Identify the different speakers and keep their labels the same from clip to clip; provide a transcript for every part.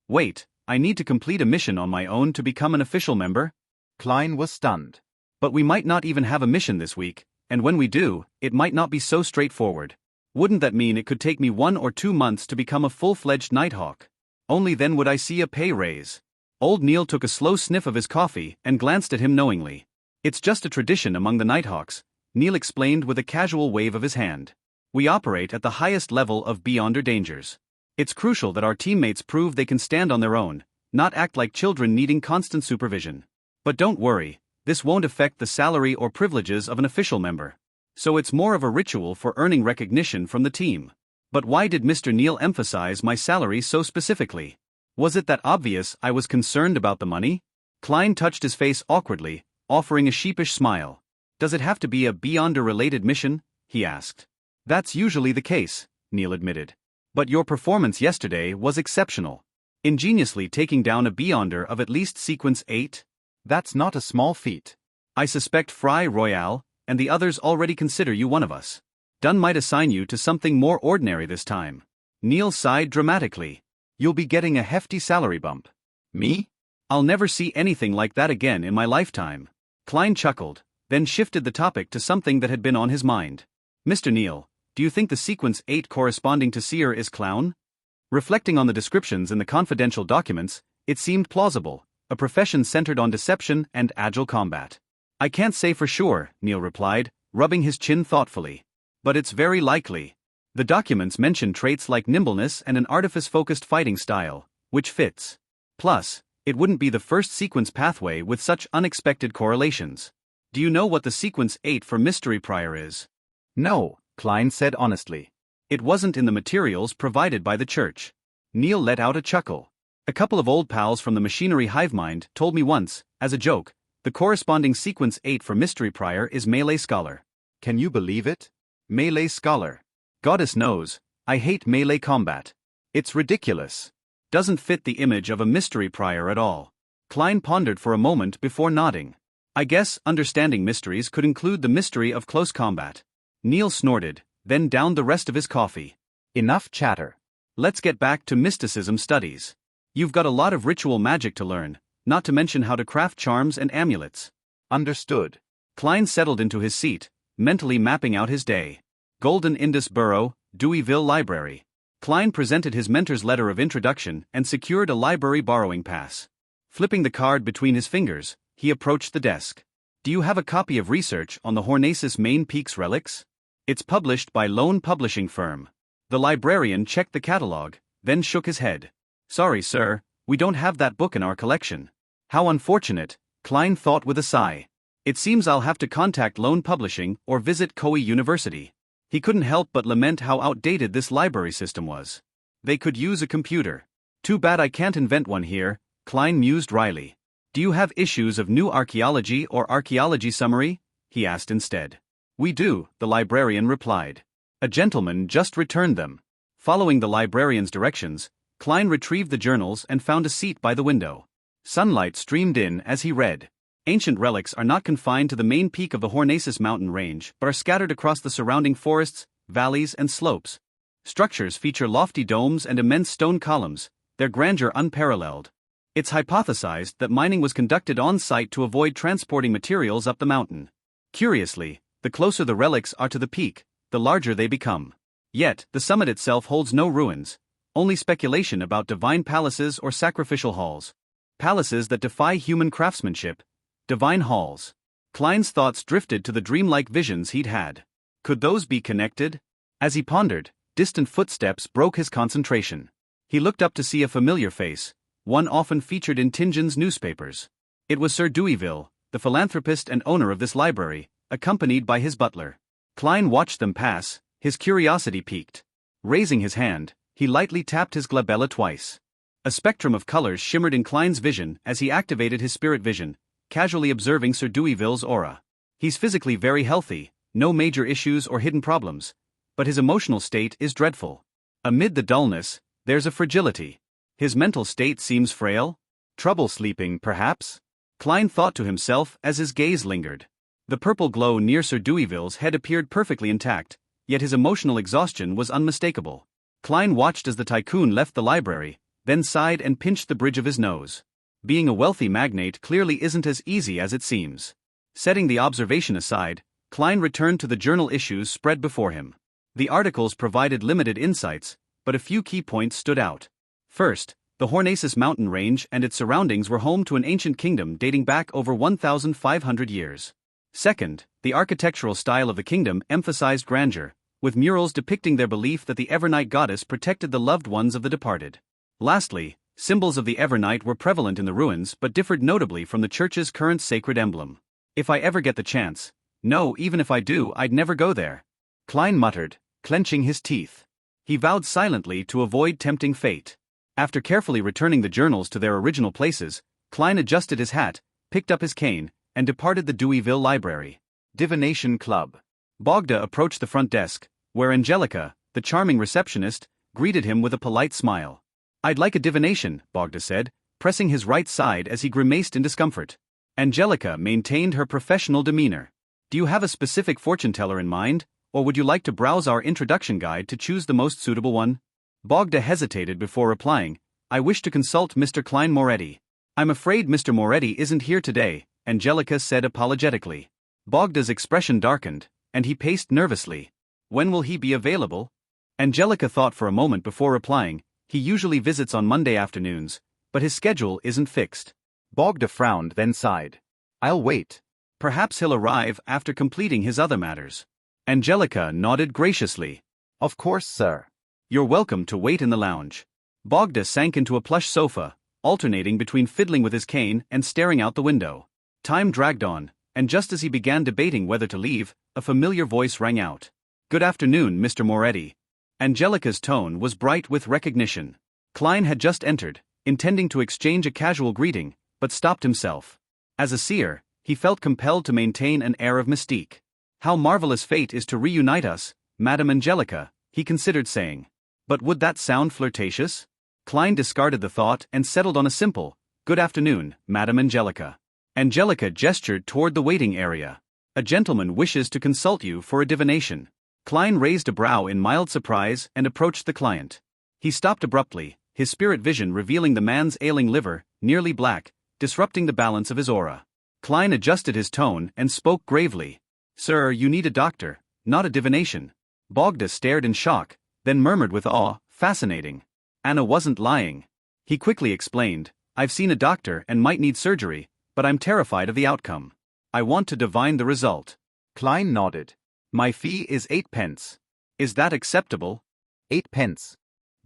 Speaker 1: Wait, I need to complete a mission on my own to become an official member?
Speaker 2: Klein was stunned.
Speaker 1: But we might not even have a mission this week, and when we do, it might not be so straightforward. Wouldn't that mean it could take me 1 or 2 months to become a full-fledged Nighthawk? Only then would I see a pay raise. Old Neil took a slow sniff of his coffee and glanced at him knowingly. It's just a tradition among the Nighthawks, Neil explained with a casual wave of his hand. We operate at the highest level of beyonder dangers. It's crucial that our teammates prove they can stand on their own, not act like children needing constant supervision. But don't worry, this won't affect the salary or privileges of an official member. So it's more of a ritual for earning recognition from the team. But why did Mr. Neil emphasize my salary so specifically? Was it that obvious I was concerned about the money? Klein touched his face awkwardly, offering a sheepish smile. Does it have to be a Beyonder-related mission? He asked. That's usually the case, Neil admitted. But your performance yesterday was exceptional. Ingeniously taking down a Beyonder of at least sequence 8?
Speaker 2: That's not a small feat.
Speaker 1: I suspect Fry Royale and the others already consider you one of us. Dunn might assign you to something more ordinary this time. Neil sighed dramatically. You'll be getting a hefty salary bump.
Speaker 2: Me?
Speaker 1: I'll never see anything like that again in my lifetime. Klein chuckled, then shifted the topic to something that had been on his mind. Mr. Neil, do you think the sequence 8 corresponding to Seer is clown? Reflecting on the descriptions in the confidential documents, it seemed plausible, a profession centered on deception and agile combat. I can't say for sure, Neil replied, rubbing his chin thoughtfully. But it's very likely. The documents mention traits like nimbleness and an artifice-focused fighting style, which fits. Plus, it wouldn't be the first sequence pathway with such unexpected correlations. Do you know what the sequence 8 for Mystery Prior is?
Speaker 2: No, Klein said honestly.
Speaker 1: It wasn't in the materials provided by the church. Neil let out a chuckle. A couple of old pals from the machinery hivemind told me once, as a joke, the corresponding sequence 8 for Mystery Prior is Melee Scholar.
Speaker 2: Can you believe it?
Speaker 1: Melee Scholar. Goddess knows, I hate melee combat. It's ridiculous. Doesn't fit the image of a Mystery Prior at all. Klein pondered for a moment before nodding. I guess understanding mysteries could include the mystery of close combat. Neil snorted, then downed the rest of his coffee.
Speaker 2: Enough chatter.
Speaker 1: Let's get back to mysticism studies. You've got a lot of ritual magic to learn, not to mention how to craft charms and amulets.
Speaker 2: Understood.
Speaker 1: Klein settled into his seat, mentally mapping out his day. Golden Indus Borough, Deweyville Library. Klein presented his mentor's letter of introduction and secured a library borrowing pass. Flipping the card between his fingers, he approached the desk. Do you have a copy of research on the Hornacis Main Peaks relics? It's published by Lone Publishing Firm. The librarian checked the catalog, then shook his head. Sorry, sir, we don't have that book in our collection. How unfortunate, Klein thought with a sigh. It seems I'll have to contact Lone Publishing or visit Koei University. He couldn't help but lament how outdated this library system was. They could use a computer. Too bad I can't invent one here, Klein mused wryly. Do you have issues of New Archaeology or Archaeology Summary? He asked instead. We do, the librarian replied. A gentleman just returned them. Following the librarian's directions, Klein retrieved the journals and found a seat by the window. Sunlight streamed in as he read. Ancient relics are not confined to the main peak of the Hornacis mountain range but are scattered across the surrounding forests, valleys and slopes. Structures feature lofty domes and immense stone columns, their grandeur unparalleled. It's hypothesized that mining was conducted on-site to avoid transporting materials up the mountain. Curiously, the closer the relics are to the peak, the larger they become. Yet, the summit itself holds no ruins, only speculation about divine palaces or sacrificial halls. Palaces that defy human craftsmanship. Divine halls. Klein's thoughts drifted to the dreamlike visions he'd had. Could those be connected? As he pondered, distant footsteps broke his concentration. He looked up to see a familiar face, one often featured in Tingen's newspapers. It was Sir Deweyville, the philanthropist and owner of this library, accompanied by his butler. Klein watched them pass, his curiosity piqued. Raising his hand, he lightly tapped his glabella twice. A spectrum of colors shimmered in Klein's vision as he activated his spirit vision, casually observing Sir Deweyville's aura. He's physically very healthy, no major issues or hidden problems, but his emotional state is dreadful. Amid the dullness, there's a fragility. His mental state seems frail? Trouble sleeping, perhaps? Klein thought to himself as his gaze lingered. The purple glow near Sir Deweyville's head appeared perfectly intact, yet his emotional exhaustion was unmistakable. Klein watched as the tycoon left the library, then sighed and pinched the bridge of his nose. Being a wealthy magnate clearly isn't as easy as it seems. Setting the observation aside, Klein returned to the journal issues spread before him. The articles provided limited insights, but a few key points stood out. First, the Hornaces mountain range and its surroundings were home to an ancient kingdom dating back over 1,500 years. Second, the architectural style of the kingdom emphasized grandeur, with murals depicting their belief that the Evernight goddess protected the loved ones of the departed. Lastly, symbols of the Evernight were prevalent in the ruins but differed notably from the church's current sacred emblem. If I ever get the chance. No, even if I do, I'd never go there, Klein muttered, clenching his teeth. He vowed silently to avoid tempting fate. After carefully returning the journals to their original places, Klein adjusted his hat, picked up his cane, and departed the Deweyville Library.
Speaker 2: Divination Club.
Speaker 1: Bogda approached the front desk, where Angelica, the charming receptionist, greeted him with a polite smile. I'd like a divination, Bogda said, pressing his right side as he grimaced in discomfort. Angelica maintained her professional demeanor. Do you have a specific fortune teller in mind, or would you like to browse our introduction guide to choose the most suitable one? Bogda hesitated before replying, I wish to consult Mr. Klein Moretti. I'm afraid Mr. Moretti isn't here today, Angelica said apologetically. Bogda's expression darkened, and he paced nervously. When will he be available? Angelica thought for a moment before replying, he usually visits on Monday afternoons, but his schedule isn't fixed.
Speaker 2: Bogda frowned then sighed. I'll wait.
Speaker 1: Perhaps he'll arrive after completing his other matters. Angelica nodded graciously.
Speaker 2: Of course, sir.
Speaker 1: You're welcome to wait in the lounge. Bogda sank into a plush sofa, alternating between fiddling with his cane and staring out the window. Time dragged on, and just as he began debating whether to leave, a familiar voice rang out. Good afternoon, Mr. Moretti. Angelica's tone was bright with recognition. Klein had just entered, intending to exchange a casual greeting, but stopped himself. As a seer, he felt compelled to maintain an air of mystique. How marvelous fate is to reunite us, Madame Angelica, he considered saying. But would that sound flirtatious? Klein discarded the thought and settled on a simple, good afternoon, Madame Angelica. Angelica gestured toward the waiting area. A gentleman wishes to consult you for a divination. Klein raised a brow in mild surprise and approached the client. He stopped abruptly, his spirit vision revealing the man's ailing liver, nearly black, disrupting the balance of his aura. Klein adjusted his tone and spoke gravely. Sir, you need a doctor, not a divination. Bogda stared in shock, then murmured with awe, fascinating. Anna wasn't lying. He quickly explained, I've seen a doctor and might need surgery, but I'm terrified of the outcome. I want to divine the result.
Speaker 2: Klein nodded.
Speaker 1: My fee is 8 pence. Is that acceptable?
Speaker 2: 8 pence.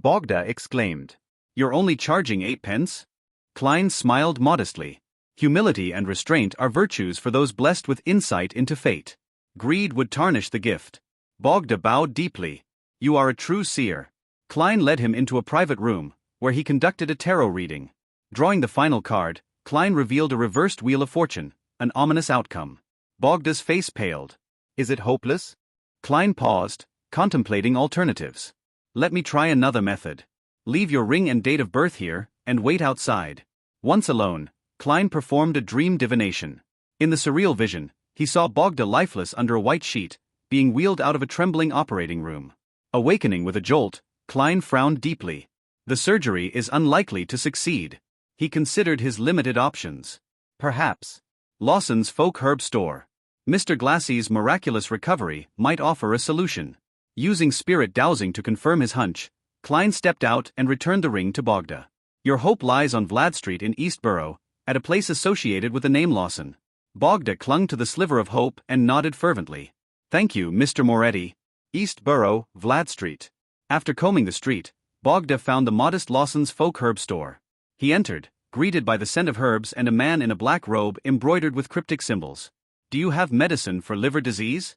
Speaker 2: Bogda exclaimed.
Speaker 1: You're only charging 8 pence? Klein smiled modestly. Humility and restraint are virtues for those blessed with insight into fate. Greed would tarnish the gift. Bogda bowed deeply. You are a true seer. Klein led him into a private room, where he conducted a tarot reading. Drawing the final card, Klein revealed a reversed wheel of fortune, an ominous outcome. Bogda's face paled.
Speaker 2: Is it hopeless?
Speaker 1: Klein paused, contemplating alternatives. Let me try another method. Leave your ring and date of birth here, and wait outside. Once alone, Klein performed a dream divination. In the surreal vision, he saw Bogda lifeless under a white sheet, being wheeled out of a trembling operating room. Awakening with a jolt, Klein frowned deeply. The surgery is unlikely to succeed. He considered his limited options. Perhaps Lawson's folk herb store. Mr. Glassy's miraculous recovery might offer a solution. Using spirit dowsing to confirm his hunch, Klein stepped out and returned the ring to Bogda. Your hope lies on Vlad Street in Eastborough, at a place associated with the name Lawson. Bogda clung to the sliver of hope and nodded fervently. Thank you, Mr. Moretti. Eastborough, Vlad Street. After combing the street, Bogda found the modest Lawson's folk herb store. He entered, greeted by the scent of herbs and a man in a black robe embroidered with cryptic symbols. Do you have medicine for liver disease?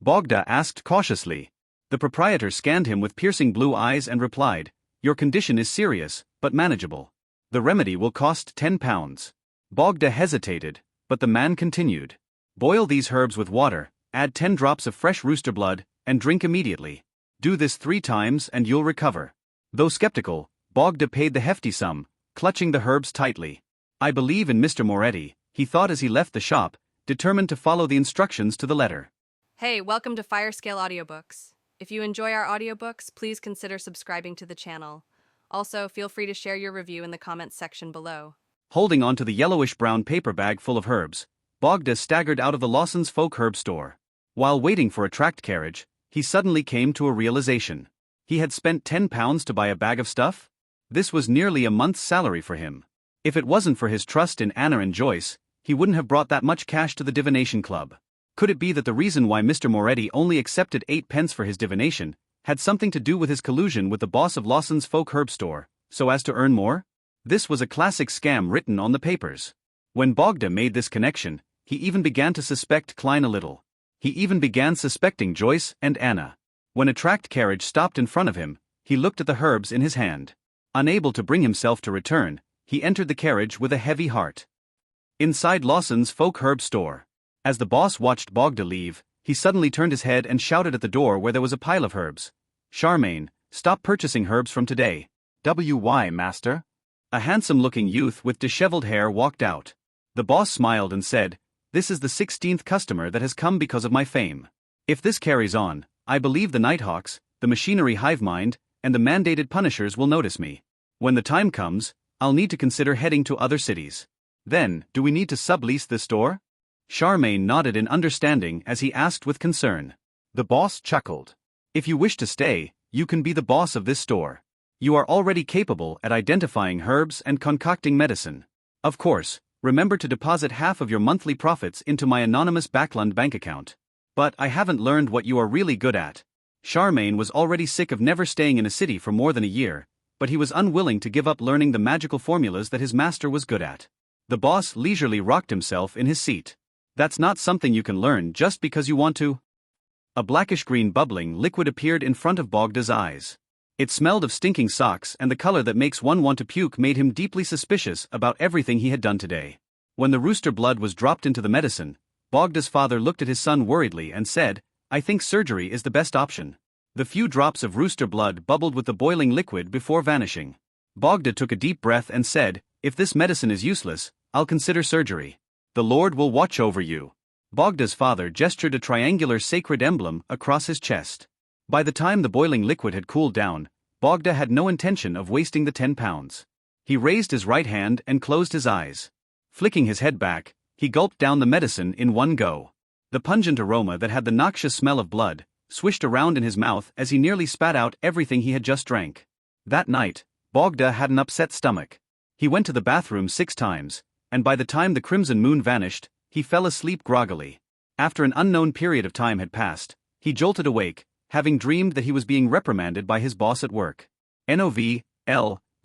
Speaker 1: Bogda asked cautiously. The proprietor scanned him with piercing blue eyes and replied, Your condition is serious, but manageable. The remedy will cost 10 pounds. Bogda hesitated, but the man continued. Boil these herbs with water, add 10 drops of fresh rooster blood, and drink immediately. Do this 3 times and you'll recover. Though skeptical, Bogda paid the hefty sum, clutching the herbs tightly. I believe in Mr. Moretti, he thought as he left the shop, determined to follow the instructions to the letter.
Speaker 3: Hey, welcome to Firescale Audiobooks. If you enjoy our audiobooks, please consider subscribing to the channel. Also, feel free to share your review in the comments section below.
Speaker 1: Holding onto the yellowish-brown paper bag full of herbs, Bogda staggered out of the Lawson's folk herb store. While waiting for a tracked carriage, he suddenly came to a realization. He had spent £10 to buy a bag of stuff? This was nearly a month's salary for him. If it wasn't for his trust in Anna and Joyce, he wouldn't have brought that much cash to the divination club. Could it be that the reason why Mr. Moretti only accepted 8 pence for his divination had something to do with his collusion with the boss of Lawson's folk herb store, so as to earn more? This was a classic scam written on the papers. When Bogda made this connection, he even began to suspect Klein a little. He even began suspecting Joyce and Anna. When a tracked carriage stopped in front of him, he looked at the herbs in his hand. Unable to bring himself to return, he entered the carriage with a heavy heart. Inside Lawson's folk herb store. As the boss watched Bogda leave, he suddenly turned his head and shouted at the door where there was a pile of herbs. "Charmaine, stop purchasing herbs from today."
Speaker 2: "Why, master?"
Speaker 1: A handsome-looking youth with disheveled hair walked out. The boss smiled and said, "This is the 16th customer that has come because of my fame. If this carries on, I believe the Nighthawks, the machinery hive mind, and the mandated punishers will notice me. When the time comes, I'll need to consider heading to other cities. Then, do we need to sublease this store?" Charmaine nodded in understanding as he asked with concern.
Speaker 2: The boss chuckled.
Speaker 1: "If you wish to stay, you can be the boss of this store. You are already capable at identifying herbs and concocting medicine. Of course, remember to deposit half of your monthly profits into my anonymous Backlund bank account. But I haven't learned what you are really good at." Charmaine was already sick of never staying in a city for more than a year, but he was unwilling to give up learning the magical formulas that his master was good at. The boss leisurely rocked himself in his seat. "That's not something you can learn just because you want to." A blackish-green bubbling liquid appeared in front of Bogda's eyes. It smelled of stinking socks, and the color that makes one want to puke made him deeply suspicious about everything he had done today. When the rooster blood was dropped into the medicine, Bogda's father looked at his son worriedly and said, "I think surgery is the best option." The few drops of rooster blood bubbled with the boiling liquid before vanishing. Bogda took a deep breath and said, "If this medicine is useless, I'll consider surgery. The Lord will watch over you." Bogda's father gestured a triangular sacred emblem across his chest. By the time the boiling liquid had cooled down, Bogda had no intention of wasting the £10. He raised his right hand and closed his eyes. Flicking his head back, he gulped down the medicine in one go. The pungent aroma that had the noxious smell of blood swished around in his mouth as he nearly spat out everything he had just drank. That night, Bogda had an upset stomach. He went to the bathroom 6 times, and by the time the crimson moon vanished, he fell asleep groggily. After an unknown period of time had passed, he jolted awake, having dreamed that he was being reprimanded by his boss at work. NOVLB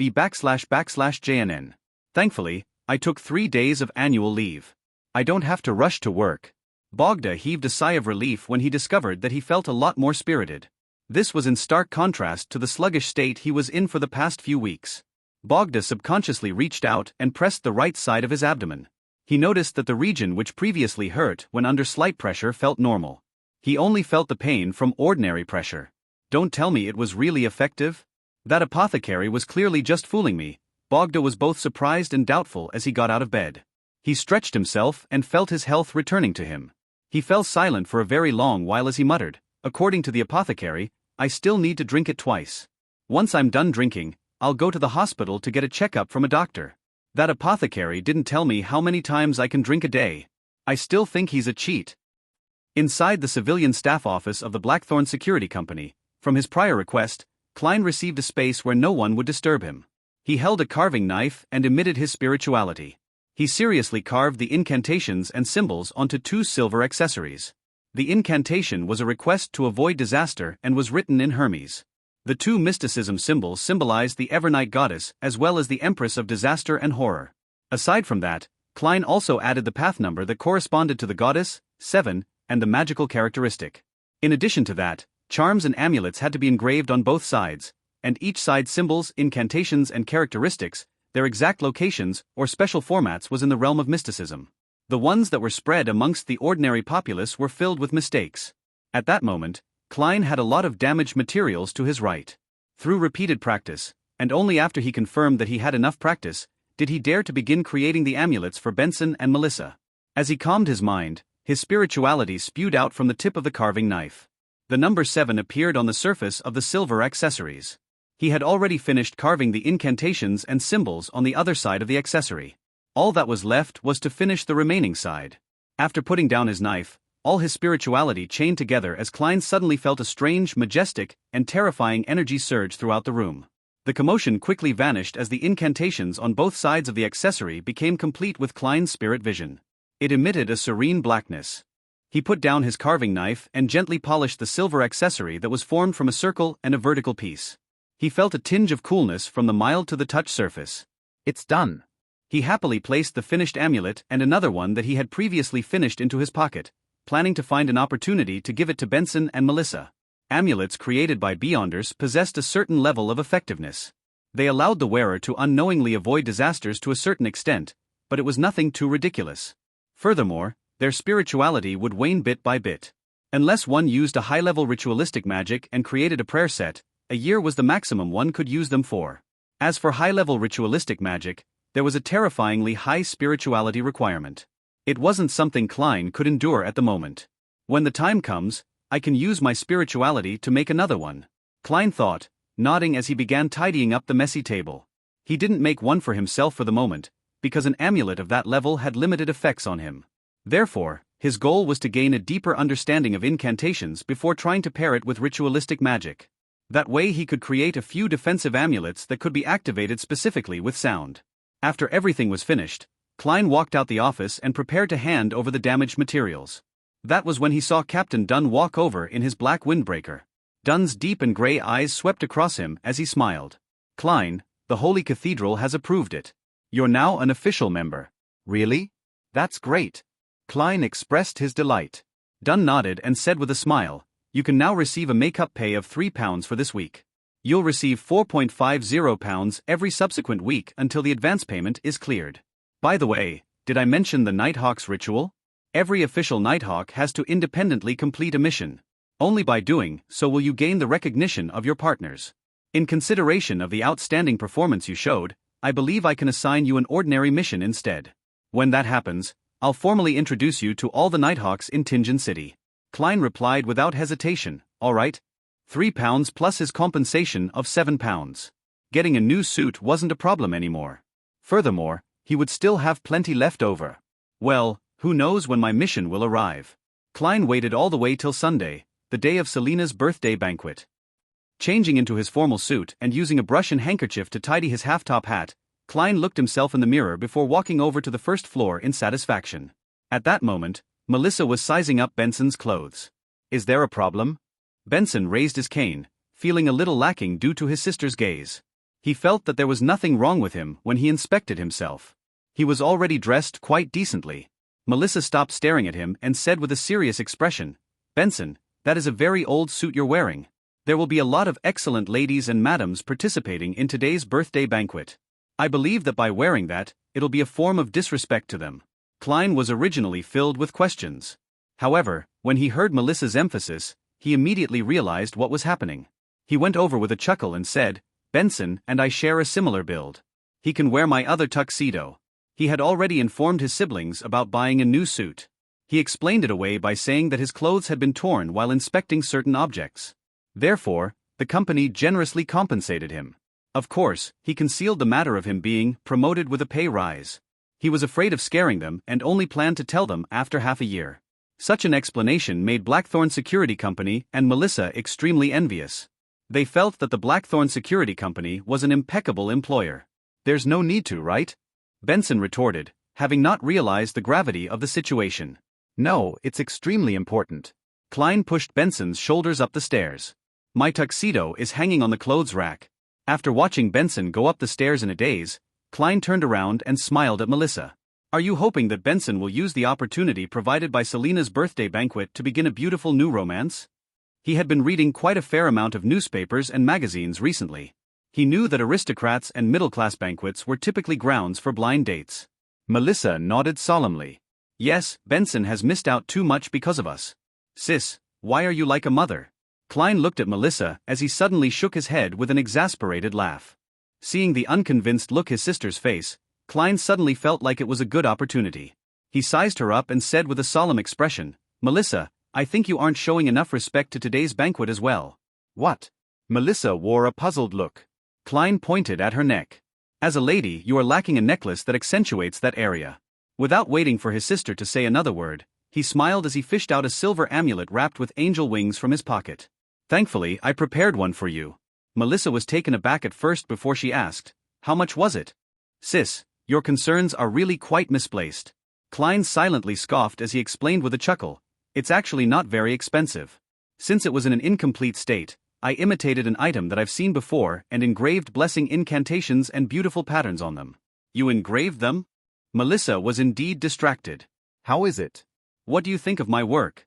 Speaker 1: //JNN. Thankfully, I took 3 days of annual leave. I don't have to rush to work. Bogda heaved a sigh of relief when he discovered that he felt a lot more spirited. This was in stark contrast to the sluggish state he was in for the past few weeks. Bogda subconsciously reached out and pressed the right side of his abdomen. He noticed that the region which previously hurt when under slight pressure felt normal. He only felt the pain from ordinary pressure. Don't tell me it was really effective? That apothecary was clearly just fooling me. Bogda was both surprised and doubtful as he got out of bed. He stretched himself and felt his health returning to him. He fell silent for a very long while as he muttered, "According to the apothecary, I still need to drink it twice. Once I'm done drinking, I'll go to the hospital to get a checkup from a doctor. That apothecary didn't tell me how many times I can drink a day. I still think he's a cheat." Inside the civilian staff office of the Blackthorn Security Company, from his prior request, Klein received a space where no one would disturb him. He held a carving knife and emitted his spirituality. He seriously carved the incantations and symbols onto 2 silver accessories. The incantation was a request to avoid disaster and was written in Hermes. The 2 mysticism symbols symbolized the Evernight goddess as well as the Empress of Disaster and Horror. Aside from that, Klein also added the path number that corresponded to the goddess, 7, and the magical characteristic. In addition to that, charms and amulets had to be engraved on both sides, and each side's symbols, incantations and characteristics, their exact locations or special formats was in the realm of mysticism. The ones that were spread amongst the ordinary populace were filled with mistakes. At that moment, Klein had a lot of damaged materials to his right. Through repeated practice, and only after he confirmed that he had enough practice, did he dare to begin creating the amulets for Benson and Melissa. As he calmed his mind, his spirituality spewed out from the tip of the carving knife. The number 7 appeared on the surface of the silver accessories. He had already finished carving the incantations and symbols on the other side of the accessory. All that was left was to finish the remaining side. After putting down his knife, all his spirituality chained together as Klein suddenly felt a strange, majestic, and terrifying energy surge throughout the room. The commotion quickly vanished as the incantations on both sides of the accessory became complete with Klein's spirit vision. It emitted a serene blackness. He put down his carving knife and gently polished the silver accessory that was formed from a circle and a vertical piece. He felt a tinge of coolness from the mild to the touch surface.
Speaker 2: It's done.
Speaker 1: He happily placed the finished amulet and another one that he had previously finished into his pocket, planning to find an opportunity to give it to Benson and Melissa. Amulets created by Beyonders possessed a certain level of effectiveness. They allowed the wearer to unknowingly avoid disasters to a certain extent, but it was nothing too ridiculous. Furthermore, their spirituality would wane bit by bit. Unless one used a high-level ritualistic magic and created a prayer set, a year was the maximum one could use them for. As for high-level ritualistic magic, there was a terrifyingly high spirituality requirement. It wasn't something Klein could endure at the moment. When the time comes, I can use my spirituality to make another one, Klein thought, nodding as he began tidying up the messy table. He didn't make one for himself for the moment, because an amulet of that level had limited effects on him. Therefore, his goal was to gain a deeper understanding of incantations before trying to pair it with ritualistic magic. That way he could create a few defensive amulets that could be activated specifically with sound. After everything was finished, Klein walked out the office and prepared to hand over the damaged materials. That was when he saw Captain Dunn walk over in his black windbreaker. Dunn's deep and gray eyes swept across him as he smiled. Klein, the Holy Cathedral has approved it. You're now an official member.
Speaker 2: Really? That's great. Klein expressed his delight.
Speaker 1: Dunn nodded and said with a smile, you can now receive a make-up pay of £3 for this week. You'll receive £4.50 every subsequent week until the advance payment is cleared. By the way, did I mention the Nighthawk's ritual? Every official Nighthawk has to independently complete a mission. Only by doing so will you gain the recognition of your partners. In consideration of the outstanding performance you showed, I believe I can assign you an ordinary mission instead. When that happens, I'll formally introduce you to all the Nighthawks in Tingen City. Klein replied without hesitation, all right. £3 plus his compensation of £7. Getting a new suit wasn't a problem anymore. Furthermore, he would still have plenty left over. Well, who knows when my mission will arrive. Klein waited all the way till Sunday, the day of Selina's birthday banquet. Changing into his formal suit and using a brush and handkerchief to tidy his half-top hat, Klein looked himself in the mirror before walking over to the first floor in satisfaction. At that moment, Melissa was sizing up Benson's clothes. Is there a problem? Benson raised his cane, feeling a little lacking due to his sister's gaze. He felt that there was nothing wrong with him when he inspected himself. He was already dressed quite decently. Melissa stopped staring at him and said with a serious expression, Benson, that is a very old suit you're wearing. There will be a lot of excellent ladies and madams participating in today's birthday banquet. I believe that by wearing that, it'll be a form of disrespect to them. Klein was originally filled with questions. However, when he heard Melissa's emphasis, he immediately realized what was happening. He went over with a chuckle and said, Benson and I share a similar build. He can wear my other tuxedo. He had already informed his siblings about buying a new suit. He explained it away by saying that his clothes had been torn while inspecting certain objects. Therefore, the company generously compensated him. Of course, he concealed the matter of him being promoted with a pay rise. He was afraid of scaring them and only planned to tell them after half a year. Such an explanation made Blackthorn Security Company and Melissa extremely envious. They felt that the Blackthorn Security Company was an impeccable employer. There's no need to, right? Benson retorted, having not realized the gravity of the situation.
Speaker 2: No, it's extremely important.
Speaker 1: Klein pushed Benson's shoulders up the stairs. My tuxedo is hanging on the clothes rack. After watching Benson go up the stairs in a daze, Klein turned around and smiled at Melissa. Are you hoping that Benson will use the opportunity provided by Selina's birthday banquet to begin a beautiful new romance? He had been reading quite a fair amount of newspapers and magazines recently. He knew that aristocrats and middle-class banquets were typically grounds for blind dates.
Speaker 2: Melissa nodded solemnly.
Speaker 1: Yes, Benson has missed out too much because of us. Sis, why are you like a mother? Klein looked at Melissa as he suddenly shook his head with an exasperated laugh. Seeing the unconvinced look his sister's face, Klein suddenly felt like it was a good opportunity. He sized her up and said with a solemn expression, Melissa, I think you aren't showing enough respect to today's banquet as well.
Speaker 2: What? Melissa wore a puzzled look.
Speaker 1: Klein pointed at her neck. As a lady, you are lacking a necklace that accentuates that area. Without waiting for his sister to say another word, he smiled as he fished out a silver amulet wrapped with angel wings from his pocket. Thankfully, I prepared one for you. Melissa was taken aback at first before she asked, how much was it? Sis, your concerns are really quite misplaced. Klein silently scoffed as he explained with a chuckle, it's actually not very expensive. Since it was in an incomplete state, I imitated an item that I've seen before and engraved blessing incantations and beautiful patterns on them. You engraved them? Melissa was indeed distracted.
Speaker 2: How is it?
Speaker 1: What do you think of my work?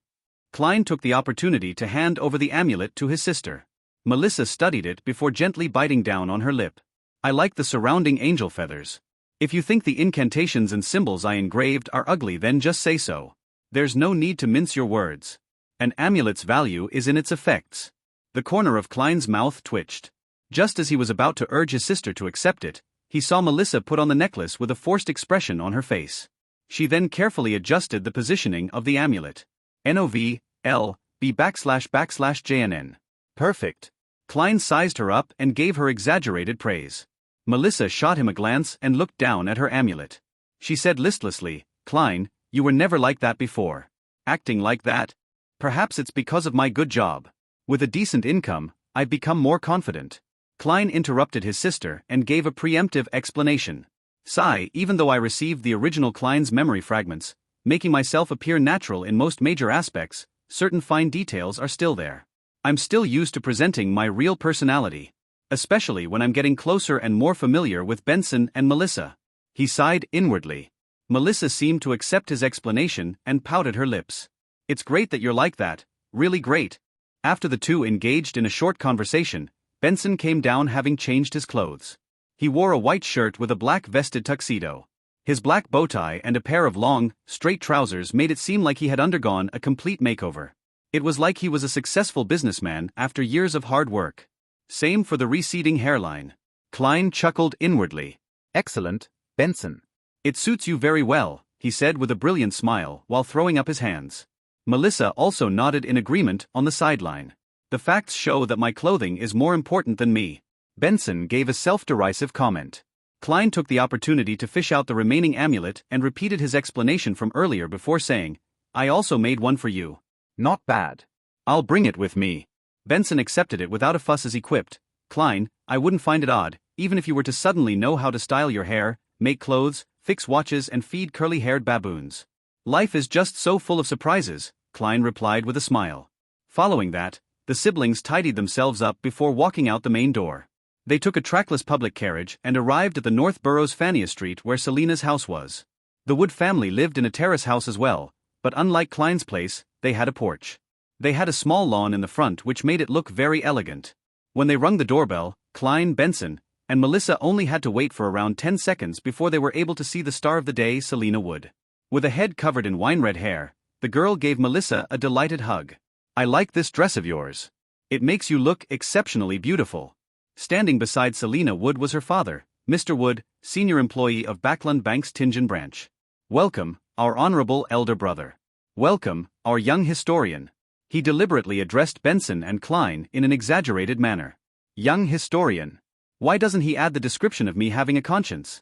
Speaker 1: Klein took the opportunity to hand over the amulet to his sister. Melissa studied it before gently biting down on her lip. I like the surrounding angel feathers. If you think the incantations and symbols I engraved are ugly, then just say so. There's no need to mince your words. An amulet's value is in its effects. The corner of Klein's mouth twitched. Just as he was about to urge his sister to accept it, he saw Melissa put on the necklace with a forced expression on her face. She then carefully adjusted the positioning of the amulet. NOV-L-B //JNN. Perfect. Klein sized her up and gave her exaggerated praise. Melissa shot him a glance and looked down at her amulet. She said listlessly, Klein, you were never like that before. Acting like that? Perhaps it's because of my good job. With a decent income, I've become more confident. Klein interrupted his sister and gave a preemptive explanation. Sigh, even though I received the original Klein's memory fragments, making myself appear natural in most major aspects, certain fine details are still there. I'm still used to presenting my real personality. Especially when I'm getting closer and more familiar with Benson and Melissa. He sighed inwardly. Melissa seemed to accept his explanation and pouted her lips. It's great that you're like that, really great. After the two engaged in a short conversation, Benson came down having changed his clothes. He wore a white shirt with a black vested tuxedo. His black bow tie and a pair of long, straight trousers made it seem like he had undergone a complete makeover. It was like he was a successful businessman after years of hard work. Same for the receding hairline. Klein chuckled inwardly.
Speaker 2: Excellent, Benson.
Speaker 1: It suits you very well, he said with a brilliant smile while throwing up his hands. Melissa also nodded in agreement on the sideline. The facts show that my clothing is more important than me. Benson gave a self-derisive comment. Klein took the opportunity to fish out the remaining amulet and repeated his explanation from earlier before saying, I also made one for you.
Speaker 2: Not bad.
Speaker 1: I'll bring it with me. Benson accepted it without a fuss as he quipped, Klein, I wouldn't find it odd, even if you were to suddenly know how to style your hair, make clothes, fix watches and feed curly-haired baboons. Life is just so full of surprises, Klein replied with a smile. Following that, the siblings tidied themselves up before walking out the main door. They took a trackless public carriage and arrived at the North Borough's Fania Street where Selina's house was. The Wood family lived in a terrace house as well, but unlike Klein's place, they had a porch. They had a small lawn in the front which made it look very elegant. When they rung the doorbell, Klein, Benson, and Melissa only had to wait for around 10 seconds before they were able to see the star of the day, Selina Wood. With a head covered in wine-red hair, the girl gave Melissa a delighted hug. I like this dress of yours. It makes you look exceptionally beautiful. Standing beside Selina Wood was her father, Mr. Wood, senior employee of Backland Bank's Tingen branch. Welcome, our honorable elder brother. Welcome, our young historian. He deliberately addressed Benson and Klein in an exaggerated manner. Young historian. Why doesn't he add the description of me having a conscience?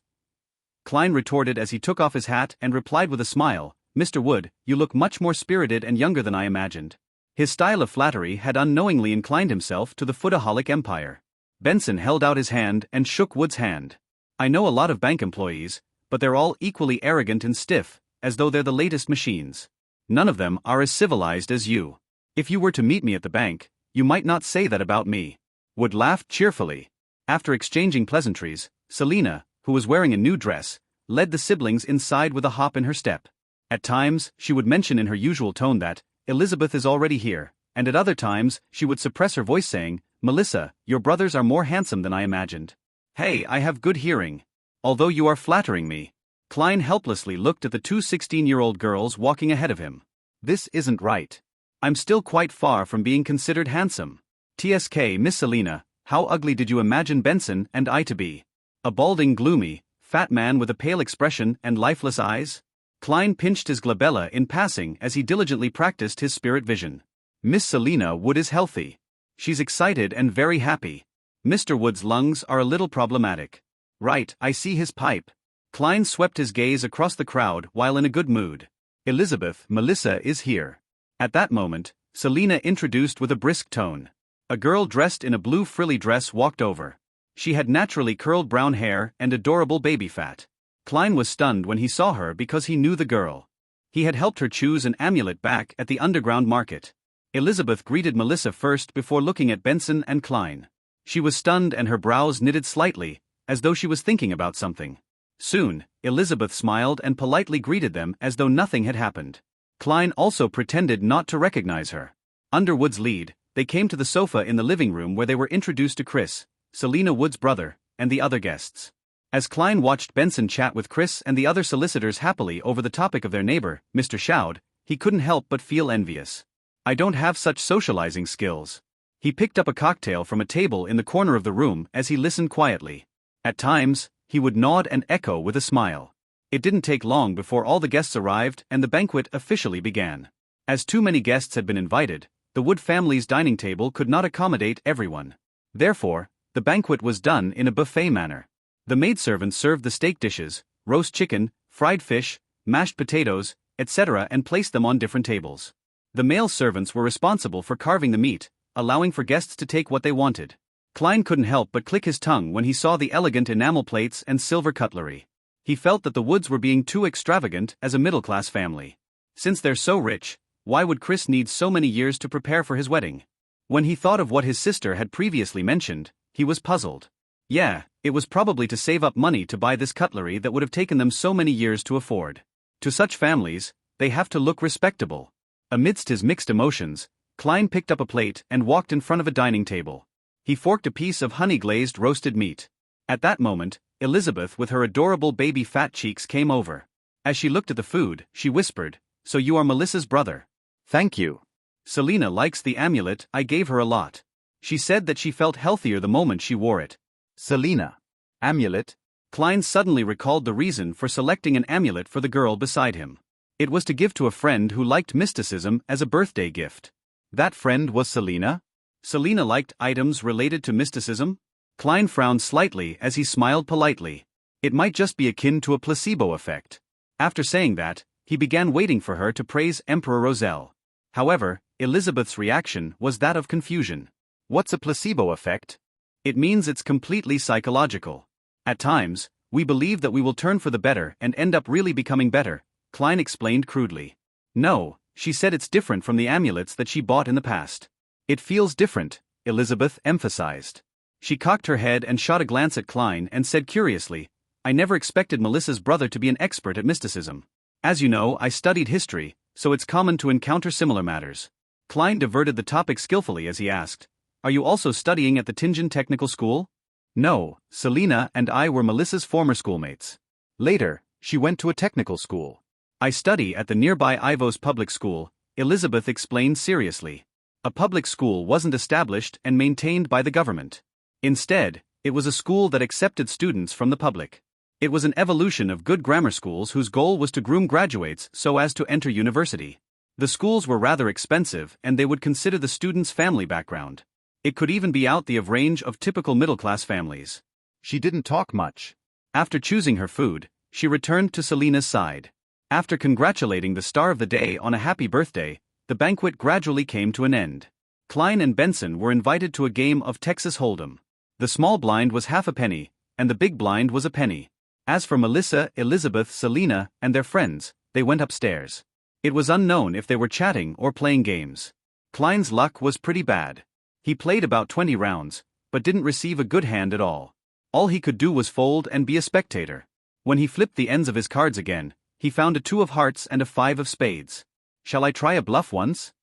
Speaker 1: Klein retorted as he took off his hat and replied with a smile, Mr. Wood, you look much more spirited and younger than I imagined. His style of flattery had unknowingly inclined himself to the foodaholic empire. Benson held out his hand and shook Wood's hand. I know a lot of bank employees, but they're all equally arrogant and stiff, as though they're the latest machines. None of them are as civilized as you. If you were to meet me at the bank, you might not say that about me. Wood laughed cheerfully. After exchanging pleasantries, Selina, who was wearing a new dress, led the siblings inside with a hop in her step. At times, she would mention in her usual tone that, Elizabeth is already here, and at other times, she would suppress her voice saying, Melissa, your brothers are more handsome than I imagined. Hey, I have good hearing. Although you are flattering me. Klein helplessly looked at the two 16-year-old girls walking ahead of him. This isn't right. I'm still quite far from being considered handsome. TSK, Miss Selina, how ugly did you imagine Benson and I to be? A balding, gloomy, fat man with a pale expression and lifeless eyes? Klein pinched his glabella in passing as he diligently practiced his spirit vision. Miss Selina Wood is healthy. She's excited and very happy. Mr. Wood's lungs are a little problematic. Right, I see his pipe. Klein swept his gaze across the crowd while in a good mood. Elizabeth, Melissa is here. At that moment, Selina introduced with a brisk tone. A girl dressed in a blue frilly dress walked over. She had naturally curled brown hair and adorable baby fat. Klein was stunned when he saw her because he knew the girl. He had helped her choose an amulet back at the underground market. Elizabeth greeted Melissa first before looking at Benson and Klein. She was stunned and her brows knitted slightly, as though she was thinking about something. Soon, Elizabeth smiled and politely greeted them as though nothing had happened. Klein also pretended not to recognize her. Under Wood's lead, they came to the sofa in the living room where they were introduced to Chris, Selina Wood's brother, and the other guests. As Klein watched Benson chat with Chris and the other solicitors happily over the topic of their neighbor, Mr. Shoud, he couldn't help but feel envious. I don't have such socializing skills. He picked up a cocktail from a table in the corner of the room as he listened quietly. At times, he would nod and echo with a smile. It didn't take long before all the guests arrived and the banquet officially began. As too many guests had been invited, the Wood family's dining table could not accommodate everyone. Therefore, the banquet was done in a buffet manner. The maidservants served the steak dishes, roast chicken, fried fish, mashed potatoes, etc., and placed them on different tables. The male servants were responsible for carving the meat, allowing for guests to take what they wanted. Klein couldn't help but click his tongue when he saw the elegant enamel plates and silver cutlery. He felt that the Woods were being too extravagant as a middle-class family. Since they're so rich, why would Chris need so many years to prepare for his wedding? When he thought of what his sister had previously mentioned, he was puzzled. Yeah, it was probably to save up money to buy this cutlery that would have taken them so many years to afford. To such families, they have to look respectable. Amidst his mixed emotions, Klein picked up a plate and walked in front of a dining table. He forked a piece of honey-glazed roasted meat. At that moment, Elizabeth with her adorable baby fat cheeks came over. As she looked at the food, she whispered, "So you are Melissa's brother."
Speaker 2: Thank you.
Speaker 1: Selina likes the amulet, I gave her a lot. She said that she felt healthier the moment she wore it.
Speaker 2: Selina. Amulet?
Speaker 1: Klein suddenly recalled the reason for selecting an amulet for the girl beside him. It was to give to a friend who liked mysticism as a birthday gift.
Speaker 2: That friend was Selina?
Speaker 1: Selina liked items related to mysticism? Klein frowned slightly as he smiled politely. It might just be akin to a placebo effect. After saying that, he began waiting for her to praise Emperor Roselle. However, Elizabeth's reaction was that of confusion.
Speaker 2: What's a placebo effect?
Speaker 1: It means it's completely psychological. At times, we believe that we will turn for the better and end up really becoming better, Klein explained crudely. No, she said it's different from the amulets that she bought in the past. It feels different, Elizabeth emphasized. She cocked her head and shot a glance at Klein and said curiously, I never expected Melissa's brother to be an expert at mysticism. As you know, I studied history, so it's common to encounter similar matters. Klein diverted the topic skillfully as he asked, Are you also studying at the Tingen Technical School? No, Selina and I were Melissa's former schoolmates.
Speaker 2: Later, she went to a technical school.
Speaker 1: I study at the nearby Ivos Public School, Elizabeth explained seriously. A public school wasn't established and maintained by the government. Instead, it was a school that accepted students from the public. It was an evolution of good grammar schools whose goal was to groom graduates so as to enter university. The schools were rather expensive and they would consider the student's family background. It could even be out the range of typical middle-class families.
Speaker 2: She didn't talk much.
Speaker 1: After choosing her food, she returned to Selina's side. After congratulating the star of the day on a happy birthday, the banquet gradually came to an end. Klein and Benson were invited to a game of Texas Hold'em. The small blind was half a penny, and the big blind was a penny. As for Melissa, Elizabeth, Selina, and their friends, they went upstairs. It was unknown if they were chatting or playing games. Klein's luck was pretty bad. He played about 20 rounds, but didn't receive a good hand at all. All he could do was fold and be a spectator. When he flipped the ends of his cards again, he found a 2 of hearts and a 5 of spades. Shall I try a bluff once?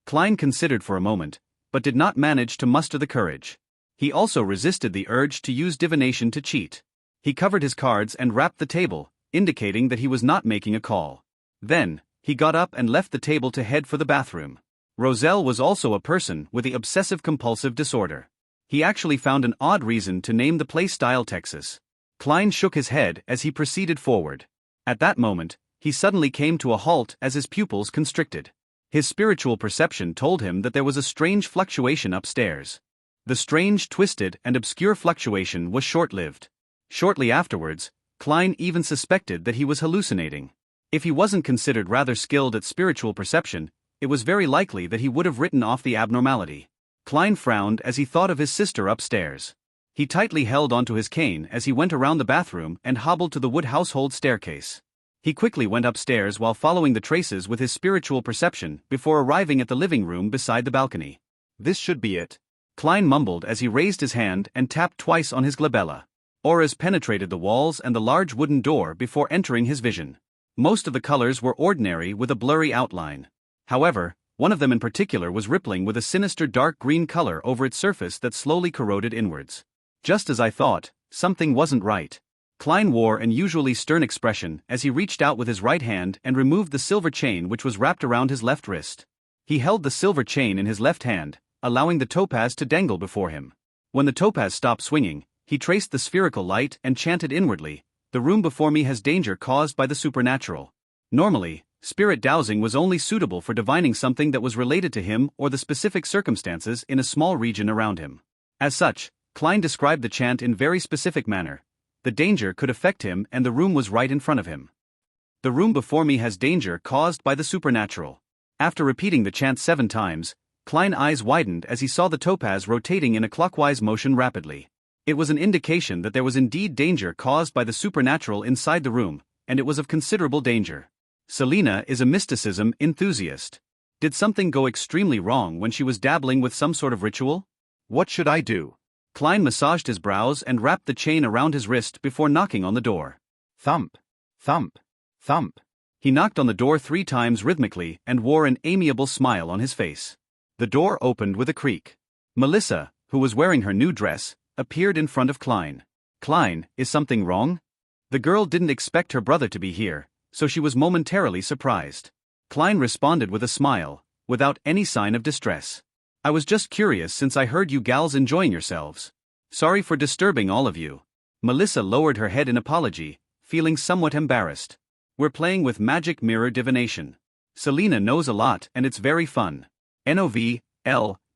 Speaker 1: Klein considered for a moment, but did not manage to muster the courage. He also resisted the urge to use divination to cheat. He covered his cards and rapped the table, indicating that he was not making a call. Then, he got up and left the table to head for the bathroom. Roselle was also a person with the obsessive-compulsive disorder. He actually found an odd reason to name the place Style Texas. Klein shook his head as he proceeded forward. At that moment, he suddenly came to a halt as his pupils constricted. His spiritual perception told him that there was a strange fluctuation upstairs. The strange, twisted, and obscure fluctuation was short-lived. Shortly afterwards, Klein even suspected that he was hallucinating. If he wasn't considered rather skilled at spiritual perception, it was very likely that he would have written off the abnormality. Klein frowned as he thought of his sister upstairs. He tightly held onto his cane as he went around the bathroom and hobbled to the wood household staircase. He quickly went upstairs while following the traces with his spiritual perception before arriving at the living room beside the balcony.
Speaker 2: This should be it.
Speaker 1: Klein mumbled as he raised his hand and tapped twice on his glabella. Auras penetrated the walls and the large wooden door before entering his vision. Most of the colors were ordinary with a blurry outline. However, one of them in particular was rippling with a sinister dark green color over its surface that slowly corroded inwards. Just as I thought, something wasn't right. Klein wore an usually stern expression as he reached out with his right hand and removed the silver chain which was wrapped around his left wrist. He held the silver chain in his left hand, allowing the topaz to dangle before him. When the topaz stopped swinging, he traced the spherical light and chanted inwardly, "The room before me has danger caused by the supernatural." Normally, spirit dowsing was only suitable for divining something that was related to him or the specific circumstances in a small region around him. As such, Klein described the chant in very specific manner. The danger could affect him and the room was right in front of him. "The room before me has danger caused by the supernatural." After repeating the chant 7 times, Klein's eyes widened as he saw the topaz rotating in a clockwise motion rapidly. It was an indication that there was indeed danger caused by the supernatural inside the room, and it was of considerable danger. Selina is a mysticism enthusiast. Did something go extremely wrong when she was dabbling with some sort of ritual?
Speaker 2: What should I do?
Speaker 1: Klein massaged his brows and wrapped the chain around his wrist before knocking on the door.
Speaker 2: Thump, thump, thump.
Speaker 1: He knocked on the door 3 times rhythmically and wore an amiable smile on his face. The door opened with a creak. Melissa, who was wearing her new dress, appeared in front of Klein. "Klein, is something wrong?" The girl didn't expect her brother to be here, so she was momentarily surprised. Klein responded with a smile, without any sign of distress. "I was just curious since I heard you gals enjoying yourselves. Sorry for disturbing all of you." Melissa lowered her head in apology, feeling somewhat embarrassed. "We're playing with magic mirror divination. Selina knows a lot and it's very fun. NOVLB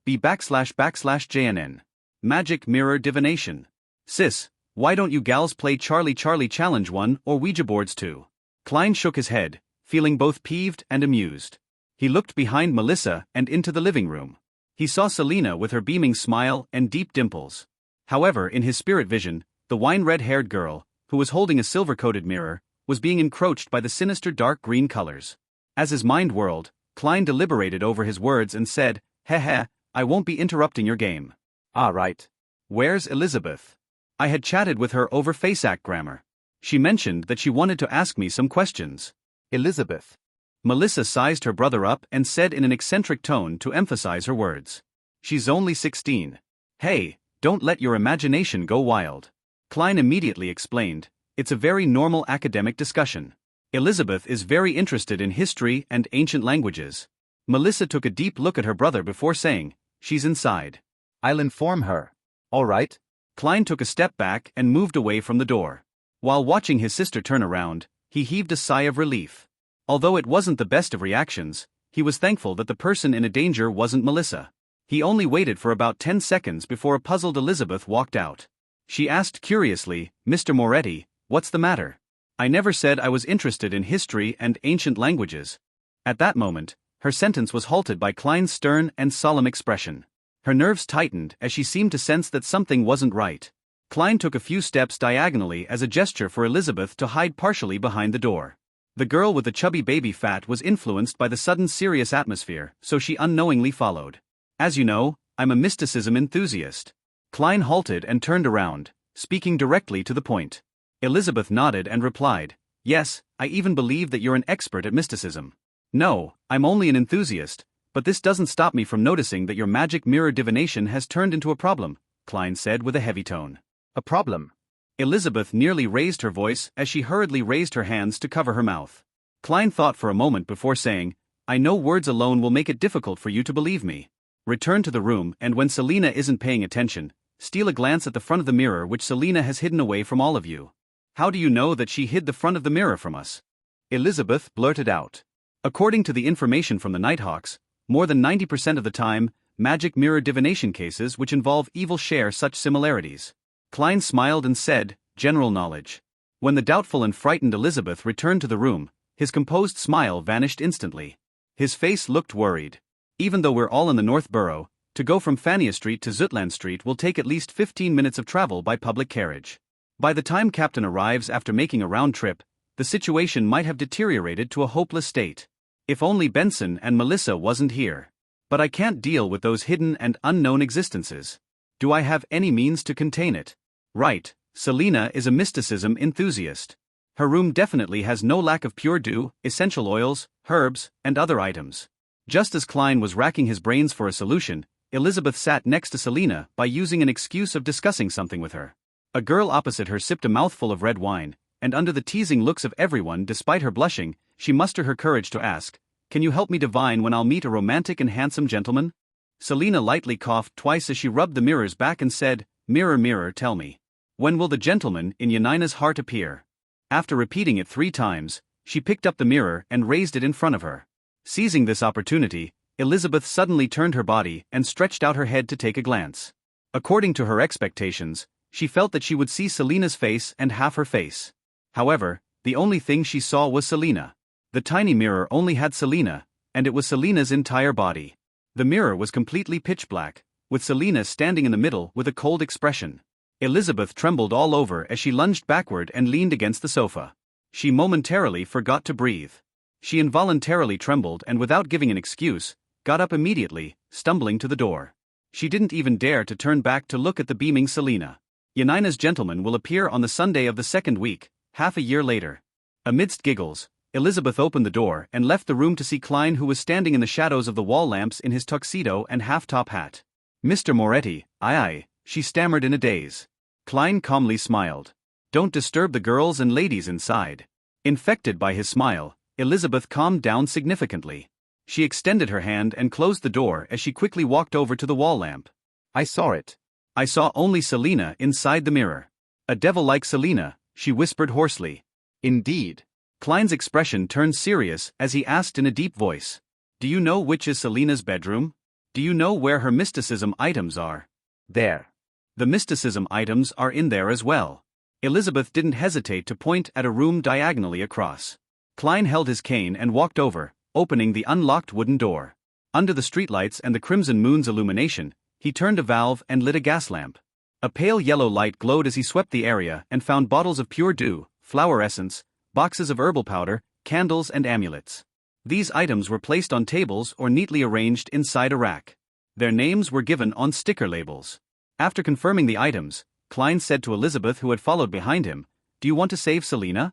Speaker 1: //JNN. Magic mirror divination. Sis, why don't you gals play Charlie Challenge 1 or Ouija boards 2? Klein shook his head, feeling both peeved and amused. He looked behind Melissa and into the living room. He saw Selina with her beaming smile and deep dimples. However, in his spirit vision, the wine-red-haired girl, who was holding a silver-coated mirror, was being encroached by the sinister dark green colors. As his mind whirled, Klein deliberated over his words and said, "Heh, I won't be interrupting your game."
Speaker 2: Ah, right.
Speaker 1: "Where's Elizabeth?" "I had chatted with her over FaceAct grammar. She mentioned that she wanted to ask me some questions."
Speaker 2: Elizabeth.
Speaker 1: Melissa sized her brother up and said in an eccentric tone to emphasize her words. "She's only 16. Hey, don't let your imagination go wild." Klein immediately explained, "It's a very normal academic discussion. Elizabeth is very interested in history and ancient languages." Melissa took a deep look at her brother before saying, "She's inside."
Speaker 2: I'll inform her. All right.
Speaker 1: Klein took a step back and moved away from the door. While watching his sister turn around, he heaved a sigh of relief. Although it wasn't the best of reactions, he was thankful that the person in danger wasn't Melissa. He only waited for about 10 seconds before a puzzled Elizabeth walked out. She asked curiously, "Mr. Moretti, what's the matter?" "I never said I was interested in history and ancient languages." At that moment, her sentence was halted by Klein's stern and solemn expression. Her nerves tightened as she seemed to sense that something wasn't right. Klein took a few steps diagonally as a gesture for Elizabeth to hide partially behind the door. The girl with the chubby baby fat was influenced by the sudden serious atmosphere, so she unknowingly followed. "As you know, I'm a mysticism enthusiast." Klein halted and turned around, speaking directly to the point. Elizabeth nodded and replied, "Yes, I even believe that you're an expert at mysticism." "No, I'm only an enthusiast, but this doesn't stop me from noticing that your magic mirror divination has turned into a problem," Klein said with a heavy tone.
Speaker 2: A problem?
Speaker 1: Elizabeth nearly raised her voice as she hurriedly raised her hands to cover her mouth. Klein thought for a moment before saying, "I know words alone will make it difficult for you to believe me. Return to the room and when Selina isn't paying attention, steal a glance at the front of the mirror which Selina has hidden away from all of you." "How do you know that she hid the front of the mirror from us?" Elizabeth blurted out. According to the information from the Nighthawks, more than 90% of the time, magic mirror divination cases which involve evil share such similarities. Klein smiled and said, general knowledge. When the doubtful and frightened Elizabeth returned to the room, his composed smile vanished instantly. His face looked worried. Even though we're all in the North Borough, to go from Fania Street to Zutland Street will take at least 15 minutes of travel by public carriage. By the time Captain arrives after making a round trip, the situation might have deteriorated to a hopeless state. If only Benson and Melissa wasn't here. But I can't deal with those hidden and unknown existences. Do I have any means to contain it? Right, Selina is a mysticism enthusiast. Her room definitely has no lack of pure dew, essential oils, herbs, and other items. Just as Klein was racking his brains for a solution, Elizabeth sat next to Selina by using an excuse of discussing something with her. A girl opposite her sipped a mouthful of red wine, and under the teasing looks of everyone despite her blushing, she mustered her courage to ask, "Can you help me divine when I'll meet a romantic and handsome gentleman?" Selina lightly coughed twice as she rubbed the mirrors back and said, "Mirror, mirror, tell me. When will the gentleman in Yanina's heart appear?" After repeating it 3 times, she picked up the mirror and raised it in front of her. Seizing this opportunity, Elizabeth suddenly turned her body and stretched out her head to take a glance. According to her expectations, she felt that she would see Selina's face and half her face. However, the only thing she saw was Selina. The tiny mirror only had Selina, and it was Selina's entire body. The mirror was completely pitch black, with Selina standing in the middle with a cold expression. Elizabeth trembled all over as she lunged backward and leaned against the sofa. She momentarily forgot to breathe. She involuntarily trembled and without giving an excuse, got up immediately, stumbling to the door. She didn't even dare to turn back to look at the beaming Selina. Yanina's gentleman will appear on the Sunday of the second week, half a year later. Amidst giggles, Elizabeth opened the door and left the room to see Klein, who was standing in the shadows of the wall lamps in his tuxedo and half-top hat. "Mr. Moretti, aye," she stammered in a daze. Klein calmly smiled. "Don't disturb the girls and ladies inside." Infected by his smile, Elizabeth calmed down significantly. She extended her hand and closed the door as she quickly walked over to the wall lamp.
Speaker 2: I saw it.
Speaker 1: "I saw only Selina inside the mirror. A devil like Selina," she whispered hoarsely.
Speaker 2: Indeed.
Speaker 1: Klein's expression turned serious as he asked in a deep voice, "Do you know which is Selina's bedroom? Do you know where her mysticism items are?"
Speaker 2: There.
Speaker 1: "The mysticism items are in there as well." Elizabeth didn't hesitate to point at a room diagonally across. Klein held his cane and walked over, opening the unlocked wooden door. Under the streetlights and the crimson moon's illumination, he turned a valve and lit a gas lamp. A pale yellow light glowed as he swept the area and found bottles of pure dew, flower essence, boxes of herbal powder, candles and amulets. These items were placed on tables or neatly arranged inside a rack. Their names were given on sticker labels. After confirming the items, Klein said to Elizabeth, who had followed behind him, "Do you want to save Selina?"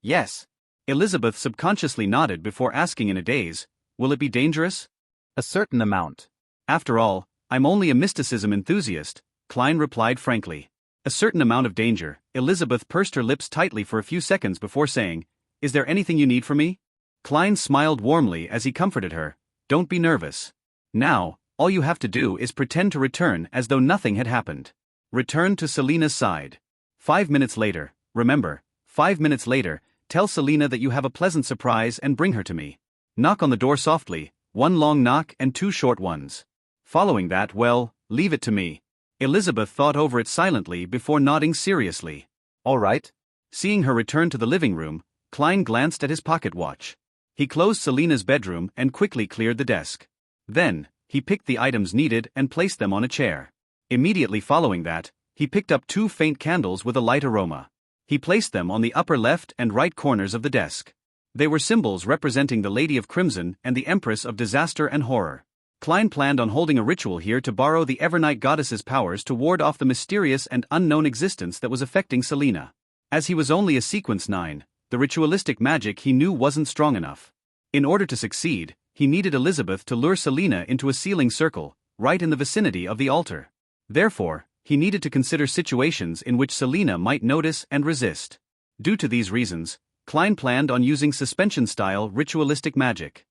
Speaker 2: Yes.
Speaker 1: Elizabeth subconsciously nodded before asking in a daze, "Will it be dangerous?"
Speaker 2: A certain amount.
Speaker 1: "After all, I'm only a mysticism enthusiast," Klein replied frankly. "A certain amount of danger." Elizabeth pursed her lips tightly for a few seconds before saying, "Is there anything you need from me?" Klein smiled warmly as he comforted her, "Don't be nervous. Now, all you have to do is pretend to return as though nothing had happened. Return to Selina's side. 5 minutes later, remember, 5 minutes later, tell Selina that you have a pleasant surprise and bring her to me. Knock on the door softly, 1 long knock and 2 short ones. Following that, well, leave it to me." Elizabeth thought over it silently before nodding seriously.
Speaker 2: All right.
Speaker 1: Seeing her return to the living room, Klein glanced at his pocket watch. He closed Selina's bedroom and quickly cleared the desk. Then, he picked the items needed and placed them on a chair. Immediately following that, he picked up 2 faint candles with a light aroma. He placed them on the upper left and right corners of the desk. They were symbols representing the Lady of Crimson and the Empress of Disaster and Horror. Klein planned on holding a ritual here to borrow the Evernight goddess's powers to ward off the mysterious and unknown existence that was affecting Selina. As he was only a sequence 9, the ritualistic magic he knew wasn't strong enough. In order to succeed, he needed Elizabeth to lure Selina into a sealing circle, right in the vicinity of the altar. Therefore, he needed to consider situations in which Selina might notice and resist. Due to these reasons, Klein planned on using suspension-style ritualistic magic.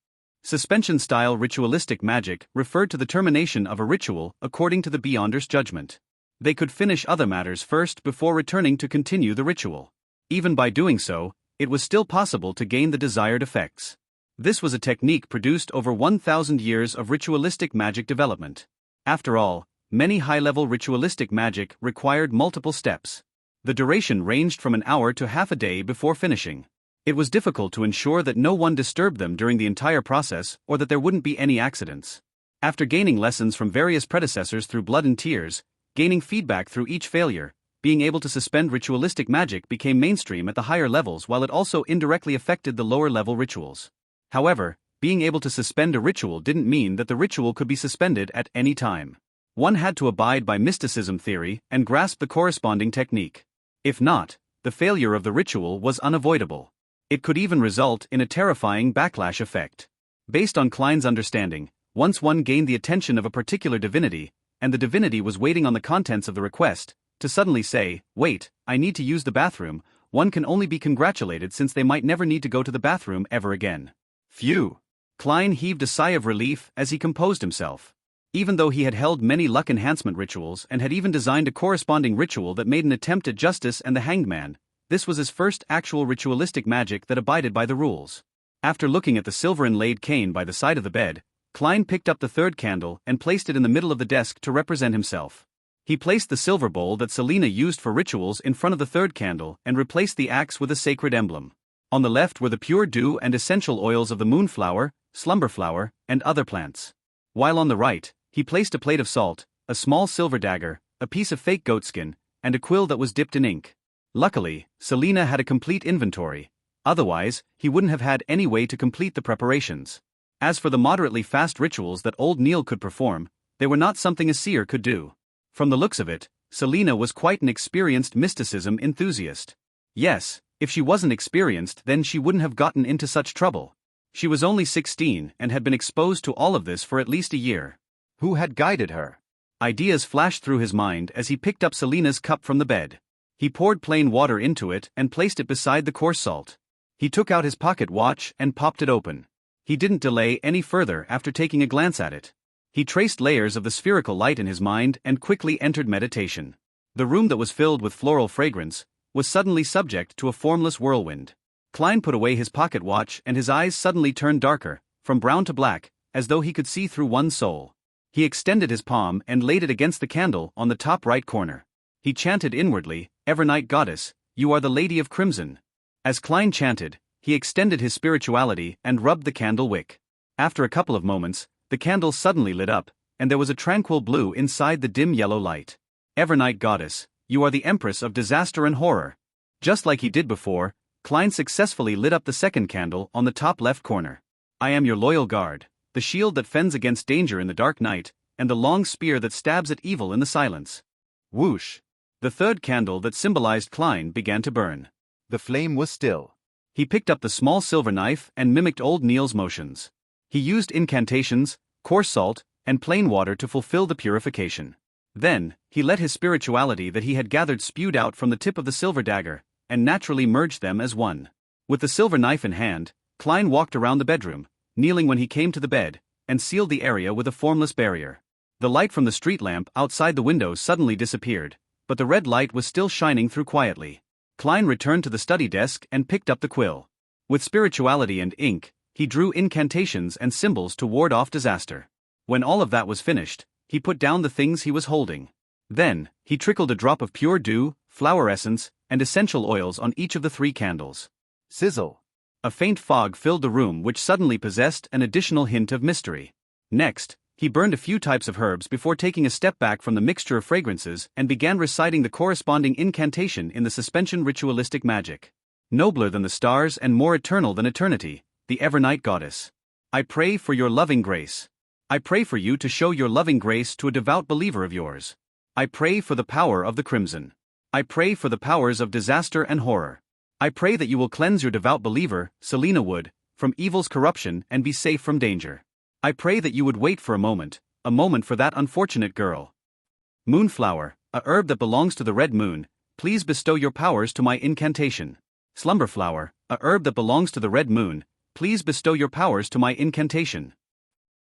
Speaker 1: Suspension-style ritualistic magic referred to the termination of a ritual according to the Beyonder's judgment. They could finish other matters first before returning to continue the ritual. Even by doing so, it was still possible to gain the desired effects. This was a technique produced over 1,000 years of ritualistic magic development. After all, many high-level ritualistic magic required multiple steps. The duration ranged from an hour to half a day before finishing. It was difficult to ensure that no one disturbed them during the entire process or that there wouldn't be any accidents. After gaining lessons from various predecessors through blood and tears, gaining feedback through each failure, being able to suspend ritualistic magic became mainstream at the higher levels while it also indirectly affected the lower-level rituals. However, being able to suspend a ritual didn't mean that the ritual could be suspended at any time. One had to abide by mysticism theory and grasp the corresponding technique. If not, the failure of the ritual was unavoidable. It could even result in a terrifying backlash effect. Based on Klein's understanding, once one gained the attention of a particular divinity, and the divinity was waiting on the contents of the request, to suddenly say, "Wait, I need to use the bathroom," one can only be congratulated since they might never need to go to the bathroom ever again. Phew! Klein heaved a sigh of relief as he composed himself. Even though he had held many luck enhancement rituals and had even designed a corresponding ritual that made an attempt at justice and the hanged man, this was his first actual ritualistic magic that abided by the rules. After looking at the silver inlaid cane by the side of the bed, Klein picked up the third candle and placed it in the middle of the desk to represent himself. He placed the silver bowl that Selena used for rituals in front of the third candle and replaced the axe with a sacred emblem. On the left were the pure dew and essential oils of the moonflower, slumberflower, and other plants. While on the right, he placed a plate of salt, a small silver dagger, a piece of fake goatskin, and a quill that was dipped in ink. Luckily, Selena had a complete inventory. Otherwise, he wouldn't have had any way to complete the preparations. As for the moderately fast rituals that old Neil could perform, they were not something a seer could do. From the looks of it, Selena was quite an experienced mysticism enthusiast. Yes, if she wasn't experienced, then she wouldn't have gotten into such trouble. She was only 16 and had been exposed to all of this for at least a year.
Speaker 2: Who had guided her?
Speaker 1: Ideas flashed through his mind as he picked up Selena's cup from the bed. He poured plain water into it and placed it beside the coarse salt. He took out his pocket watch and popped it open. He didn't delay any further after taking a glance at it. He traced layers of the spherical light in his mind and quickly entered meditation. The room that was filled with floral fragrance was suddenly subject to a formless whirlwind. Klein put away his pocket watch and his eyes suddenly turned darker, from brown to black, as though he could see through one's soul. He extended his palm and laid it against the candle on the top right corner. He chanted inwardly, "Evernight Goddess, you are the Lady of Crimson." As Klein chanted, he extended his spirituality and rubbed the candle wick. After a couple of moments, the candle suddenly lit up, and there was a tranquil blue inside the dim yellow light. "Evernight Goddess, you are the Empress of Disaster and Horror." Just like he did before, Klein successfully lit up the second candle on the top left corner. "I am your loyal guard, the shield that fends against danger in the dark night, and the long spear that stabs at evil in the silence." Whoosh! The third candle that symbolized Klein began to burn.
Speaker 2: The flame was still.
Speaker 1: He picked up the small silver knife and mimicked old Neil's motions. He used incantations, coarse salt, and plain water to fulfill the purification. Then, he let his spirituality that he had gathered spewed out from the tip of the silver dagger, and naturally merged them as one. With the silver knife in hand, Klein walked around the bedroom, kneeling when he came to the bed, and sealed the area with a formless barrier. The light from the street lamp outside the window suddenly disappeared, but the red light was still shining through quietly. Klein returned to the study desk and picked up the quill. With spirituality and ink, he drew incantations and symbols to ward off disaster. When all of that was finished, he put down the things he was holding. Then, he trickled a drop of pure dew, flower essence, and essential oils on each of the 3 candles.
Speaker 2: Sizzle!
Speaker 1: A faint fog filled the room which suddenly possessed an additional hint of mystery. Next, he burned a few types of herbs before taking a step back from the mixture of fragrances and began reciting the corresponding incantation in the suspension ritualistic magic. "Nobler than the stars and more eternal than eternity, the Evernight Goddess. I pray for your loving grace. I pray for you to show your loving grace to a devout believer of yours. I pray for the power of the crimson. I pray for the powers of disaster and horror. I pray that you will cleanse your devout believer, Selena Wood, from evil's corruption and be safe from danger. I pray that you would wait for a moment for that unfortunate girl. Moonflower, a herb that belongs to the red moon, please bestow your powers to my incantation. Slumberflower, a herb that belongs to the red moon, please bestow your powers to my incantation."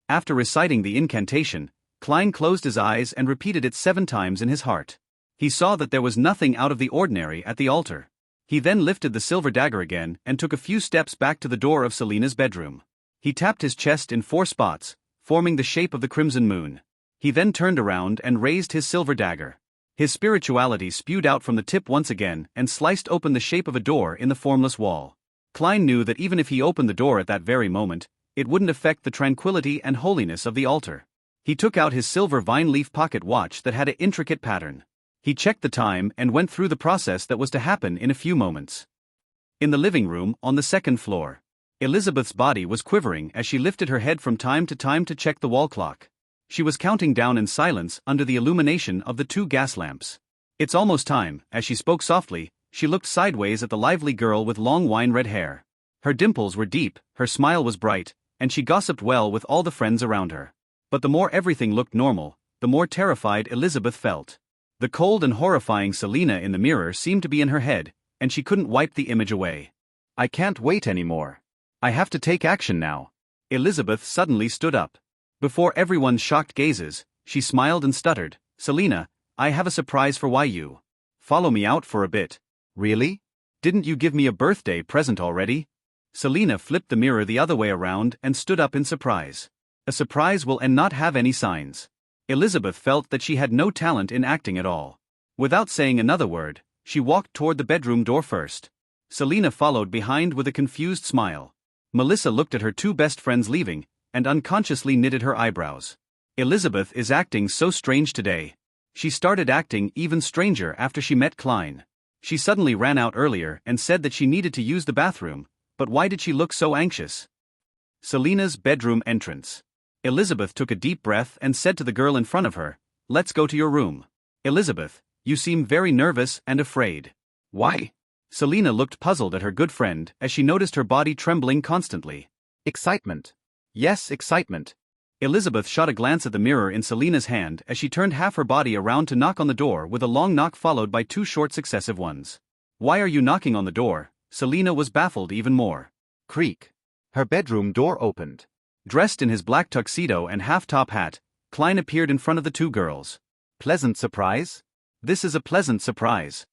Speaker 1: After reciting the incantation, Klein closed his eyes and repeated it 7 times in his heart. He saw that there was nothing out of the ordinary at the altar. He then lifted the silver dagger again and took a few steps back to the door of Selena's bedroom. He tapped his chest in 4 spots, forming the shape of the crimson moon. He then turned around and raised his silver dagger. His spirituality spewed out from the tip once again and sliced open the shape of a door in the formless wall. Klein knew that even if he opened the door at that very moment, it wouldn't affect the tranquility and holiness of the altar. He took out his silver vine leaf pocket watch that had an intricate pattern. He checked the time and went through the process that was to happen in a few moments. In the living room, on the 2nd floor, Elizabeth's body was quivering as she lifted her head from time to time to check the wall clock. She was counting down in silence under the illumination of the 2 gas lamps. "It's almost time." As she spoke softly, she looked sideways at the lively girl with long wine-red hair. Her dimples were deep, her smile was bright, and she gossiped well with all the friends around her. But the more everything looked normal, the more terrified Elizabeth felt. The cold and horrifying Selina in the mirror seemed to be in her head, and she couldn't wipe the image away.
Speaker 2: I can't wait anymore. I have to take action now.
Speaker 1: Elizabeth suddenly stood up. Before everyone's shocked gazes, she smiled and stuttered, "Selina, I have a surprise for you. Follow me out for a bit."
Speaker 2: Really?
Speaker 1: "Didn't you give me a birthday present already?" Selina flipped the mirror the other way around and stood up in surprise. A surprise will and not have any signs. Elizabeth felt that she had no talent in acting at all. Without saying another word, she walked toward the bedroom door first. Selina followed behind with a confused smile. Melissa looked at her 2 best friends leaving, and unconsciously knitted her eyebrows. Elizabeth is acting so strange today. She started acting even stranger after she met Klein. She suddenly ran out earlier and said that she needed to use the bathroom, but why did she look so anxious? Selina's bedroom entrance. Elizabeth took a deep breath and said to the girl in front of her, "Let's go to your room." "Elizabeth, you seem very nervous and afraid."
Speaker 2: Why?
Speaker 1: Selina looked puzzled at her good friend as she noticed her body trembling constantly.
Speaker 2: Excitement. Yes, excitement.
Speaker 1: Elizabeth shot a glance at the mirror in Selina's hand as she turned half her body around to knock on the door with a long knock followed by 2 short successive ones. "Why are you knocking on the door?" Selina was baffled even more.
Speaker 2: Creak. Her bedroom door opened.
Speaker 1: Dressed in his black tuxedo and half-top hat, Klein appeared in front of the 2 girls.
Speaker 2: Pleasant surprise?
Speaker 1: "This is a pleasant surprise."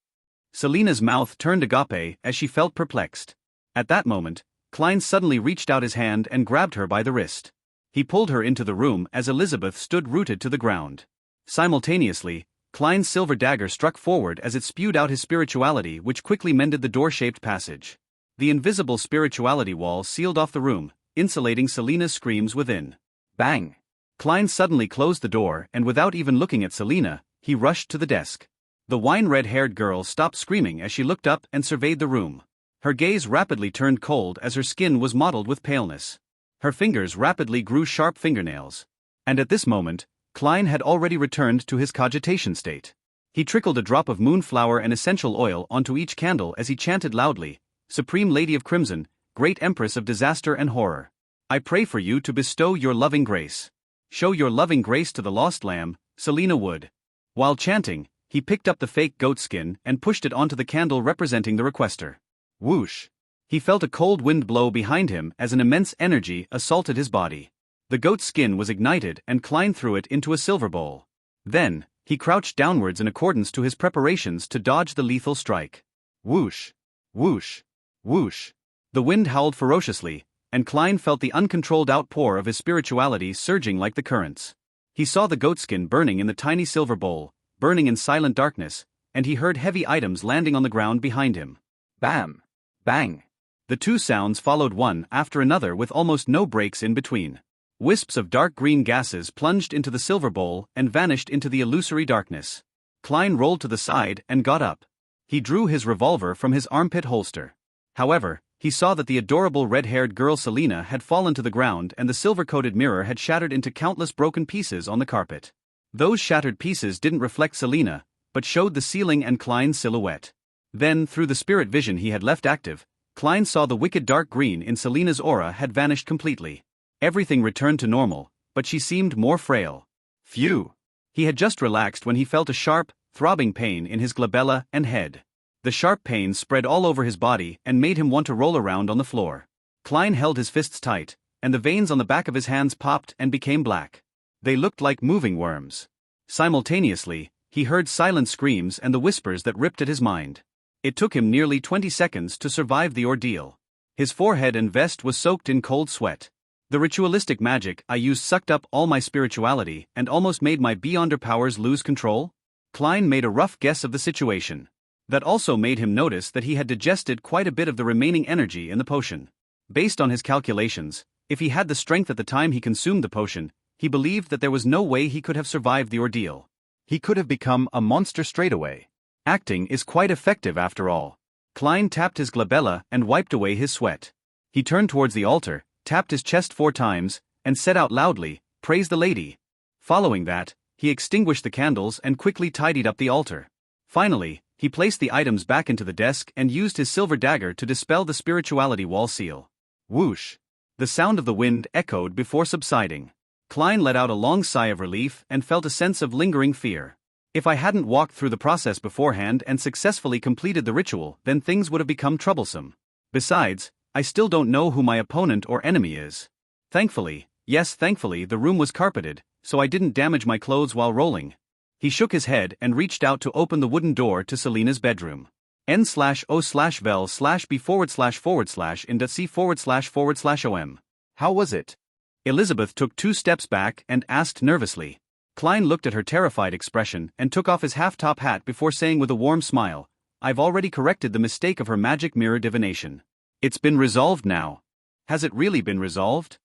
Speaker 1: Selina's mouth turned agape as she felt perplexed. At that moment, Klein suddenly reached out his hand and grabbed her by the wrist. He pulled her into the room as Elizabeth stood rooted to the ground. Simultaneously, Klein's silver dagger struck forward as it spewed out his spirituality, which quickly mended the door-shaped passage. The invisible spirituality wall sealed off the room, insulating Selina's screams within.
Speaker 2: Bang!
Speaker 1: Klein suddenly closed the door and without even looking at Selina, he rushed to the desk. The wine-red-haired girl stopped screaming as she looked up and surveyed the room. Her gaze rapidly turned cold as her skin was mottled with paleness. Her fingers rapidly grew sharp fingernails. And at this moment, Klein had already returned to his cogitation state. He trickled a drop of moonflower and essential oil onto each candle as he chanted loudly, "Supreme Lady of Crimson, Great Empress of Disaster and Horror, I pray for you to bestow your loving grace. Show your loving grace to the lost lamb, Selina Wood." While chanting, he picked up the fake goat skin and pushed it onto the candle representing the requester. Whoosh! He felt a cold wind blow behind him as an immense energy assaulted his body. The goat's skin was ignited and Klein threw it into a silver bowl. Then, he crouched downwards in accordance to his preparations to dodge the lethal strike. Whoosh! Whoosh! Whoosh! The wind howled ferociously, and Klein felt the uncontrolled outpour of his spirituality surging like the currents. He saw the goatskin burning in the tiny silver bowl, burning in silent darkness, and he heard heavy items landing on the ground behind him. Bam! Bang! The 2 sounds followed one after another with almost no breaks in between. Wisps of dark green gases plunged into the silver bowl and vanished into the illusory darkness. Klein rolled to the side and got up. He drew his revolver from his armpit holster. However, he saw that the adorable red-haired girl Selina had fallen to the ground and the silver-coated mirror had shattered into countless broken pieces on the carpet. Those shattered pieces didn't reflect Selina, but showed the ceiling and Klein's silhouette. Then, through the spirit vision he had left active, Klein saw the wicked dark green in Selina's aura had vanished completely. Everything returned to normal, but she seemed more frail. Phew! He had just relaxed when he felt a sharp, throbbing pain in his glabella and head. The sharp pain spread all over his body and made him want to roll around on the floor. Klein held his fists tight, and the veins on the back of his hands popped and became black. They looked like moving worms. Simultaneously, he heard silent screams and the whispers that ripped at his mind. It took him nearly 20 seconds to survive the ordeal. His forehead and vest was soaked in cold sweat. The ritualistic magic I used sucked up all my spirituality and almost made my beyonder powers lose control? Klein made a rough guess of the situation. That also made him notice that he had digested quite a bit of the remaining energy in the potion. Based on his calculations, if he had the strength at the time he consumed the potion, he believed that there was no way he could have survived the ordeal.
Speaker 2: He could have become a monster straightaway.
Speaker 1: Acting is quite effective after all. Klein tapped his glabella and wiped away his sweat. He turned towards the altar, tapped his chest 4 times, and said out loudly, "Praise the Lady." Following that, he extinguished the candles and quickly tidied up the altar. Finally, he placed the items back into the desk and used his silver dagger to dispel the spirituality wall seal. Whoosh! The sound of the wind echoed before subsiding. Klein let out a long sigh of relief and felt a sense of lingering fear. If I hadn't walked through the process beforehand and successfully completed the ritual, then things would have become troublesome. Besides, I still don't know who my opponent or enemy is. Thankfully, the room was carpeted, so I didn't damage my clothes while rolling. He shook his head and reached out to open the wooden door to Selena's bedroom. n/o/vel/b//in.c//om.
Speaker 2: How was it?
Speaker 1: Elizabeth took 2 steps back and asked nervously. Klein looked at her terrified expression and took off his half-top hat before saying with a warm smile, "I've already corrected the mistake of her magic mirror divination. It's been resolved now." "Has it really been resolved?"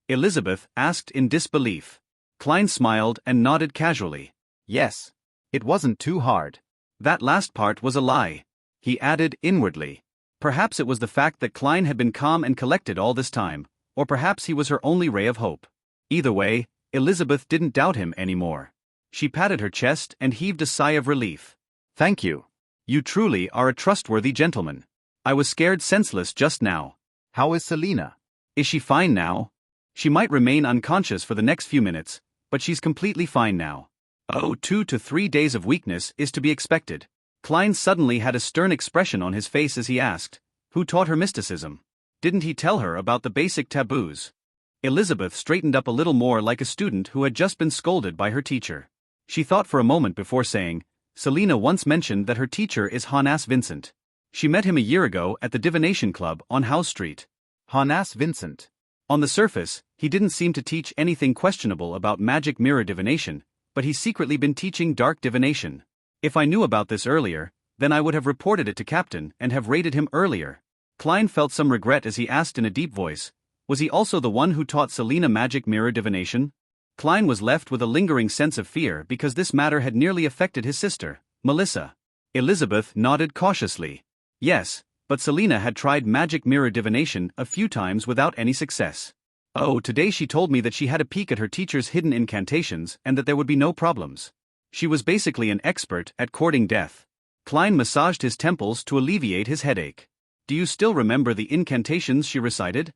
Speaker 1: Elizabeth asked in disbelief. Klein smiled and nodded casually.
Speaker 2: Yes. It wasn't too hard.
Speaker 1: That last part was a lie. He added inwardly. Perhaps it was the fact that Klein had been calm and collected all this time, or perhaps he was her only ray of hope. Either way, Elizabeth didn't doubt him anymore. She patted her chest and heaved a sigh of relief.
Speaker 2: Thank you.
Speaker 1: You truly are a trustworthy gentleman. I was scared senseless just now.
Speaker 2: How is Selena?
Speaker 1: Is she fine now? She might remain unconscious for the next few minutes, but she's completely fine now. 2 to 3 days of weakness is to be expected. Klein suddenly had a stern expression on his face as he asked, "Who taught her mysticism? Didn't he tell her about the basic taboos?" Elizabeth straightened up a little more like a student who had just been scolded by her teacher. She thought for a moment before saying, "Selena once mentioned that her teacher is Hannas Vincent. She met him a year ago at the Divination Club on Howe Street."
Speaker 2: Hannas Vincent.
Speaker 1: On the surface, he didn't seem to teach anything questionable about magic mirror divination, but he's secretly been teaching dark divination. If I knew about this earlier, then I would have reported it to Captain and have raided him earlier. Klein felt some regret as he asked in a deep voice, was he also the one who taught Selena magic mirror divination? Klein was left with a lingering sense of fear because this matter had nearly affected his sister, Melissa. Elizabeth nodded cautiously. Yes, but Selena had tried magic mirror divination a few times without any success. Today she told me that she had a peek at her teacher's hidden incantations and that there would be no problems. She was basically an expert at courting death. Klein massaged his temples to alleviate his headache. Do you still remember the incantations she recited?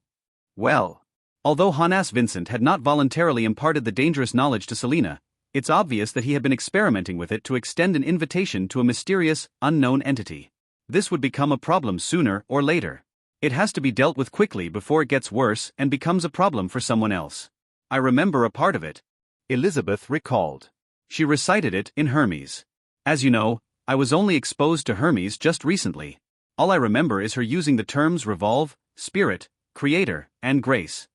Speaker 1: Well, although Hannas Vincent had not voluntarily imparted the dangerous knowledge to Selena, it's obvious that he had been experimenting with it to extend an invitation to a mysterious, unknown entity. This would become a problem sooner or later. It has to be dealt with quickly before it gets worse and becomes a problem for someone else. I remember a part of it.
Speaker 2: Elizabeth recalled.
Speaker 1: She recited it in Hermes. As you know, I was only exposed to Hermes just recently. All I remember is her using the terms revolve, spirit, creator, and grace.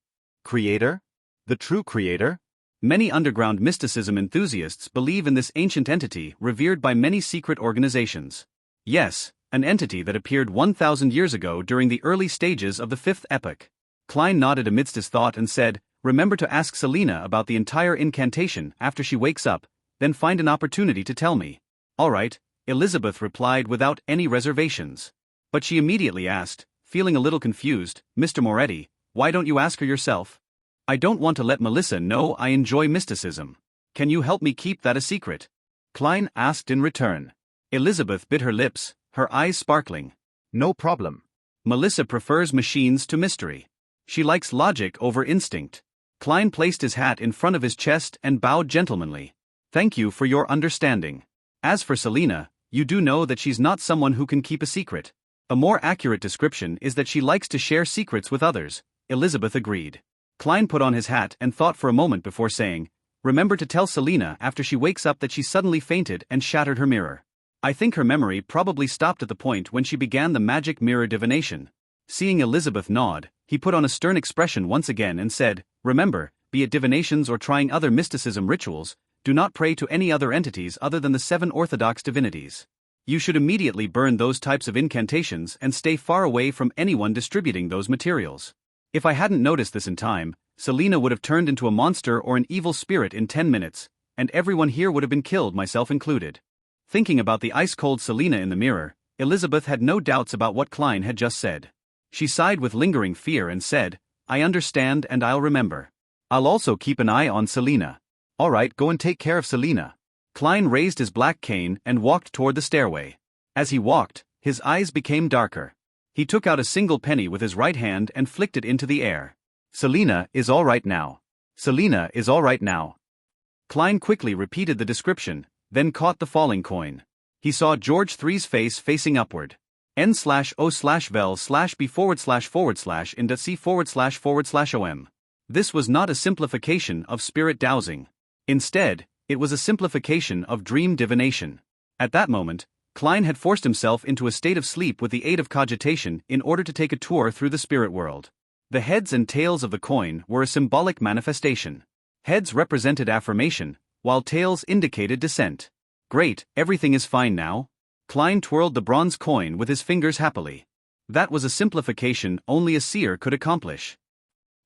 Speaker 2: Creator? The true creator?
Speaker 1: Many underground mysticism enthusiasts believe in this ancient entity revered by many secret organizations. Yes, an entity that appeared 1,000 years ago during the early stages of the Fifth Epoch. Klein nodded amidst his thought and said, "Remember to ask Selena about the entire incantation after she wakes up, then find an opportunity to tell me." "All right," Elizabeth replied without any reservations. But she immediately asked, feeling a little confused, "Mr. Moretti, why don't you ask her yourself?" "I don't want to let Melissa know I enjoy mysticism. Can you help me keep that a secret?" Klein asked in return. Elizabeth bit her lips, her eyes sparkling.
Speaker 2: No problem.
Speaker 1: Melissa prefers machines to mystery. She likes logic over instinct. Klein placed his hat in front of his chest and bowed gentlemanly. "Thank you for your understanding. As for Selena, you do know that she's not someone who can keep a secret. A more accurate description is that she likes to share secrets with others," Elizabeth agreed. Klein put on his hat and thought for a moment before saying, "Remember to tell Selena after she wakes up that she suddenly fainted and shattered her mirror. I think her memory probably stopped at the point when she began the magic mirror divination." Seeing Elizabeth nod, He put on a stern expression once again and said, "Remember, be it divinations or trying other mysticism rituals, do not pray to any other entities other than the 7 orthodox divinities. You should immediately burn those types of incantations and stay far away from anyone distributing those materials." If I hadn't noticed this in time, Selina would have turned into a monster or an evil spirit in 10 minutes, and everyone here would have been killed, myself included. Thinking about the ice-cold Selina in the mirror, Elizabeth had no doubts about what Klein had just said. She sighed with lingering fear and said, "I understand and I'll remember. I'll also keep an eye on Selina."
Speaker 2: All right, go and take care of Selina.
Speaker 1: Klein raised his black cane and walked toward the stairway. As he walked, his eyes became darker. He took out a single penny with his right hand and flicked it into the air.
Speaker 2: Selina is all right now. Selina is all right now.
Speaker 1: Klein quickly repeated the description, then caught the falling coin. He saw George III's face facing upward. N/O/vel/B//ind/C//om. This was not a simplification of spirit dowsing. Instead, it was a simplification of dream divination. At that moment, Klein had forced himself into a state of sleep with the aid of cogitation in order to take a tour through the spirit world. The heads and tails of the coin were a symbolic manifestation. Heads represented affirmation, while tails indicated dissent. Great, everything is fine now. Klein twirled the bronze coin with his fingers happily. That was a simplification only a seer could accomplish.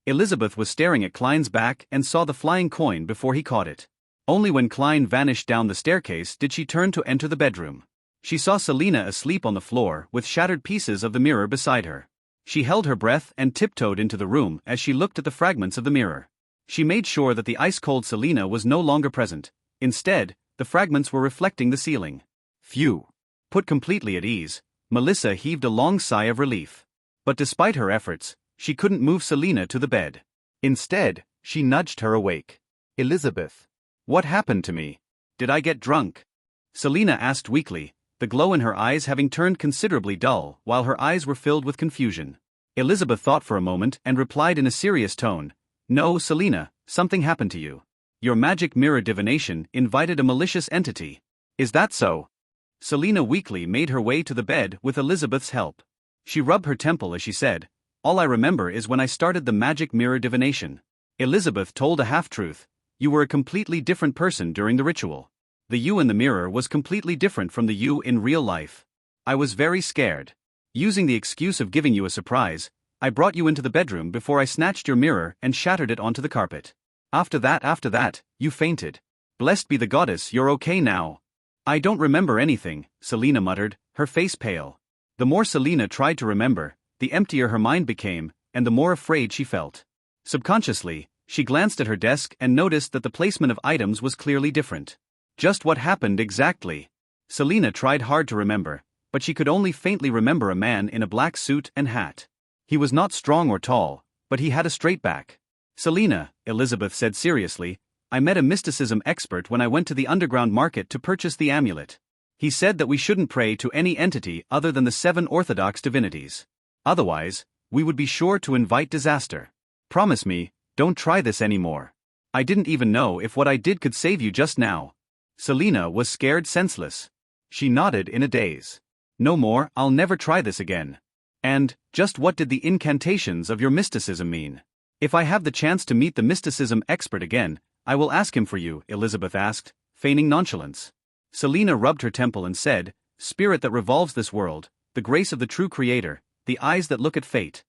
Speaker 1: Elizabeth was staring at Klein's back and saw the flying coin before he caught it. Only when Klein vanished down the staircase did she turn to enter the bedroom. She saw Selina asleep on the floor with shattered pieces of the mirror beside her. She held her breath and tiptoed into the room as she looked at the fragments of the mirror. She made sure that the ice-cold Selina was no longer present. Instead, the fragments were reflecting the ceiling. Phew! Put completely at ease, Melissa heaved a long sigh of relief. But despite her efforts, she couldn't move Selina to the bed. Instead, she nudged her awake.
Speaker 2: Elizabeth.
Speaker 1: What happened to me? Did I get drunk? Selina asked weakly, the glow in her eyes having turned considerably dull while her eyes were filled with confusion. Elizabeth thought for a moment and replied in a serious tone, "No, Selina, something happened to you. Your magic mirror divination invited a malicious entity. Is that so?" Selina weakly made her way to the bed with Elizabeth's help. She rubbed her temple as she said, "All I remember is when I started the magic mirror divination." Elizabeth told a half-truth. "You were a completely different person during the ritual. The you in the mirror was completely different from the you in real life. I was very scared. Using the excuse of giving you a surprise, I brought you into the bedroom before I snatched your mirror and shattered it onto the carpet. After that, you fainted. Blessed be the goddess, you're okay now." "I don't remember anything," Selina muttered, her face pale. The more Selina tried to remember, the emptier her mind became, and the more afraid she felt. Subconsciously, she glanced at her desk and noticed that the placement of items was clearly different. Just what happened exactly? Selina tried hard to remember, but she could only faintly remember a man in a black suit and hat. He was not strong or tall, but he had a straight back. "Selina," Elizabeth said seriously, "I met a mysticism expert when I went to the underground market to purchase the amulet. He said that we shouldn't pray to any entity other than the 7 orthodox divinities. Otherwise, we would be sure to invite disaster. Promise me, don't try this anymore. I didn't even know if what I did could save you just now." Selina was scared senseless. She nodded in a daze. "No more, I'll never try this again. And, just what did the incantations of your mysticism mean? If I have the chance to meet the mysticism expert again, I will ask him for you," Elizabeth asked, feigning nonchalance. Selina rubbed her temple and said, "Spirit that revolves this world, the grace of the true Creator, the eyes that look at fate."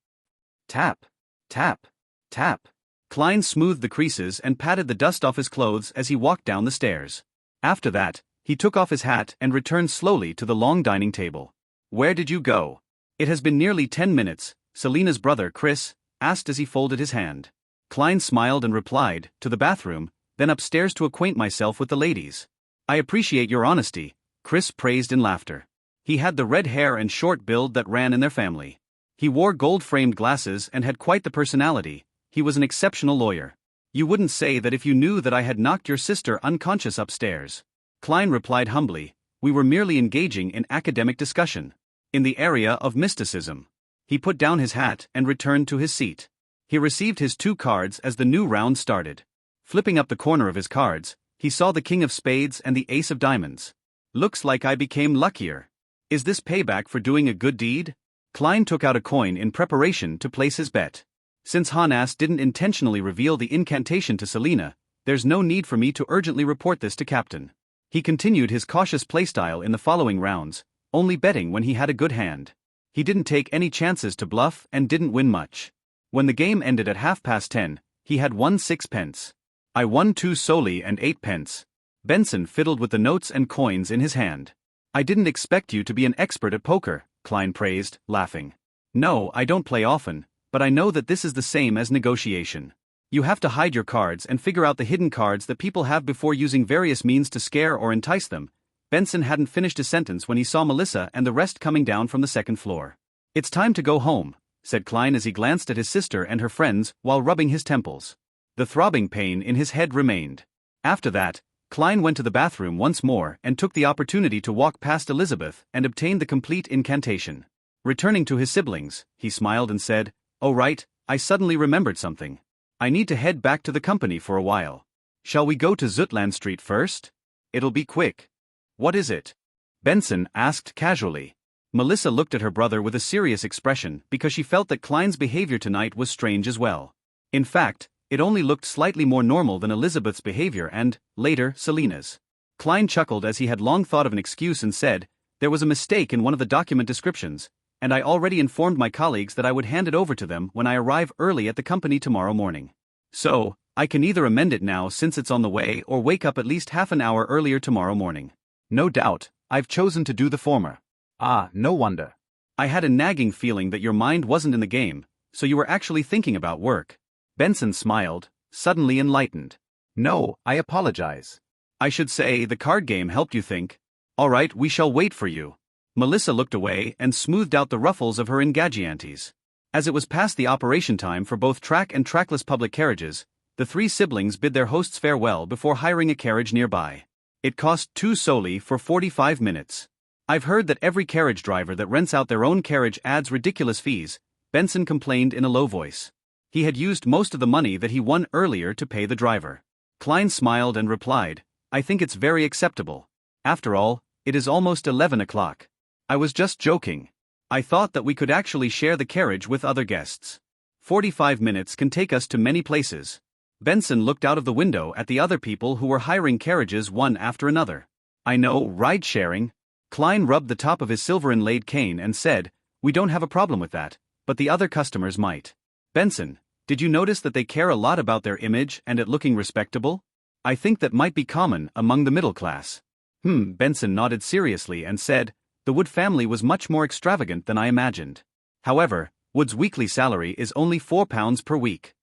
Speaker 1: Tap, tap, tap. Klein smoothed the creases and patted the dust off his clothes as he walked down the stairs. After that, he took off his hat and returned slowly to the long dining table. "Where did you go?" "It has been nearly 10 minutes, Selina's brother, Chris, asked as he folded his hand. Klein smiled and replied, "To the bathroom, then upstairs to acquaint myself with the ladies." "I appreciate your honesty," Chris praised in laughter. He had the red hair and short build that ran in their family. He wore gold-framed glasses and had quite the personality. He was an exceptional lawyer. "You wouldn't say that if you knew that I had knocked your sister unconscious upstairs." Klein replied humbly, "We were merely engaging in academic discussion. In the area of mysticism." He put down his hat and returned to his seat. He received his 2 cards as the new round started. Flipping up the corner of his cards, he saw the King of Spades and the Ace of Diamonds. "Looks like I became luckier. Is this payback for doing a good deed?" Klein took out a coin in preparation to place his bet. Since Hanas didn't intentionally reveal the incantation to Selena, there's no need for me to urgently report this to Captain. He continued his cautious playstyle in the following rounds, only betting when he had a good hand. He didn't take any chances to bluff and didn't win much. When the game ended at 10:30, he had won 6 pence. I won 2 soli and 8 pence. Benson fiddled with the notes and coins in his hand. I didn't expect you to be an expert at poker, Klein praised, laughing. No, I don't play often, but I know that this is the same as negotiation. You have to hide your cards and figure out the hidden cards that people have before using various means to scare or entice them. Benson hadn't finished his sentence when he saw Melissa and the rest coming down from the second floor. It's time to go home, said Klein as he glanced at his sister and her friends while rubbing his temples. The throbbing pain in his head remained. After that, Klein went to the bathroom once more and took the opportunity to walk past Elizabeth and obtain the complete incantation. Returning to his siblings, he smiled and said, "Oh right, I suddenly remembered something. I need to head back to the company for a while. Shall we go to Zutland Street first? It'll be quick." "What is it?" Benson asked casually. Melissa looked at her brother with a serious expression because she felt that Klein's behavior tonight was strange as well. In fact, it only looked slightly more normal than Elizabeth's behavior and, later, Selena's. Klein chuckled as he had long thought of an excuse and said, "There was a mistake in one of the document descriptions, and I already informed my colleagues that I would hand it over to them when I arrive early at the company tomorrow morning. So, I can either amend it now since it's on the way or wake up at least half an hour earlier tomorrow morning."
Speaker 2: No doubt, I've chosen to do the former. Ah, no wonder.
Speaker 1: I had a nagging feeling that your mind wasn't in the game, so you were actually thinking about work. Benson smiled, suddenly enlightened.
Speaker 2: No, I apologize.
Speaker 1: I should say the card game helped you think. All right, we shall wait for you. Melissa looked away and smoothed out the ruffles of her engagiantes. As it was past the operation time for both track and trackless public carriages, the 3 siblings bid their hosts farewell before hiring a carriage nearby. It cost 2 soli for 45 minutes. "I've heard that every carriage driver that rents out their own carriage adds ridiculous fees," Benson complained in a low voice. He had used most of the money that he won earlier to pay the driver. Klein smiled and replied, "I think it's very acceptable. After all, it is almost 11 o'clock. I was just joking. I thought that we could actually share the carriage with other guests. 45 minutes can take us to many places." Benson looked out of the window at the other people who were hiring carriages one after another. "I know, ride-sharing." Klein rubbed the top of his silver-inlaid cane and said, "We don't have a problem with that, but the other customers might." "Benson, did you notice that they care a lot about their image and at looking respectable? I think that might be common among the middle class." Benson nodded seriously and said, "The Wood family was much more extravagant than I imagined. However, Wood's weekly salary is only £4 per week.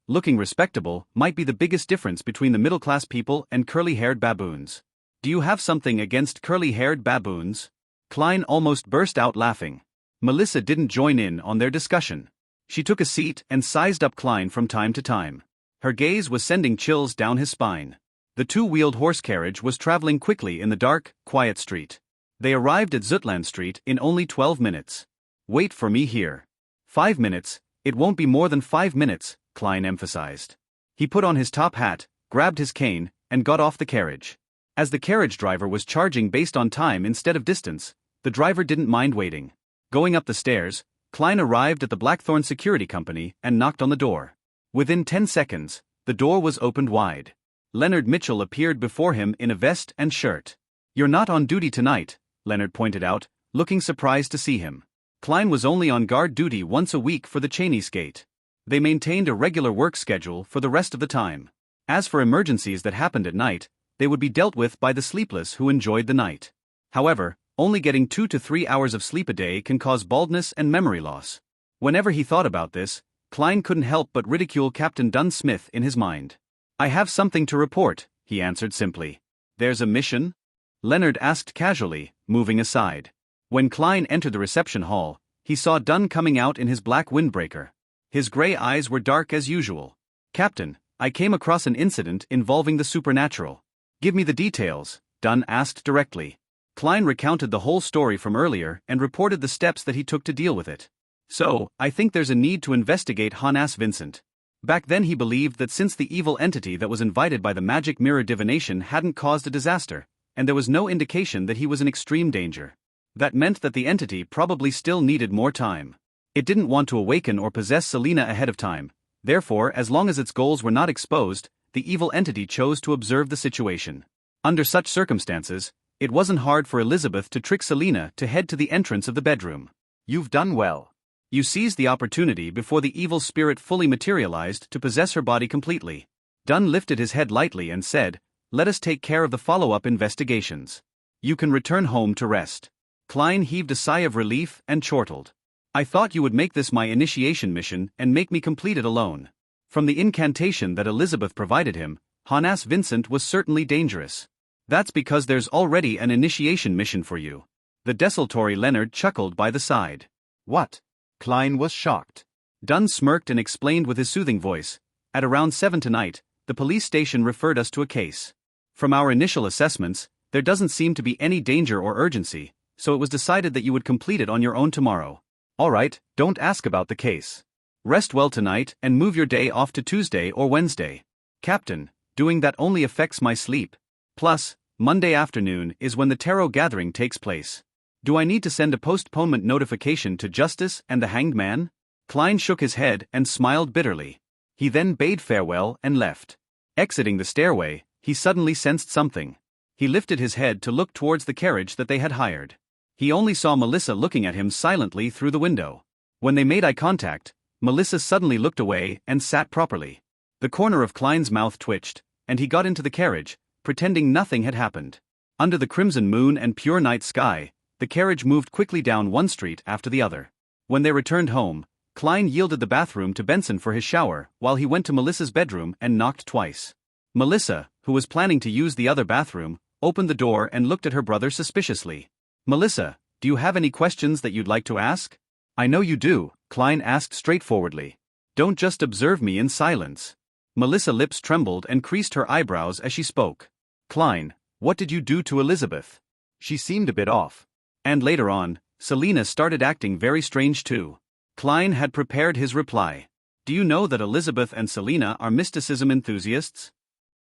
Speaker 1: Looking respectable might be the biggest difference between the middle-class people and curly-haired baboons. Do you have something against curly-haired baboons?" Klein almost burst out laughing. Melissa didn't join in on their discussion. She took a seat and sized up Klein from time to time. Her gaze was sending chills down his spine. The 2-wheeled horse carriage was traveling quickly in the dark, quiet street. They arrived at Zutland Street in only 12 minutes. "Wait for me here." 5 minutes, it won't be more than 5 minutes, Klein emphasized. He put on his top hat, grabbed his cane, and got off the carriage. As the carriage driver was charging based on time instead of distance, the driver didn't mind waiting. Going up the stairs, Klein arrived at the Blackthorn Security Company and knocked on the door. Within 10 seconds, the door was opened wide. Leonard Mitchell appeared before him in a vest and shirt. "You're not on duty tonight," Leonard pointed out, looking surprised to see him. Klein was only on guard duty once a week for the Cheney's Gate. They maintained a regular work schedule for the rest of the time. As for emergencies that happened at night, they would be dealt with by the sleepless who enjoyed the night. However, only getting 2 to 3 hours of sleep a day can cause baldness and memory loss. Whenever he thought about this, Klein couldn't help but ridicule Captain Dunn Smith in his mind. "I have something to report," he answered simply. "There's a mission?" Leonard asked casually, moving aside. When Klein entered the reception hall, he saw Dunn coming out in his black windbreaker. His gray eyes were dark as usual. "Captain, I came across an incident involving the supernatural." "Give me the details," Dunn asked directly. Klein recounted the whole story from earlier and reported the steps that he took to deal with it. "So, I think there's a need to investigate Hannas Vincent. Back then he believed that since the evil entity that was invited by the magic mirror divination hadn't caused a disaster, and there was no indication that he was in extreme danger. That meant that the entity probably still needed more time. It didn't want to awaken or possess Selena ahead of time, therefore, as long as its goals were not exposed, the evil entity chose to observe the situation. Under such circumstances, it wasn't hard for Elizabeth to trick Selena to head to the entrance of the bedroom.
Speaker 2: You've done well.
Speaker 1: You seized the opportunity before the evil spirit fully materialized to possess her body completely. Dunn lifted his head lightly and said, "Let us take care of the follow-up investigations. You can return home to rest." Klein heaved a sigh of relief and chortled. "I thought you would make this my initiation mission and make me complete it alone." From the incantation that Elizabeth provided him, Hannes Vincent was certainly dangerous. "That's because there's already an initiation mission for you." The desultory Leonard chuckled by the side.
Speaker 2: What? Klein was shocked.
Speaker 1: Dunn smirked and explained with his soothing voice, "At around 7 tonight, the police station referred us to a case. From our initial assessments, there doesn't seem to be any danger or urgency, so it was decided that you would complete it on your own tomorrow." "All right, don't ask about the case. Rest well tonight and move your day off to Tuesday or Wednesday." "Captain, doing that only affects my sleep. Plus, Monday afternoon is when the tarot gathering takes place. Do I need to send a postponement notification to Justice and the Hanged Man?" Klein shook his head and smiled bitterly. He then bade farewell and left. Exiting the stairway, he suddenly sensed something. He lifted his head to look towards the carriage that they had hired. He only saw Melissa looking at him silently through the window. When they made eye contact, Melissa suddenly looked away and sat properly. The corner of Klein's mouth twitched, and he got into the carriage, pretending nothing had happened. Under the crimson moon and pure night sky, the carriage moved quickly down one street after the other. When they returned home, Klein yielded the bathroom to Benson for his shower while he went to Melissa's bedroom and knocked twice. Melissa, who was planning to use the other bathroom, opened the door and looked at her brother suspiciously. "Melissa, do you have any questions that you'd like to ask?" "I know you do," Klein asked straightforwardly. "Don't just observe me in silence." Melissa's lips trembled and creased her eyebrows as she spoke. "Klein, what did you do to Elizabeth? She seemed a bit off. And later on, Selena started acting very strange too." Klein had prepared his reply. "Do you know that Elizabeth and Selena are mysticism enthusiasts?"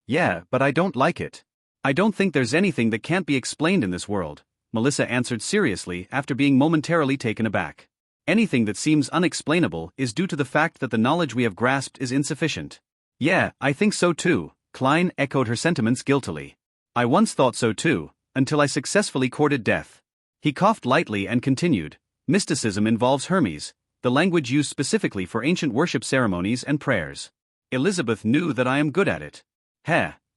Speaker 1: "Yeah, but I don't like it." "I don't think there's anything that can't be explained in this world," Melissa answered seriously after being momentarily taken aback. "Anything that seems unexplainable is due to the fact that the knowledge we have grasped is insufficient." "Yeah, I think so too," Klein echoed her sentiments guiltily. "I once thought so too, until I successfully courted death." He coughed lightly and continued, "Mysticism involves Hermes, the language used specifically for ancient worship ceremonies and prayers. Elizabeth knew that I am good at it.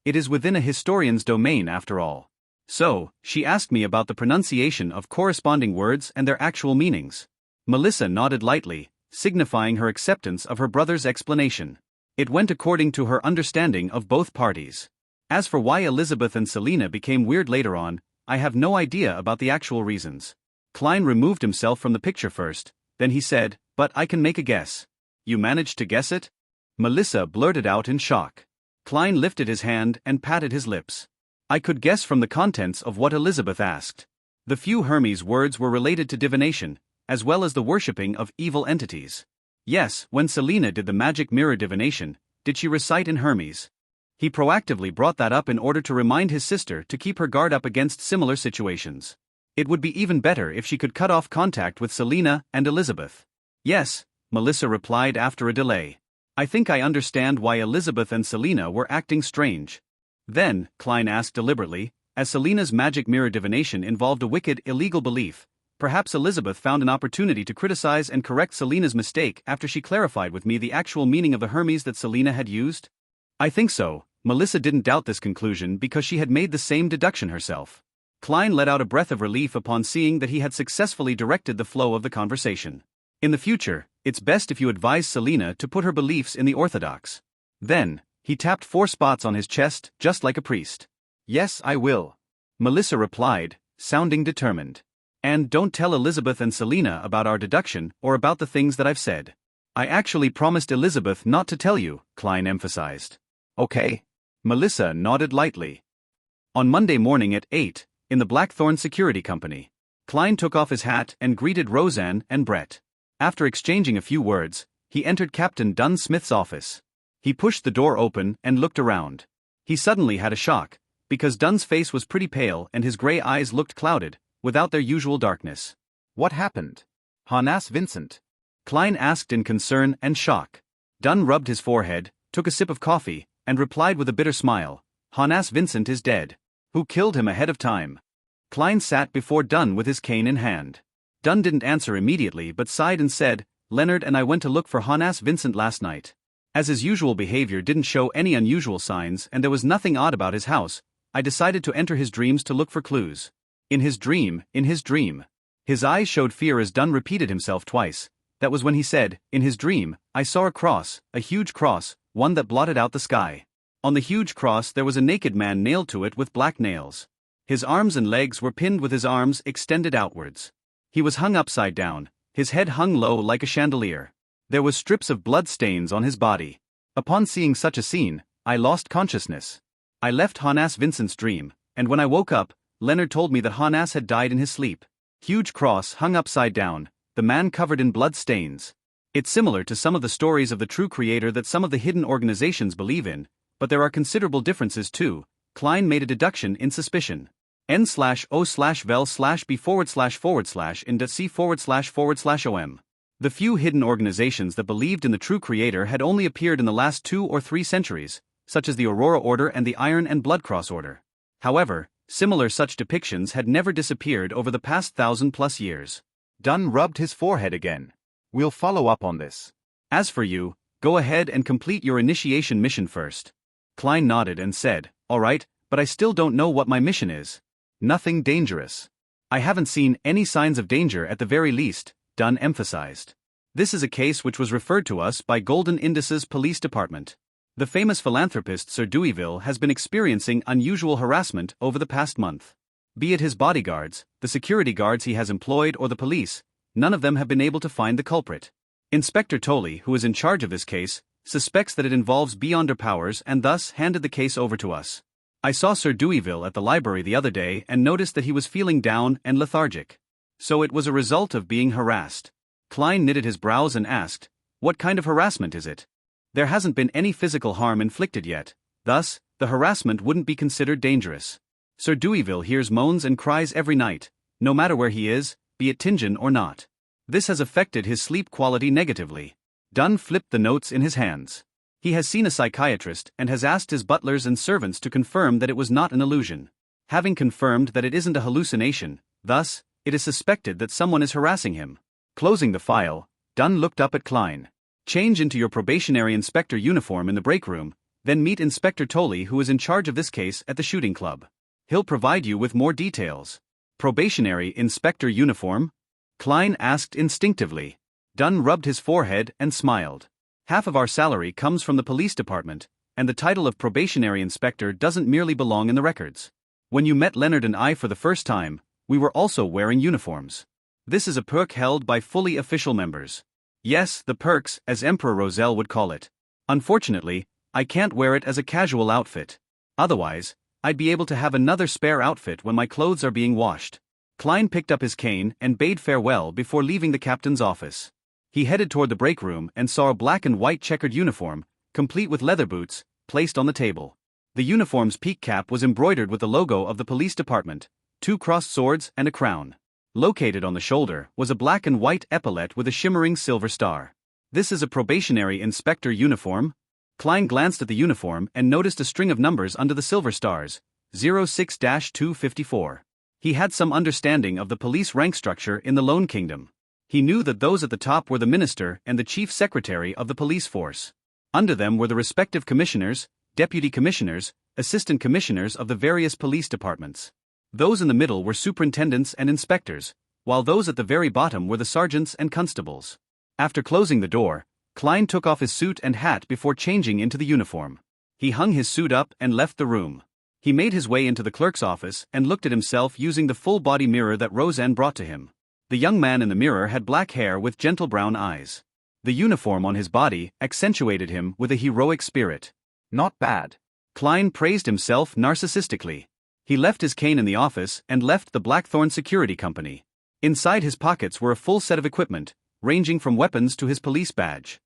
Speaker 1: It is within a historian's domain after all. So, she asked me about the pronunciation of corresponding words and their actual meanings." Melissa nodded lightly, signifying her acceptance of her brother's explanation. It went according to her understanding of both parties. As for why Elizabeth and Selena became weird later on, I have no idea about the actual reasons. Klein removed himself from the picture first, then he said, "But I can make a guess." "You managed to guess it?" Melissa blurted out in shock. Klein lifted his hand and patted his lips. "I could guess from the contents of what Elizabeth asked. The few Hermes words were related to divination, as well as the worshipping of evil entities. Yes, when Selena did the magic mirror divination, did she recite in Hermes?" He proactively brought that up in order to remind his sister to keep her guard up against similar situations. It would be even better if she could cut off contact with Selena and Elizabeth. "Yes," Melissa replied after a delay. "I think I understand why Elizabeth and Selena were acting strange." Then, Klein asked deliberately, as Selena's magic mirror divination involved a wicked, illegal belief, perhaps Elizabeth found an opportunity to criticize and correct Selena's mistake after she clarified with me the actual meaning of the Hermes that Selena had used? "I think so." Melissa didn't doubt this conclusion because she had made the same deduction herself. Klein let out a breath of relief upon seeing that he had successfully directed the flow of the conversation. "In the future, it's best if you advise Selena to put her beliefs in the orthodox." Then, he tapped 4 spots on his chest, just like a priest. "Yes, I will," Melissa replied, sounding determined. "And don't tell Elizabeth and Selena about our deduction or about the things that I've said." "I actually promised Elizabeth not to tell you," Klein emphasized. "Okay." Melissa nodded lightly. On Monday morning at 8, in the Blackthorn Security Company, Klein took off his hat and greeted Roseanne and Brett. After exchanging a few words, he entered Captain Dunn Smith's office. He pushed the door open and looked around. He suddenly had a shock, because Dunn's face was pretty pale and his gray eyes looked clouded, without their usual darkness.
Speaker 2: What happened? Hannes Vincent.
Speaker 1: Klein asked in concern and shock. Dunn rubbed his forehead, took a sip of coffee, and replied with a bitter smile, Hannes Vincent is dead. Who killed him ahead of time? Klein sat before Dunn with his cane in hand. Dunn didn't answer immediately but sighed and said, Leonard and I went to look for Hannes Vincent last night. As his usual behavior didn't show any unusual signs and there was nothing odd about his house, I decided to enter his dreams to look for clues. In his dream. His eyes showed fear as Dunn repeated himself twice. That was when he said, in his dream, I saw a cross, a huge cross, one that blotted out the sky. On the huge cross there was a naked man nailed to it with black nails. His arms and legs were pinned with his arms extended outwards. He was hung upside down, his head hung low like a chandelier. There was strips of blood stains on his body. Upon seeing such a scene, I lost consciousness. I left Hannes Vincent's dream, and when I woke up, Leonard told me that Hannes had died in his sleep. Huge cross hung upside down, the man covered in blood stains. It's similar to some of the stories of the true creator that some of the hidden organizations believe in, but there are considerable differences too. Klein made a deduction in suspicion. N/O/vel/b/in.c//om. The few hidden organizations that believed in the true creator had only appeared in the last 2 or 3 centuries, such as the Aurora Order and the Iron and Blood Cross Order. However, similar such depictions had never disappeared over the past 1,000+ years.
Speaker 2: Dunn rubbed his forehead again. We'll follow up on this.
Speaker 1: As for you, go ahead and complete your initiation mission first. Klein nodded and said, all right, but I still don't know what my mission is.
Speaker 2: Nothing dangerous.
Speaker 1: I haven't seen any signs of danger at the very least, Dunn emphasized. This is a case which was referred to us by Golden Indus's police department. The famous philanthropist Sir Deweyville has been experiencing unusual harassment over the past month. Be it his bodyguards, the security guards he has employed or the police, none of them have been able to find the culprit. Inspector Tolley, who is in charge of this case, suspects that it involves beyonder powers and thus handed the case over to us. I saw Sir Deweyville at the library the other day and noticed that he was feeling down and lethargic. So it was a result of being harassed. Klein knitted his brows and asked, what kind of harassment is it? There hasn't been any physical harm inflicted yet, thus, the harassment wouldn't be considered dangerous. Sir Deweyville hears moans and cries every night, no matter where he is, be it Tingen or not. This has affected his sleep quality negatively. Dunn flipped the notes in his hands. He has seen a psychiatrist and has asked his butlers and servants to confirm that it was not an illusion. Having confirmed that it isn't a hallucination, thus, it is suspected that someone is harassing him. Closing the file, Dunn looked up at Klein. Change into your probationary inspector uniform in the break room, then meet Inspector Tolley, who is in charge of this case at the shooting club. He'll provide you with more details. Probationary inspector uniform? Klein asked instinctively. Dunn rubbed his forehead and smiled. Half of our salary comes from the police department, and the title of probationary inspector doesn't merely belong in the records. When you met Leonard and I for the first time, we were also wearing uniforms. This is a perk held by fully official members. Yes, the perks, as Emperor Roselle would call it. Unfortunately, I can't wear it as a casual outfit. Otherwise, I'd be able to have another spare outfit when my clothes are being washed. Klein picked up his cane and bade farewell before leaving the captain's office. He headed toward the break room and saw a black and white checkered uniform, complete with leather boots, placed on the table. The uniform's peak cap was embroidered with the logo of the police department, 2 crossed swords and a crown. Located on the shoulder was a black and white epaulet with a shimmering silver star. This is a probationary inspector uniform? Klein glanced at the uniform and noticed a string of numbers under the silver stars, 06-254. He had some understanding of the police rank structure in the Lone Kingdom. He knew that those at the top were the minister and the chief secretary of the police force. Under them were the respective commissioners, deputy commissioners, assistant commissioners of the various police departments. Those in the middle were superintendents and inspectors, while those at the very bottom were the sergeants and constables. After closing the door, Klein took off his suit and hat before changing into the uniform. He hung his suit up and left the room. He made his way into the clerk's office and looked at himself using the full-body mirror that Roseanne brought to him. The young man in the mirror had black hair with gentle brown eyes. The uniform on his body accentuated him with a heroic spirit.
Speaker 2: Not bad.
Speaker 1: Klein praised himself narcissistically. He left his cane in the office and left the Blackthorn Security Company. Inside his pockets were a full set of equipment, ranging from weapons to his police badge.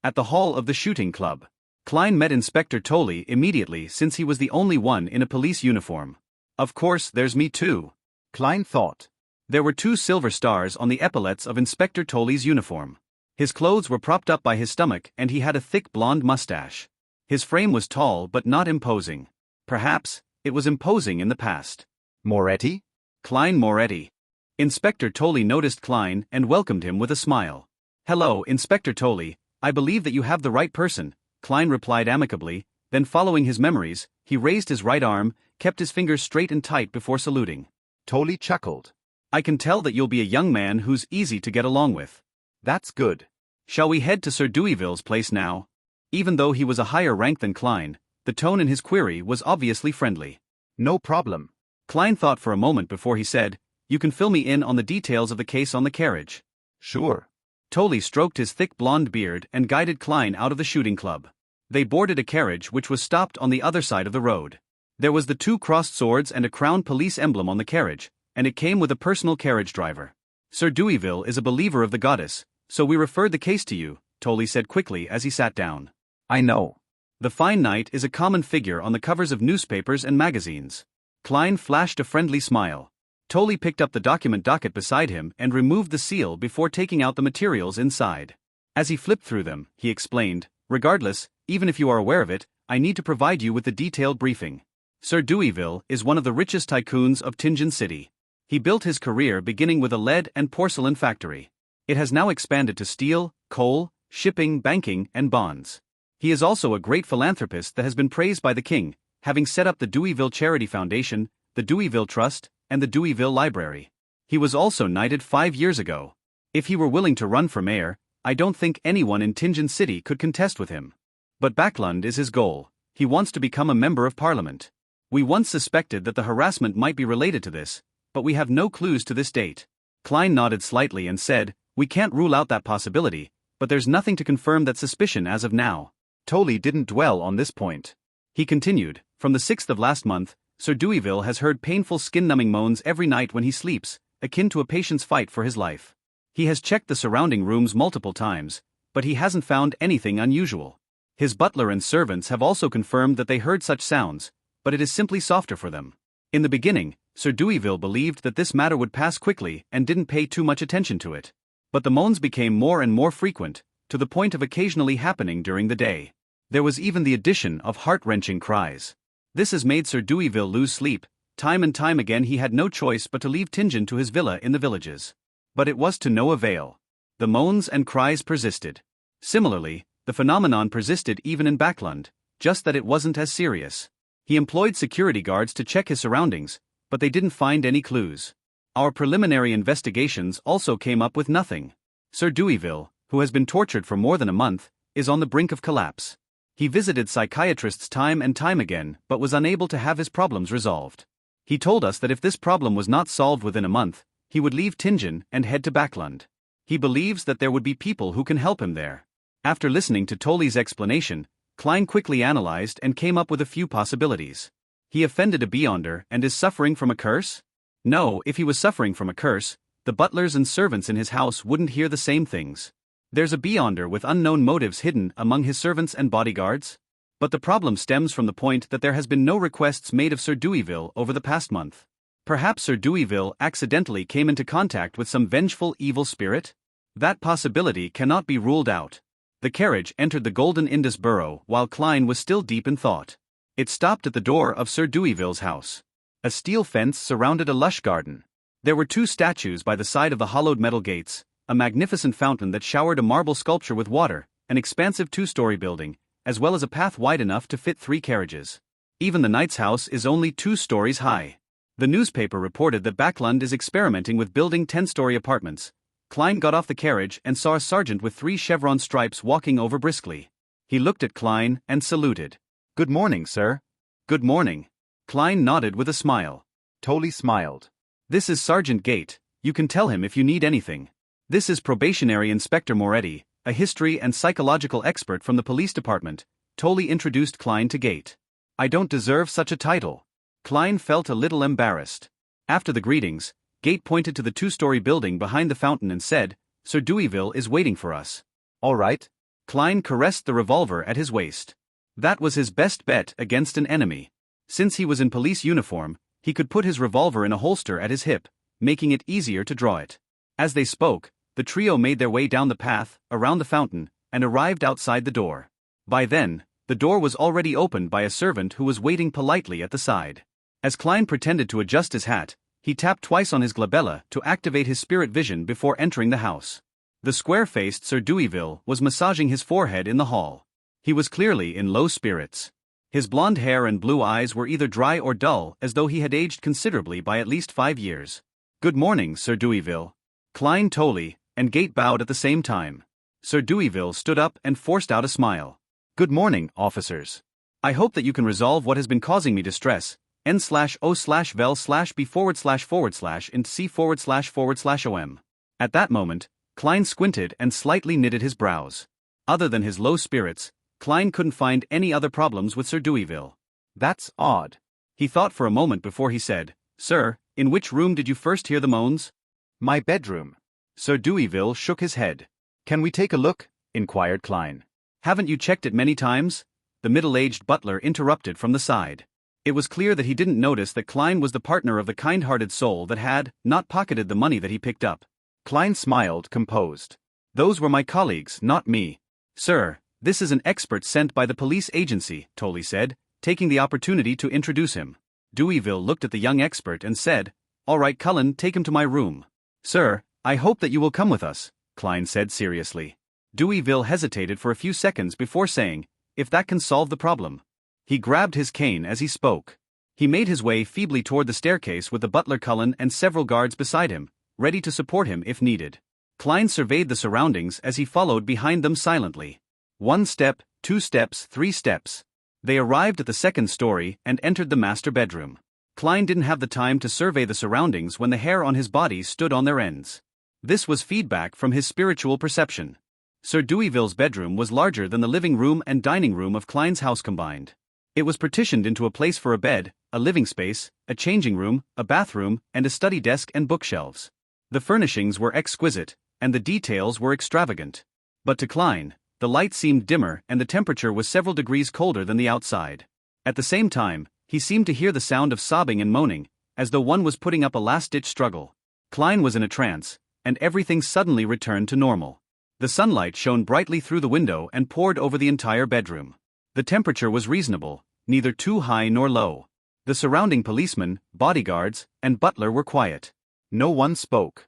Speaker 1: At the hall of the shooting club, Klein met Inspector Tolley immediately since he was the only one in a police uniform. Of course, there's me too.
Speaker 2: Klein thought.
Speaker 1: There were 2 silver stars on the epaulets of Inspector Tolley's uniform. His clothes were propped up by his stomach and he had a thick blonde mustache. His frame was tall but not imposing. Perhaps, it was imposing in the past.
Speaker 2: Moretti?
Speaker 1: Klein Moretti. Inspector Tolley noticed Klein and welcomed him with a smile. "Hello, Inspector Tolley, I believe that you have the right person," Klein replied amicably, then following his memories, he raised his right arm, kept his fingers straight and tight before saluting.
Speaker 2: Tolley chuckled.
Speaker 1: "I can tell that you'll be a young man who's easy to get along with."
Speaker 2: "That's good.
Speaker 1: "Shall we head to Sir Deweyville's place now?" Even though he was a higher rank than Klein, the tone in his query was obviously friendly.
Speaker 2: "No problem."
Speaker 1: Klein thought for a moment before he said, "You can fill me in on the details of the case on the carriage."
Speaker 2: "Sure."
Speaker 1: Tolley stroked his thick blonde beard and guided Klein out of the shooting club. They boarded a carriage which was stopped on the other side of the road. There was the 2 crossed swords and a crown police emblem on the carriage, and it came with a personal carriage driver. "Sir Deweyville is a believer of the goddess, so we referred the case to you," Tolley said quickly as he sat down.
Speaker 2: "I know.
Speaker 1: The fine knight is a common figure on the covers of newspapers and magazines." Klein flashed a friendly smile. Tolley picked up the document docket beside him and removed the seal before taking out the materials inside. As he flipped through them, he explained, "Regardless, even if you are aware of it, I need to provide you with the detailed briefing. Sir Deweyville is one of the richest tycoons of Tingen City. He built his career beginning with a lead and porcelain factory. It has now expanded to steel, coal, shipping, banking, and bonds. He is also a great philanthropist that has been praised by the king, having set up the Deweyville Charity Foundation, the Deweyville Trust, and the Deweyville Library. He was also knighted 5 years ago. If he were willing to run for mayor, I don't think anyone in Tingen City could contest with him. But Backlund is his goal. He wants to become a member of parliament. We once suspected that the harassment might be related to this, but we have no clues to this date." Klein nodded slightly and said, "We can't rule out that possibility, but there's nothing to confirm that suspicion as of now."
Speaker 2: Tolley didn't dwell on this point.
Speaker 1: He continued, "From the 6th of last month, Sir Deweyville has heard painful skin-numbing moans every night when he sleeps, akin to a patient's fight for his life. He has checked the surrounding rooms multiple times, but he hasn't found anything unusual. His butler and servants have also confirmed that they heard such sounds, but it is simply softer for them. In the beginning, Sir Deweyville believed that this matter would pass quickly and didn't pay too much attention to it. But the moans became more and more frequent, to the point of occasionally happening during the day. There was even the addition of heart-wrenching cries. This has made Sir Deweyville lose sleep. Time and time again he had no choice but to leave Tingen to his villa in the villages. But it was to no avail. The moans and cries persisted. Similarly, the phenomenon persisted even in Backlund, just that it wasn't as serious. He employed security guards to check his surroundings, but they didn't find any clues. Our preliminary investigations also came up with nothing. Sir Deweyville, who has been tortured for more than a month, is on the brink of collapse. He visited psychiatrists time and time again but was unable to have his problems resolved. He told us that if this problem was not solved within a month, he would leave Tingen and head to Backlund. He believes that there would be people who can help him there. After listening to Tolley's explanation, Klein quickly analyzed and came up with a few possibilities. He offended a beyonder and is suffering from a curse? No, if he was suffering from a curse, the butlers and servants in his house wouldn't hear the same things. There's a beyonder with unknown motives hidden among his servants and bodyguards? But the problem stems from the point that there has been no requests made of Sir Deweyville over the past month. Perhaps Sir Deweyville accidentally came into contact with some vengeful evil spirit? That possibility cannot be ruled out. The carriage entered the Golden Indus Burrow while Klein was still deep in thought. It stopped at the door of Sir Deweyville's house. A steel fence surrounded a lush garden. There were 2 statues by the side of the hollowed metal gates, a magnificent fountain that showered a marble sculpture with water, an expansive 2-story building, as well as a path wide enough to fit 3 carriages. Even the knight's house is only 2 stories high. The newspaper reported that Backlund is experimenting with building 10-story apartments. Klein got off the carriage and saw a sergeant with 3 chevron stripes walking over briskly. He looked at Klein and saluted.
Speaker 2: "Good morning, sir."
Speaker 1: "Good morning." Klein nodded with a smile.
Speaker 2: Tolley smiled.
Speaker 1: "This is Sergeant Gate. You can tell him if you need anything. This is Probationary Inspector Moretti, a history and psychological expert from the police department." Tolley introduced Klein to Gate. "I don't deserve such a title." Klein felt a little embarrassed. After the greetings, Gate pointed to the 2-story building behind the fountain and said, "Sir Deweyville is waiting for us."
Speaker 2: "All right."
Speaker 1: Klein caressed the revolver at his waist. That was his best bet against an enemy. Since he was in police uniform, He could put his revolver in a holster at his hip, making it easier to draw it. As they spoke, the trio made their way down the path, around the fountain, and arrived outside the door. By then, the door was already opened by a servant who was waiting politely at the side. As Klein pretended to adjust his hat, he tapped twice on his glabella to activate his spirit vision before entering the house. The square-faced Sir Deweyville was massaging his forehead in the hall. He was clearly in low spirits. His blonde hair and blue eyes were either dry or dull, as though he had aged considerably by at least 5 years. "Good morning, Sir Deweyville." Klein, Tolley, and Gate bowed at the same time. Sir Deweyville stood up and forced out a smile. "Good morning, officers. I hope that you can resolve what has been causing me distress. N/O/vel/B//int C//om." At that moment, Klein squinted and slightly knitted his brows. Other than his low spirits, Klein couldn't find any other problems with Sir Deweyville. "That's odd." He thought for a moment before he said, "Sir, in which room did you first hear the moans?"
Speaker 2: "My bedroom."
Speaker 1: Sir Deweyville shook his head.
Speaker 2: "Can we take a look?" inquired Klein.
Speaker 1: "Haven't you checked it many times?" the middle-aged butler interrupted from the side. It was clear that he didn't notice that Klein was the partner of the kind-hearted soul that had not pocketed the money that he picked up.
Speaker 2: Klein smiled, composed.
Speaker 1: "Those were my colleagues, not me." "Sir, this is an expert sent by the police agency," Tolley said, taking the opportunity to introduce him. Deweyville looked at the young expert and said, "All right, Cullen, take him to my room." "Sir, I hope that you will come with us," Klein said seriously. Deweyville hesitated for a few seconds before saying, "If that can solve the problem." He grabbed his cane as he spoke. He made his way feebly toward the staircase with the butler Cullen and several guards beside him, ready to support him if needed. Klein surveyed the surroundings as he followed behind them silently. 1 step, 2 steps, 3 steps. They arrived at the second story and entered the master bedroom. Klein didn't have the time to survey the surroundings when the hair on his body stood on their ends. This was feedback from his spiritual perception. Sir Deweyville's bedroom was larger than the living room and dining room of Klein's house combined. It was partitioned into a place for a bed, a living space, a changing room, a bathroom, and a study desk and bookshelves. The furnishings were exquisite, and the details were extravagant. But to Klein, the light seemed dimmer and the temperature was several degrees colder than the outside. At the same time, he seemed to hear the sound of sobbing and moaning, as though one was putting up a last-ditch struggle. Klein was in a trance, and everything suddenly returned to normal. The sunlight shone brightly through the window and poured over the entire bedroom. The temperature was reasonable, neither too high nor low. The surrounding policemen, bodyguards, and butler were quiet.
Speaker 2: No one spoke.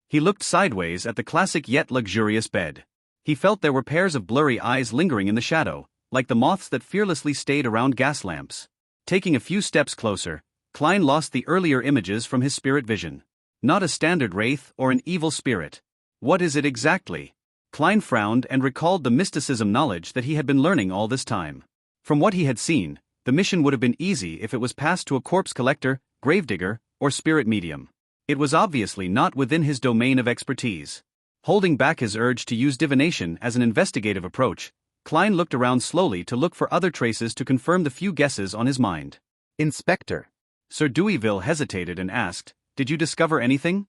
Speaker 1: He looked sideways at the classic yet luxurious bed. He felt there were pairs of blurry eyes lingering in the shadow, like the moths that fearlessly stayed around gas lamps. Taking a few steps closer, Klein lost the earlier images from his spirit vision. Not a standard wraith or an evil spirit. What is it exactly? Klein frowned and recalled the mysticism knowledge that he had been learning all this time. From what he had seen, the mission would have been easy if it was passed to a corpse collector, gravedigger, or spirit medium. It was obviously not within his domain of expertise. Holding back his urge to use divination as an investigative approach, Klein looked around slowly to look for other traces to confirm the few guesses on his mind.
Speaker 2: "Inspector."
Speaker 1: Sir Deweyville hesitated and asked, "Did you discover anything?"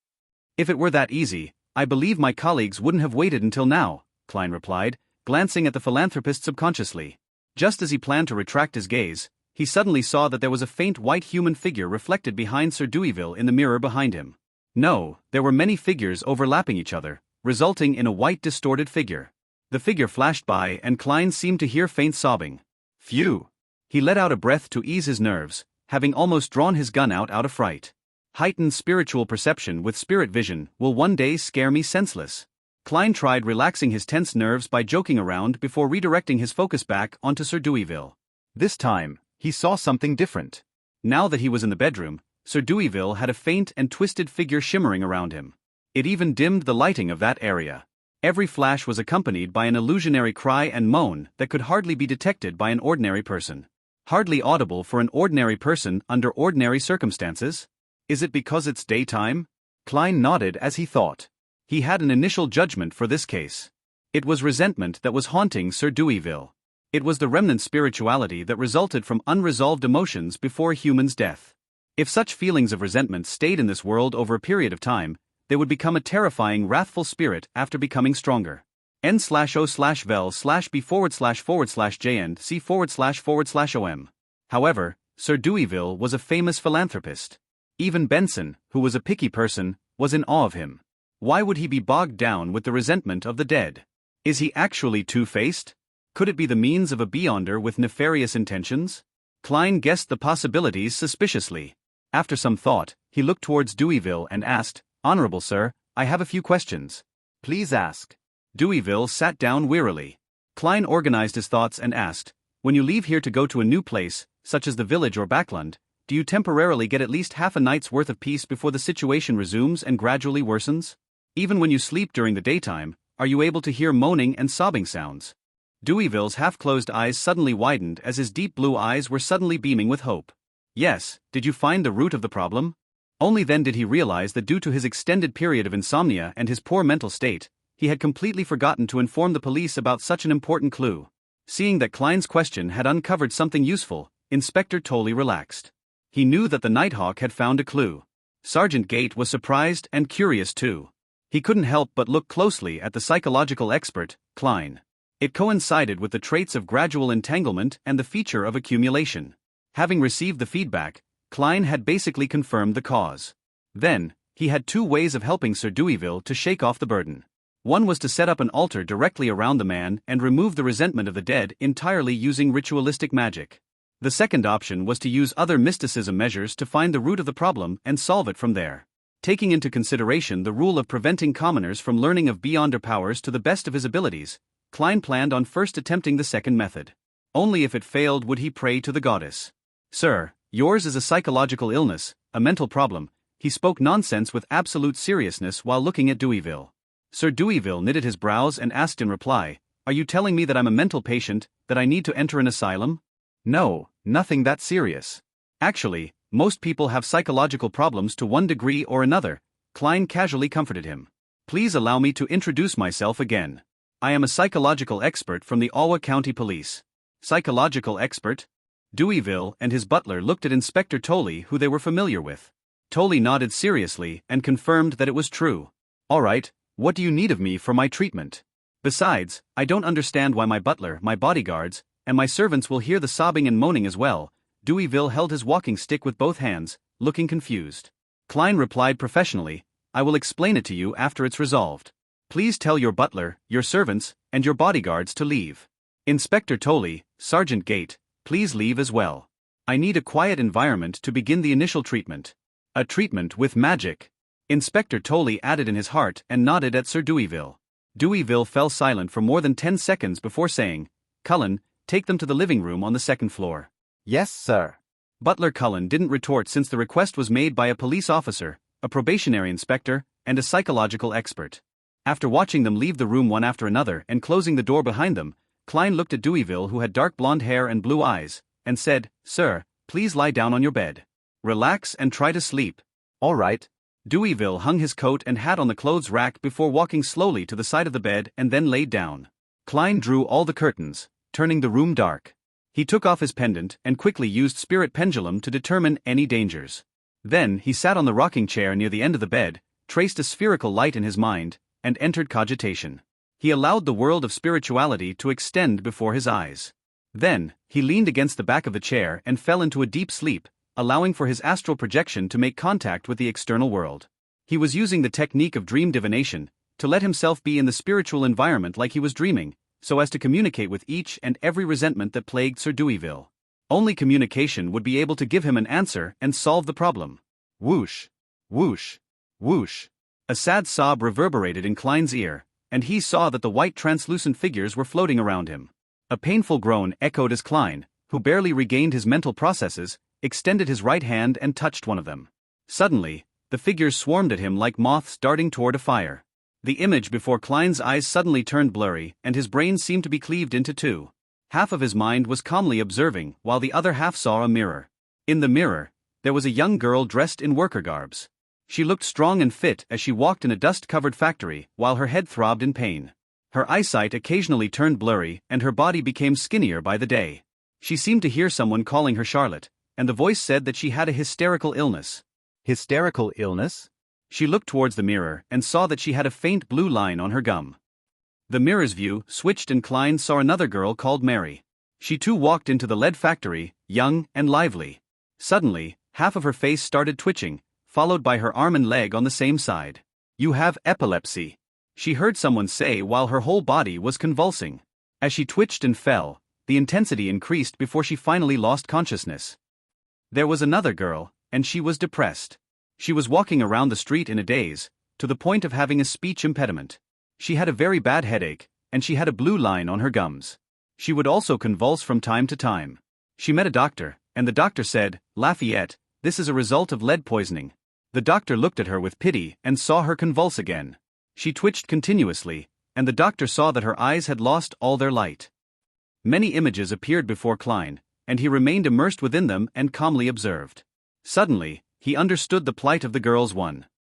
Speaker 1: "If it were that easy, I believe my colleagues wouldn't have waited until now," Klein replied, glancing at the philanthropist subconsciously. Just as he planned to retract his gaze, he suddenly saw that there was a faint white human figure reflected behind Sir Deweyville in the mirror behind him. No, there were many figures overlapping each other, resulting in a white distorted figure. The figure flashed by and Klein seemed to hear faint sobbing. Phew! He let out a breath to ease his nerves, having almost drawn his gun out of fright. Heightened spiritual perception with spirit vision will one day scare me senseless. Klein tried relaxing his tense nerves by joking around before redirecting his focus back onto Sir Deweyville. This time, he saw something different. Now that he was in the bedroom, Sir Deweyville had a faint and twisted figure shimmering around him. It even dimmed the lighting of that area. Every flash was accompanied by an illusionary cry and moan that could hardly be detected by an ordinary person. Hardly audible for an ordinary person under ordinary circumstances? Is it because it's daytime? Klein nodded as he thought. He had an initial judgment for this case. It was resentment that was haunting Sir Deweyville. It was the remnant spirituality that resulted from unresolved emotions before a human's death. If such feelings of resentment stayed in this world over a period of time, they would become a terrifying wrathful spirit after becoming stronger. N/O/vel/B//J and C//om. However, Sir Deweyville was a famous philanthropist. Even Benson, who was a picky person, was in awe of him. Why would he be bogged down with the resentment of the dead? Is he actually two-faced? Could it be the means of a beyonder with nefarious intentions? Klein guessed the possibilities suspiciously. After some thought, he looked towards Deweyville and asked, "Honorable sir, I have a few questions."
Speaker 2: Please ask.
Speaker 1: Deweyville sat down wearily. Klein organized his thoughts and asked, "When you leave here to go to a new place, such as the village or backland, do you temporarily get at least half a night's worth of peace before the situation resumes and gradually worsens? Even when you sleep during the daytime, are you able to hear moaning and sobbing sounds?" Deweyville's half-closed eyes suddenly widened as his deep blue eyes were suddenly beaming with hope. "Yes, did you find the root of the problem?" Only then did he realize that due to his extended period of insomnia and his poor mental state, he had completely forgotten to inform the police about such an important clue. Seeing that Klein's question had uncovered something useful, Inspector Tolley relaxed. He knew that the Nighthawk had found a clue. Sergeant Gate was surprised and curious too. He couldn't help but look closely at the psychological expert, Klein. It coincided with the traits of gradual entanglement and the feature of accumulation. Having received the feedback, Klein had basically confirmed the cause. Then, he had two ways of helping Sir Deweyville to shake off the burden. One was to set up an altar directly around the man and remove the resentment of the dead entirely using ritualistic magic. The second option was to use other mysticism measures to find the root of the problem and solve it from there. Taking into consideration the rule of preventing commoners from learning of beyonder powers to the best of his abilities, Klein planned on first attempting the second method. Only if it failed would he pray to the goddess. "Sir, yours is a psychological illness, a mental problem." He spoke nonsense with absolute seriousness while looking at Deweyville. Sir Deweyville knitted his brows and asked in reply, "Are you telling me that I'm a mental patient, that I need to enter an asylum?"
Speaker 2: No, nothing that serious.
Speaker 1: "Actually, most people have psychological problems to one degree or another," Klein casually comforted him. "Please allow me to introduce myself again. I am a psychological expert from the Alwa County Police." "Psychological expert?" Deweyville and his butler looked at Inspector Tolley, who they were familiar with. Tolley nodded seriously and confirmed that it was true. "All right, what do you need of me for my treatment? Besides, I don't understand why my butler, my bodyguards, and my servants will hear the sobbing and moaning as well." Deweyville held his walking stick with both hands, looking confused. Klein replied professionally, "I will explain it to you after it's resolved. Please tell your butler, your servants, and your bodyguards to leave. Inspector Tolley, Sergeant Gate, please leave as well. I need a quiet environment to begin the initial treatment." "A treatment with magic," Inspector Tolley added in his heart and nodded at Sir Deweyville. Deweyville fell silent for more than 10 seconds before saying, "Cullen, take them to the living room on the second floor."
Speaker 2: Yes, sir.
Speaker 1: Butler Cullen didn't retort since the request was made by a police officer, a probationary inspector, and a psychological expert. After watching them leave the room one after another and closing the door behind them, Klein looked at Deweyville, who had dark blonde hair and blue eyes, and said, "Sir, please lie down on your bed. Relax and try to sleep."
Speaker 2: All right.
Speaker 1: Deweyville hung his coat and hat on the clothes rack before walking slowly to the side of the bed and then laid down. Klein drew all the curtains, turning the room dark. He took off his pendant and quickly used spirit pendulum to determine any dangers. Then he sat on the rocking chair near the end of the bed, traced a spherical light in his mind, and entered cogitation. He allowed the world of spirituality to extend before his eyes. Then, he leaned against the back of the chair and fell into a deep sleep, allowing for his astral projection to make contact with the external world. He was using the technique of dream divination, to let himself be in the spiritual environment like he was dreaming, so as to communicate with each and every resentment that plagued Sir Deweyville. Only communication would be able to give him an answer and solve the problem. Whoosh! Whoosh! Whoosh! A sad sob reverberated in Klein's ear, and he saw that the white translucent figures were floating around him. A painful groan echoed as Klein, who barely regained his mental processes, extended his right hand and touched one of them. Suddenly, the figures swarmed at him like moths darting toward a fire. The image before Klein's eyes suddenly turned blurry, and his brain seemed to be cleaved into two. Half of his mind was calmly observing, while the other half saw a mirror. In the mirror, there was a young girl dressed in worker garbs. She looked strong and fit as she walked in a dust-covered factory, while her head throbbed in pain. Her eyesight occasionally turned blurry, and her body became skinnier by the day. She seemed to hear someone calling her Charlotte, and the voice said that she had a hysterical illness.
Speaker 2: Hysterical illness?
Speaker 1: She looked towards the mirror and saw that she had a faint blue line on her gum. The mirror's view switched and Klein saw another girl called Mary. She too walked into the lead factory, young and lively. Suddenly, half of her face started twitching, followed by her arm and leg on the same side. "You have epilepsy," she heard someone say while her whole body was convulsing. As she twitched and fell, the intensity increased before she finally lost consciousness. There was another girl, and she was depressed. She was walking around the street in a daze, to the point of having a speech impediment. She had a very bad headache, and she had a blue line on her gums. She would also convulse from time to time. She met a doctor, and the doctor said, "Lafayette, this is a result of lead poisoning." The doctor looked at her with pity and saw her convulse again. She twitched continuously, and the doctor saw that her eyes had lost all their light. Many images appeared before Klein, and he remained immersed within them and calmly observed. Suddenly, he understood the plight of the girls.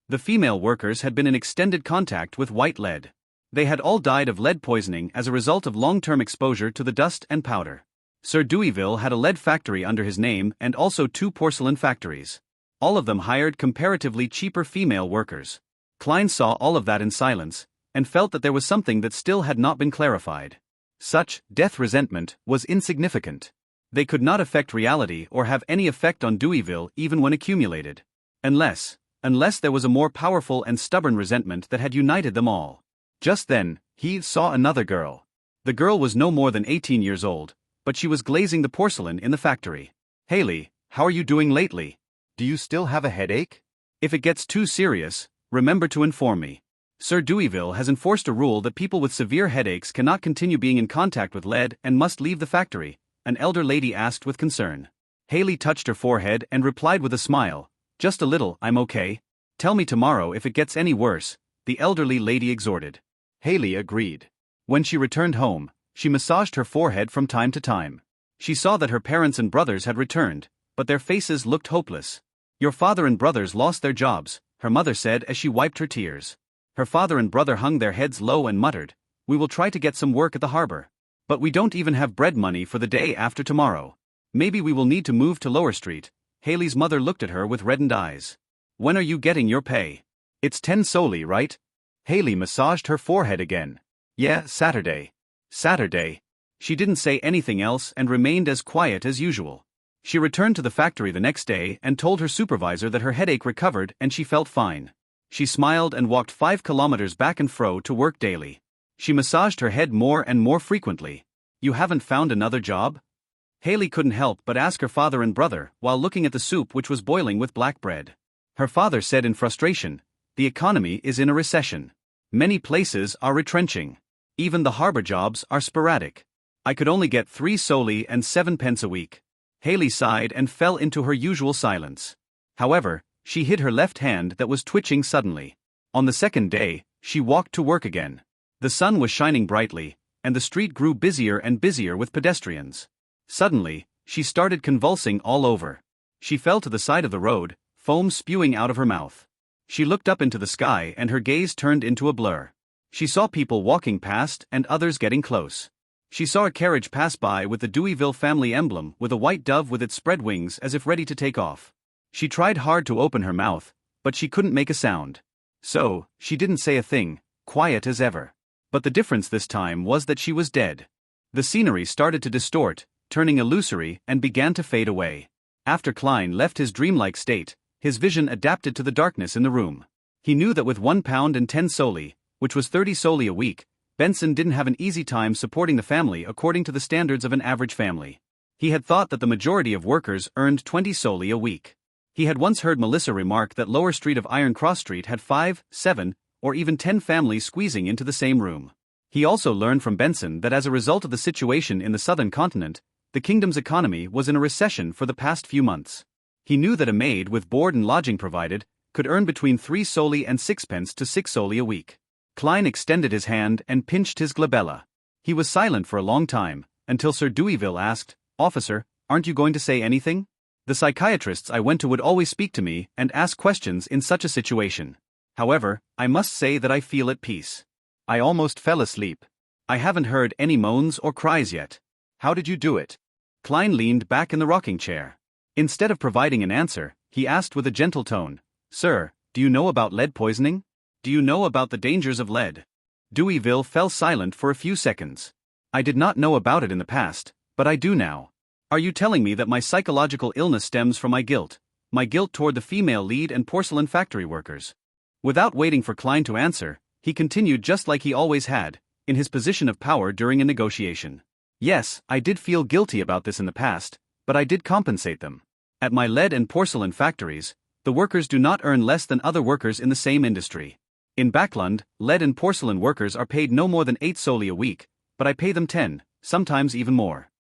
Speaker 1: The female workers had been in extended contact with white lead. They had all died of lead poisoning as a result of long-term exposure to the dust and powder. Sir Deweyville had a lead factory under his name and also 2 porcelain factories. All of them hired comparatively cheaper female workers. Klein saw all of that in silence, and felt that there was something that still had not been clarified. Such death resentment was insignificant. They could not affect reality or have any effect on Deweyville even when accumulated. Unless there was a more powerful and stubborn resentment that had united them all. Just then, he saw another girl. The girl was no more than 18 years old, but she was glazing the porcelain in the factory. "Haley, how are you doing lately?
Speaker 2: Do you still have a headache?
Speaker 1: If it gets too serious, remember to inform me. Sir Deweyville has enforced a rule that people with severe headaches cannot continue being in contact with lead and must leave the factory," an elder lady asked with concern. Haley touched her forehead and replied with a smile, "Just a little, I'm okay. Tell me tomorrow if it gets any worse," the elderly lady exhorted. Haley agreed. When she returned home, she massaged her forehead from time to time. She saw that her parents and brothers had returned, but their faces looked hopeless. "Your father and brothers lost their jobs," her mother said as she wiped her tears. Her father and brother hung their heads low and muttered, "We will try to get some work at the harbor. But we don't even have bread money for the day after tomorrow. Maybe we will need to move to Lower Street." Haley's mother looked at her with reddened eyes. "When are you getting your pay? It's 10 solely, right?" Haley massaged her forehead again. "Yeah, Saturday." Saturday. She didn't say anything else and remained as quiet as usual. She returned to the factory the next day and told her supervisor that her headache recovered and she felt fine. She smiled and walked 5 kilometers back and fro to work daily. She massaged her head more and more frequently. "You haven't found another job?" Haley couldn't help but ask her father and brother while looking at the soup which was boiling with black bread. Her father said in frustration, "The economy is in a recession. Many places are retrenching. Even the harbor jobs are sporadic. I could only get 3 solely and 7 pence a week." Haley sighed and fell into her usual silence. However, she hid her left hand that was twitching suddenly. On the second day, she walked to work again. The sun was shining brightly, and the street grew busier and busier with pedestrians. Suddenly, she started convulsing all over. She fell to the side of the road, foam spewing out of her mouth. She looked up into the sky and her gaze turned into a blur. She saw people walking past and others getting close. She saw a carriage pass by with the Deweyville family emblem with a white dove with its spread wings as if ready to take off. She tried hard to open her mouth, but she couldn't make a sound. So, she didn't say a thing, quiet as ever. But the difference this time was that she was dead. The scenery started to distort, turning illusory, and began to fade away. After Klein left his dreamlike state, his vision adapted to the darkness in the room. He knew that with £1 and 10 solely, which was 30 solely a week, Benson didn't have an easy time supporting the family according to the standards of an average family. He had thought that the majority of workers earned 20 solely a week. He had once heard Melissa remark that Lower Street of Iron Cross Street had 5, 7, or even 10 families squeezing into the same room. He also learned from Benson that as a result of the situation in the southern continent, the kingdom's economy was in a recession for the past few months. He knew that a maid with board and lodging provided could earn between 3 solely and 6 pence to 6 solely a week. Klein extended his hand and pinched his glabella. He was silent for a long time, until Sir Deweyville asked, "Officer, aren't you going to say anything? The psychiatrists I went to would always speak to me and ask questions in such a situation. However, I must say that I feel at peace. I almost fell asleep. I haven't heard any moans or cries yet." "How did you do it?" Klein leaned back in the rocking chair. Instead of providing an answer, he asked with a gentle tone, "Sir, do you know about lead poisoning? Do you know about the dangers of lead?" Deweyville fell silent for a few seconds. "I did not know about it in the past, but I do now. Are you telling me that my psychological illness stems from my guilt toward the female lead and porcelain factory workers? Without waiting for Klein to answer, he continued just like he always had, in his position of power during a negotiation. Yes, I did feel guilty about this in the past, but I did compensate them. At my lead and porcelain factories, the workers do not earn less than other workers in the same industry. In Backlund, lead and porcelain workers are paid no more than 8 soldi a week, but I pay them 10, sometimes even more.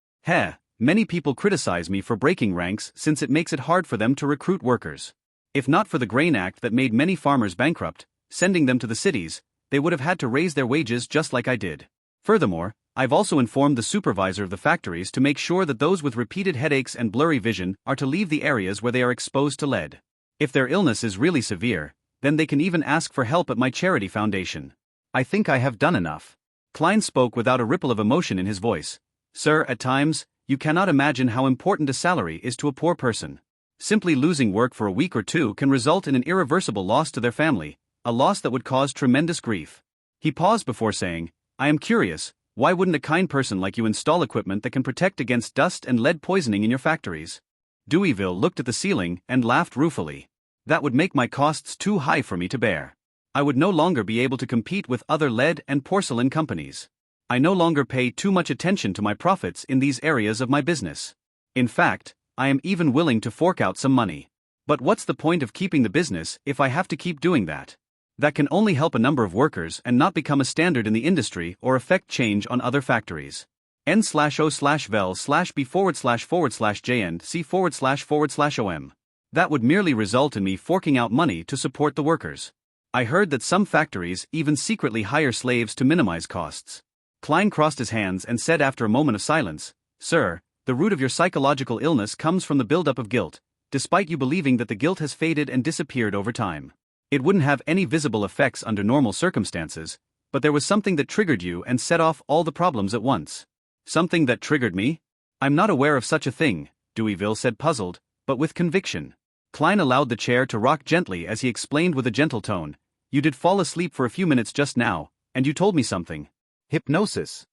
Speaker 1: Many people criticize me for breaking ranks since it makes it hard for them to recruit workers. If not for the Grain Act that made many farmers bankrupt, sending them to the cities, they would have had to raise their wages just like I did. Furthermore, I've also informed the supervisor of the factories to make sure that those with repeated headaches and blurry vision are to leave the areas where they are exposed to lead. If their illness is really severe, then they can even ask for help at my charity foundation. I think I have done enough. Klein spoke without a ripple of emotion in his voice. Sir, at times, you cannot imagine how important a salary is to a poor person. Simply losing work for a week or two can result in an irreversible loss to their family, a loss that would cause tremendous grief. He paused before saying, I am curious, why wouldn't a kind person like you install equipment that can protect against dust and lead poisoning in your factories? Deweyville looked at the ceiling and laughed ruefully. That would make my costs too high for me to bear. I would no longer be able to compete with other lead and porcelain companies. I no longer pay too much attention to my profits in these areas of my business. In fact, I am even willing to fork out some money. But what's the point of keeping the business if I have to keep doing that? That can only help a number of workers and not become a standard in the industry or affect change on other factories. N/O/vel/b/b/jnd/c//om. That would merely result in me forking out money to support the workers. I heard that some factories even secretly hire slaves to minimize costs. Klein crossed his hands and said after a moment of silence, Sir, the root of your psychological illness comes from the buildup of guilt, despite you believing that the guilt has faded and disappeared over time. It wouldn't have any visible effects under normal circumstances, but there was something that triggered you and set off all the problems at once. Something that triggered me? I'm not aware of such a thing, Deweyville said puzzled, but with conviction. Klein allowed the chair to rock gently as he explained with a gentle tone, You did fall asleep for a few minutes just now, and you told me something.
Speaker 2: Hypnosis.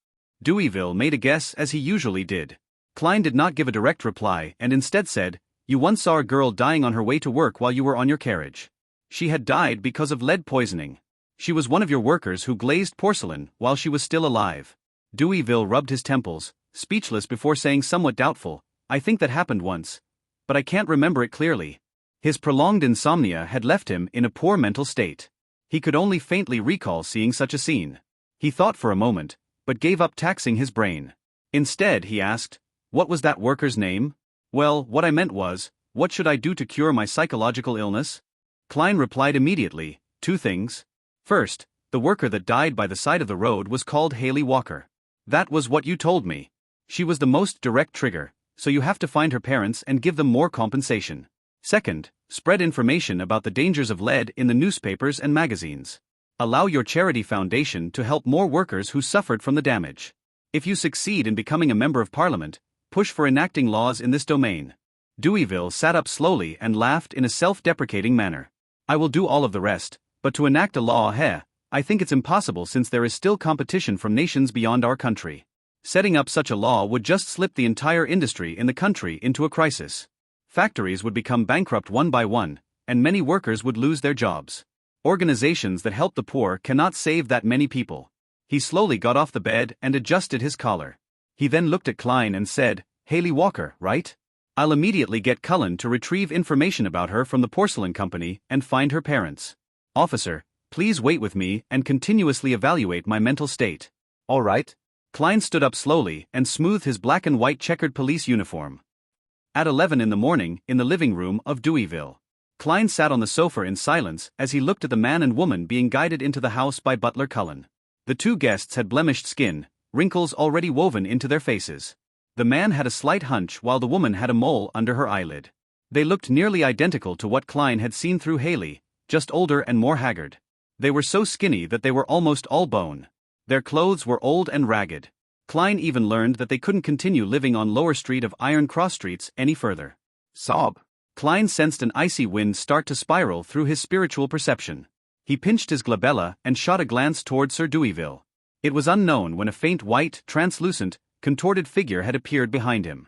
Speaker 1: Deweyville made a guess as he usually did. Klein did not give a direct reply and instead said, You once saw a girl dying on her way to work while you were on your carriage. She had died because of lead poisoning. She was one of your workers who glazed porcelain while she was still alive. Deweyville rubbed his temples, speechless before saying somewhat doubtful, I think that happened once. But I can't remember it clearly. His prolonged insomnia had left him in a poor mental state. He could only faintly recall seeing such a scene. He thought for a moment, but gave up taxing his brain. Instead, he asked, What was that worker's name? Well, what I meant was, what should I do to cure my psychological illness? Klein replied immediately, 2 things. First, the worker that died by the side of the road was called Haley Walker. That was what you told me. She was the most direct trigger, so you have to find her parents and give them more compensation. Second, spread information about the dangers of lead in the newspapers and magazines. Allow your charity foundation to help more workers who suffered from the damage. If you succeed in becoming a member of parliament, push for enacting laws in this domain. Deweyville sat up slowly and laughed in a self-deprecating manner. I will do all of the rest, but to enact a law, I think it's impossible since there is still competition from nations beyond our country. Setting up such a law would just slip the entire industry in the country into a crisis. Factories would become bankrupt one by one, and many workers would lose their jobs. Organizations that help the poor cannot save that many people. He slowly got off the bed and adjusted his collar. He then looked at Klein and said, Haley Walker, right? I'll immediately get Cullen to retrieve information about her from the porcelain company and find her parents. Officer, please wait with me and continuously evaluate my mental state.
Speaker 2: All right.
Speaker 1: Klein stood up slowly and smoothed his black and white checkered police uniform. At 11 in the morning, in the living room of Deweyville, Klein sat on the sofa in silence as he looked at the man and woman being guided into the house by butler Cullen. The 2 guests had blemished skin, wrinkles already woven into their faces. The man had a slight hunch while the woman had a mole under her eyelid. They looked nearly identical to what Klein had seen through Haley, just older and more haggard. They were so skinny that they were almost all bone. Their clothes were old and ragged. Klein even learned that they couldn't continue living on Lower Street of Iron Cross Streets any further.
Speaker 2: Sob.
Speaker 1: Klein sensed an icy wind start to spiral through his spiritual perception. He pinched his glabella and shot a glance toward Sir Deweyville. It was unknown when a faint white, translucent, contorted figure had appeared behind him.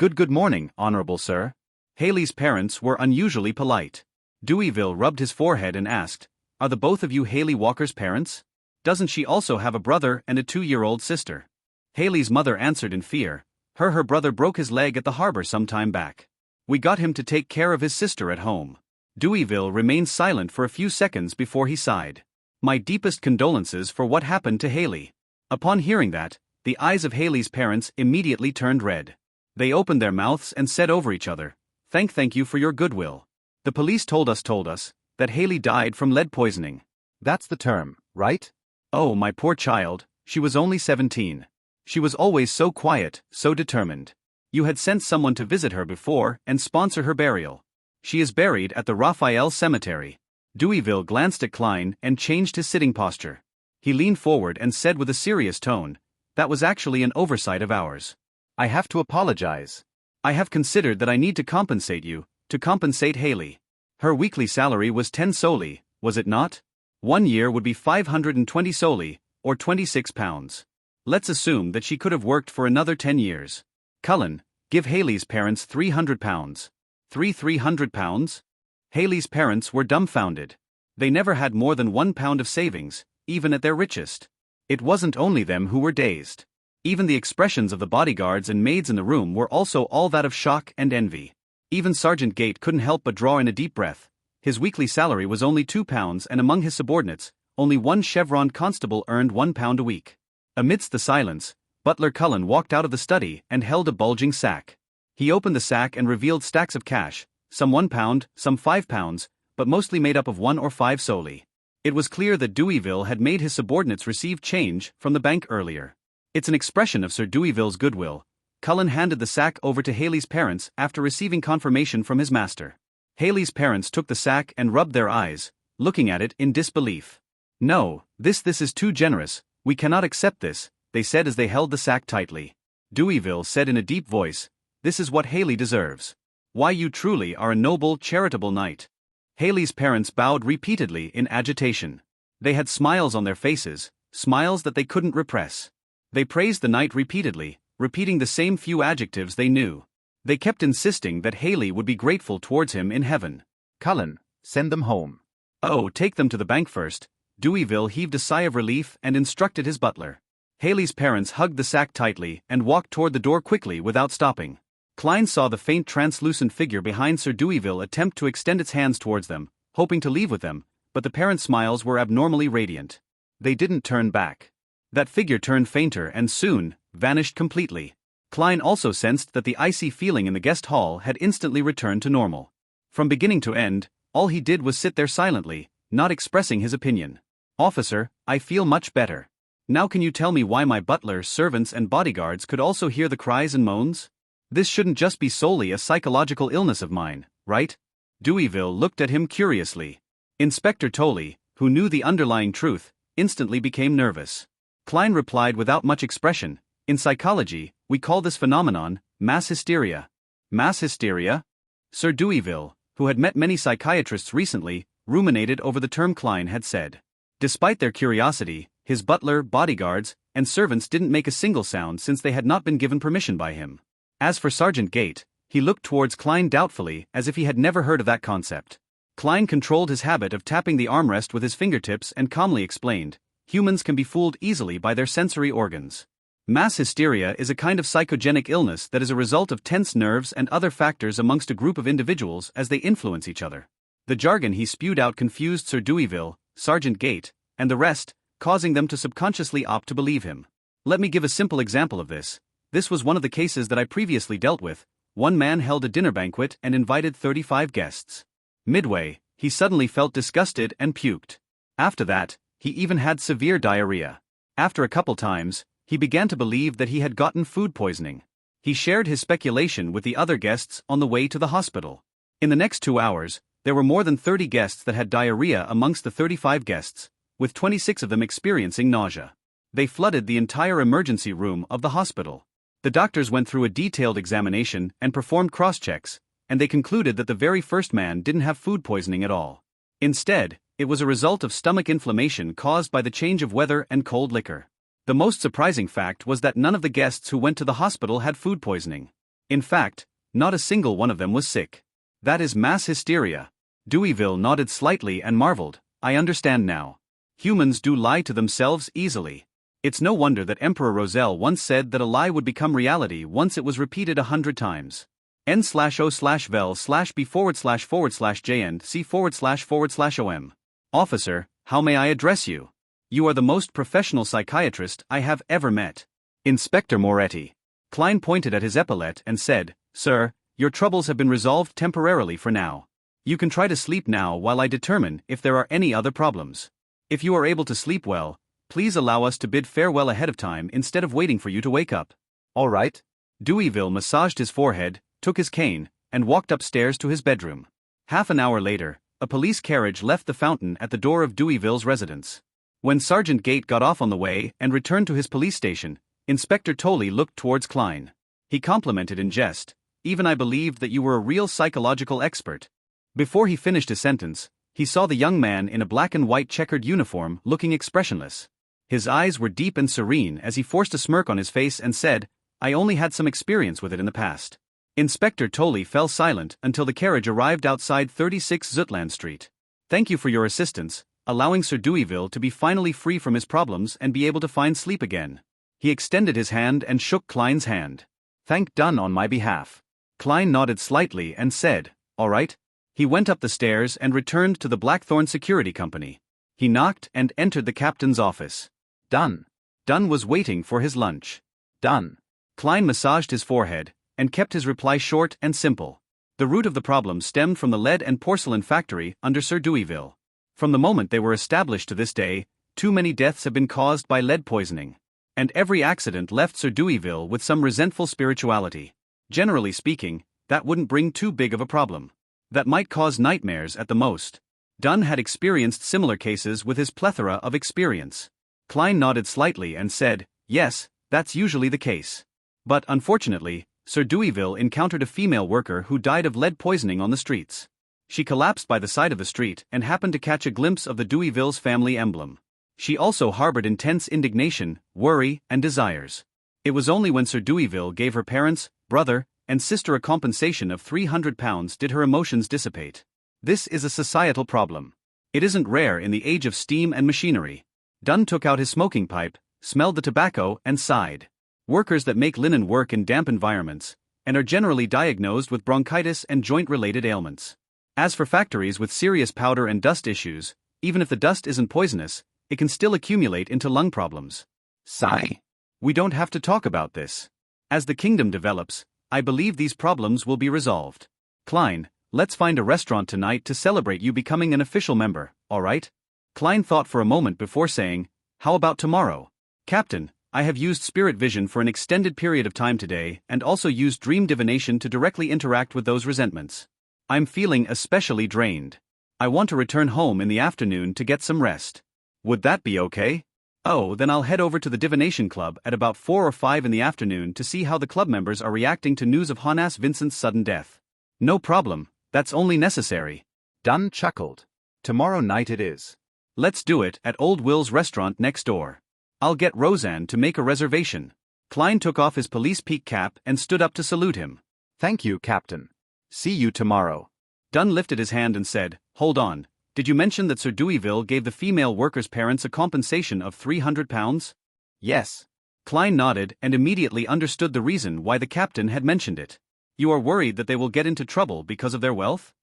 Speaker 1: Good morning, honorable sir. Haley's parents were unusually polite. Deweyville rubbed his forehead and asked, "Are the both of you Haley Walker's parents? Doesn't she also have a brother and a 2-year-old sister?" Haley's mother answered in fear, Her brother broke his leg at the harbor some time back. We got him to take care of his sister at home." Deweyville remained silent for a few seconds before he sighed. "My deepest condolences for what happened to Haley." Upon hearing that, the eyes of Haley's parents immediately turned red. They opened their mouths and said over each other, Thank you for your goodwill. The police told us that Haley died from lead poisoning."
Speaker 2: That's the term, right?
Speaker 1: "Oh, my poor child, she was only 17. She was always so quiet, so determined. You had sent someone to visit her before and sponsor her burial. She is buried at the Raphael Cemetery." Deweyville glanced at Klein and changed his sitting posture. He leaned forward and said with a serious tone, "That was actually an oversight of ours.
Speaker 2: I have to apologize.
Speaker 1: I have considered that I need to compensate you, to compensate Haley. Her weekly salary was 10 soli, was it not? 1 year would be 520 soli, or £26. Let's assume that she could have worked for another 10 years. Cullen, give Haley's parents £300. £300? Haley's parents were dumbfounded. They never had more than £1 of savings, even at their richest. It wasn't only them who were dazed. Even the expressions of the bodyguards and maids in the room were also all that of shock and envy. Even Sergeant Gate couldn't help but draw in a deep breath. His weekly salary was only £2, and among his subordinates, only one chevron constable earned £1 a week. Amidst the silence, Butler Cullen walked out of the study and held a bulging sack. He opened the sack and revealed stacks of cash, some £1, some £5, but mostly made up of 1 or 5 soli. It was clear that Deweyville had made his subordinates receive change from the bank earlier. It's an expression of Sir Deweyville's goodwill. Cullen handed the sack over to Haley's parents after receiving confirmation from his master. Haley's parents took the sack and rubbed their eyes, looking at it in disbelief. "No, this is too generous, we cannot accept this," they said as they held the sack tightly. Deweyville said in a deep voice, "This is what Haley deserves. Why, you truly are a noble, charitable knight." Haley's parents bowed repeatedly in agitation. They had smiles on their faces, smiles that they couldn't repress. They praised the knight repeatedly, repeating the same few adjectives they knew. They kept insisting that Haley would be grateful towards him in heaven.
Speaker 2: Cullen, send them home.
Speaker 1: "Oh, take them to the bank first." Deweyville heaved a sigh of relief and instructed his butler. Haley's parents hugged the sack tightly and walked toward the door quickly without stopping. Klein saw the faint translucent figure behind Sir Deweyville attempt to extend its hands towards them, hoping to leave with them, but the parents' smiles were abnormally radiant. They didn't turn back. That figure turned fainter and soon vanished completely. Klein also sensed that the icy feeling in the guest hall had instantly returned to normal. From beginning to end, all he did was sit there silently, not expressing his opinion. "Officer, I feel much better. Now can you tell me why my butler, servants and bodyguards could also hear the cries and moans? This shouldn't just be solely a psychological illness of mine, right?" Deweyville looked at him curiously. Inspector Tolley, who knew the underlying truth, instantly became nervous. Klein replied without much expression, "In psychology, we call this phenomenon mass hysteria." "Mass hysteria?" Sir Deweyville, who had met many psychiatrists recently, ruminated over the term Klein had said. Despite their curiosity, his butler, bodyguards, and servants didn't make a single sound since they had not been given permission by him. As for Sergeant Gate, he looked towards Klein doubtfully as if he had never heard of that concept. Klein controlled his habit of tapping the armrest with his fingertips and calmly explained, "Humans can be fooled easily by their sensory organs. Mass hysteria is a kind of psychogenic illness that is a result of tense nerves and other factors amongst a group of individuals as they influence each other." The jargon he spewed out confused Sir Deweyville, Sergeant Gate, and the rest, causing them to subconsciously opt to believe him. Let me give a simple example of this. This was one of the cases that I previously dealt with. One man held a dinner banquet and invited 35 guests. Midway, he suddenly felt disgusted and puked. After that, he even had severe diarrhea. After a couple times, he began to believe that he had gotten food poisoning. He shared his speculation with the other guests on the way to the hospital. In the next 2 hours, there were more than 30 guests that had diarrhea amongst the 35 guests, with 26 of them experiencing nausea. They flooded the entire emergency room of the hospital. The doctors went through a detailed examination and performed cross-checks, and they concluded that the very first man didn't have food poisoning at all. Instead, it was a result of stomach inflammation caused by the change of weather and cold liquor. The most surprising fact was that none of the guests who went to the hospital had food poisoning. In fact, not a single one of them was sick. That is mass hysteria. Deweyville nodded slightly and marveled. I understand now. Humans do lie to themselves easily. It's no wonder that Emperor Roselle once said that a lie would become reality once it was repeated 100 times. N/O/vel/b/c/om. Officer, how may I address you? You are the most professional psychiatrist I have ever met. Inspector Moretti. Klein pointed at his epaulette and said, Sir, your troubles have been resolved temporarily for now. You can try to sleep now while I determine if there are any other problems. If you are able to sleep well, please allow us to bid farewell ahead of time instead of waiting for you to wake up.
Speaker 2: All right.
Speaker 1: Deweyville massaged his forehead, took his cane, and walked upstairs to his bedroom. Half an hour later, a police carriage left the fountain at the door of Deweyville's residence. When Sergeant Gate got off on the way and returned to his police station, Inspector Tolley looked towards Klein. He complimented in jest, Even I believed that you were a real psychological expert. Before he finished his sentence, he saw the young man in a black and white checkered uniform looking expressionless. His eyes were deep and serene as he forced a smirk on his face and said, I only had some experience with it in the past. Inspector Tolley fell silent until the carriage arrived outside 36 Zutland Street. Thank you for your assistance, allowing Sir Deweyville to be finally free from his problems and be able to find sleep again. He extended his hand and shook Klein's hand. Thank Dunn on my behalf. Klein nodded slightly and said, All right. He went up the stairs and returned to the Blackthorn Security Company. He knocked and entered the captain's office. Dunn. Dunn was waiting for his lunch. Dunn. Klein massaged his forehead and kept his reply short and simple. The root of the problem stemmed from the lead and porcelain factory under Sir Deweyville. From the moment they were established to this day, too many deaths have been caused by lead poisoning. And every accident left Sir Deweyville with some resentful spirituality. Generally speaking, that wouldn't bring too big of a problem. That might cause nightmares at the most. Dunn had experienced similar cases with his plethora of experience. Klein nodded slightly and said, Yes, that's usually the case. But unfortunately, Sir Deweyville encountered a female worker who died of lead poisoning on the streets. She collapsed by the side of the street and happened to catch a glimpse of the Deweyville's family emblem. She also harbored intense indignation, worry, and desires. It was only when Sir Deweyville gave her parents, brother, and sister a compensation of £300 did her emotions dissipate. This is a societal problem. It isn't rare in the age of steam and machinery. Dunn took out his smoking pipe, smelled the tobacco, and sighed. Workers that make linen work in damp environments, and are generally diagnosed with bronchitis and joint-related ailments. As for factories with serious powder and dust issues, even if the dust isn't poisonous, it can still accumulate into lung problems. Sigh. We don't have to talk about this. As the kingdom develops, I believe these problems will be resolved. Klein, let's find a restaurant tonight to celebrate you becoming an official member, all right? Klein thought for a moment before saying, How about tomorrow? Captain, I have used spirit vision for an extended period of time today and also used dream divination to directly interact with those resentments. I'm feeling especially drained. I want to return home in the afternoon to get some rest. Would that be okay? Oh, then I'll head over to the Divination Club at about 4 or 5 in the afternoon to see how the club members are reacting to news of Honas Vincent's sudden death. No problem, that's only necessary.
Speaker 2: Dunn chuckled. Tomorrow night it is.
Speaker 1: Let's do it at Old Will's restaurant next door. I'll get Roseanne to make a reservation. Klein took off his police peak cap and stood up to salute him.
Speaker 2: Thank you, Captain. See you tomorrow.
Speaker 1: Dunn lifted his hand and said, Hold on. Did you mention that Sir Deweyville gave the female workers' parents a compensation of £300?
Speaker 2: Yes.
Speaker 1: Klein nodded and immediately understood the reason why the captain had mentioned it. You are worried that they will get into trouble because of their wealth?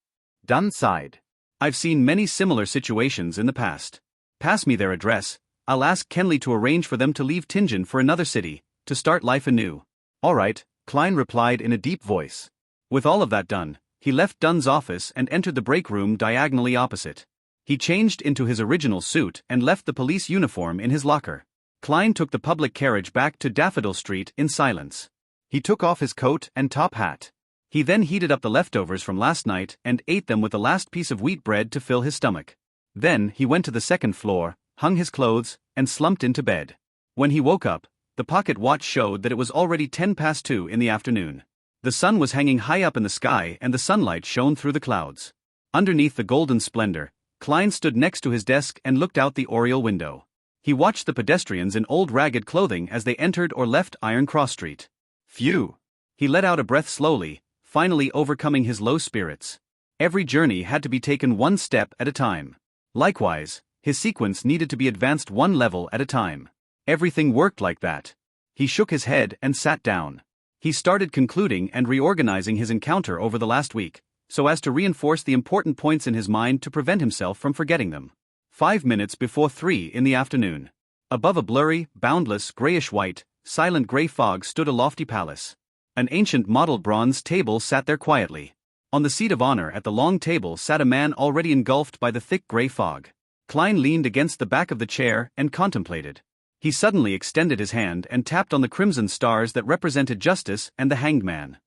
Speaker 2: Dunn sighed.
Speaker 1: I've seen many similar situations in the past. Pass me their address. I'll ask Kenley to arrange for them to leave Tingen for another city, to start life anew. All right, Klein replied in a deep voice. With all of that done, he left Dunn's office and entered the break room diagonally opposite. He changed into his original suit and left the police uniform in his locker. Klein took the public carriage back to Daffodil Street in silence. He took off his coat and top hat. He then heated up the leftovers from last night and ate them with the last piece of wheat bread to fill his stomach. Then he went to the second floor, hung his clothes, and slumped into bed. When he woke up, the pocket watch showed that it was already 2:10 in the afternoon. The sun was hanging high up in the sky and the sunlight shone through the clouds. Underneath the golden splendor, Klein stood next to his desk and looked out the oriel window. He watched the pedestrians in old ragged clothing as they entered or left Iron Cross Street. Phew! He let out a breath slowly, finally overcoming his low spirits. Every journey had to be taken one step at a time. Likewise, his sequence needed to be advanced one level at a time. Everything worked like that. He shook his head and sat down. He started concluding and reorganizing his encounter over the last week, so as to reinforce the important points in his mind to prevent himself from forgetting them. 5 minutes before 3 in the afternoon. Above a blurry, boundless, grayish-white, silent gray fog stood a lofty palace. An ancient mottled bronze table sat there quietly. On the seat of honor at the long table sat a man already engulfed by the thick gray fog. Klein leaned against the back of the chair and contemplated. He suddenly extended his hand and tapped on the crimson stars that represented justice and the hanged man.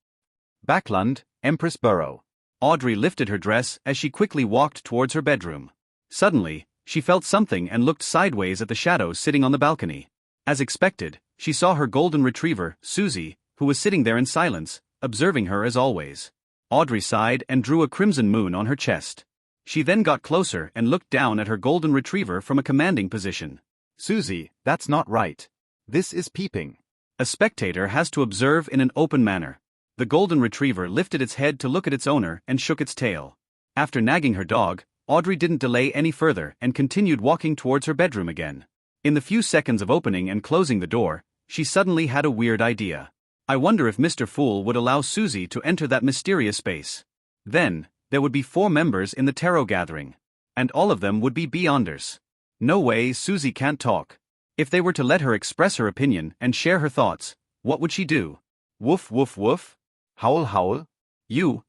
Speaker 2: Backlund, Empress Borough.
Speaker 1: Audrey lifted her dress as she quickly walked towards her bedroom. Suddenly, she felt something and looked sideways at the shadow sitting on the balcony. As expected, she saw her golden retriever, Susie, who was sitting there in silence, observing her as always. Audrey sighed and drew a crimson moon on her chest. She then got closer and looked down at her golden retriever from a commanding position.
Speaker 2: Susie, that's not right. This is peeping.
Speaker 1: A spectator has to observe in an open manner. The golden retriever lifted its head to look at its owner and shook its tail. After nagging her dog, Audrey didn't delay any further and continued walking towards her bedroom again. In the few seconds of opening and closing the door, she suddenly had a weird idea. I wonder if Mr. Fool would allow Susie to enter that mysterious space. Then, there would be 4 members in the tarot gathering. And all of them would be Beyonders. No way, Susie can't talk. If they were to let her express her opinion and share her thoughts, what would she do? Woof woof woof?
Speaker 2: Howl howl?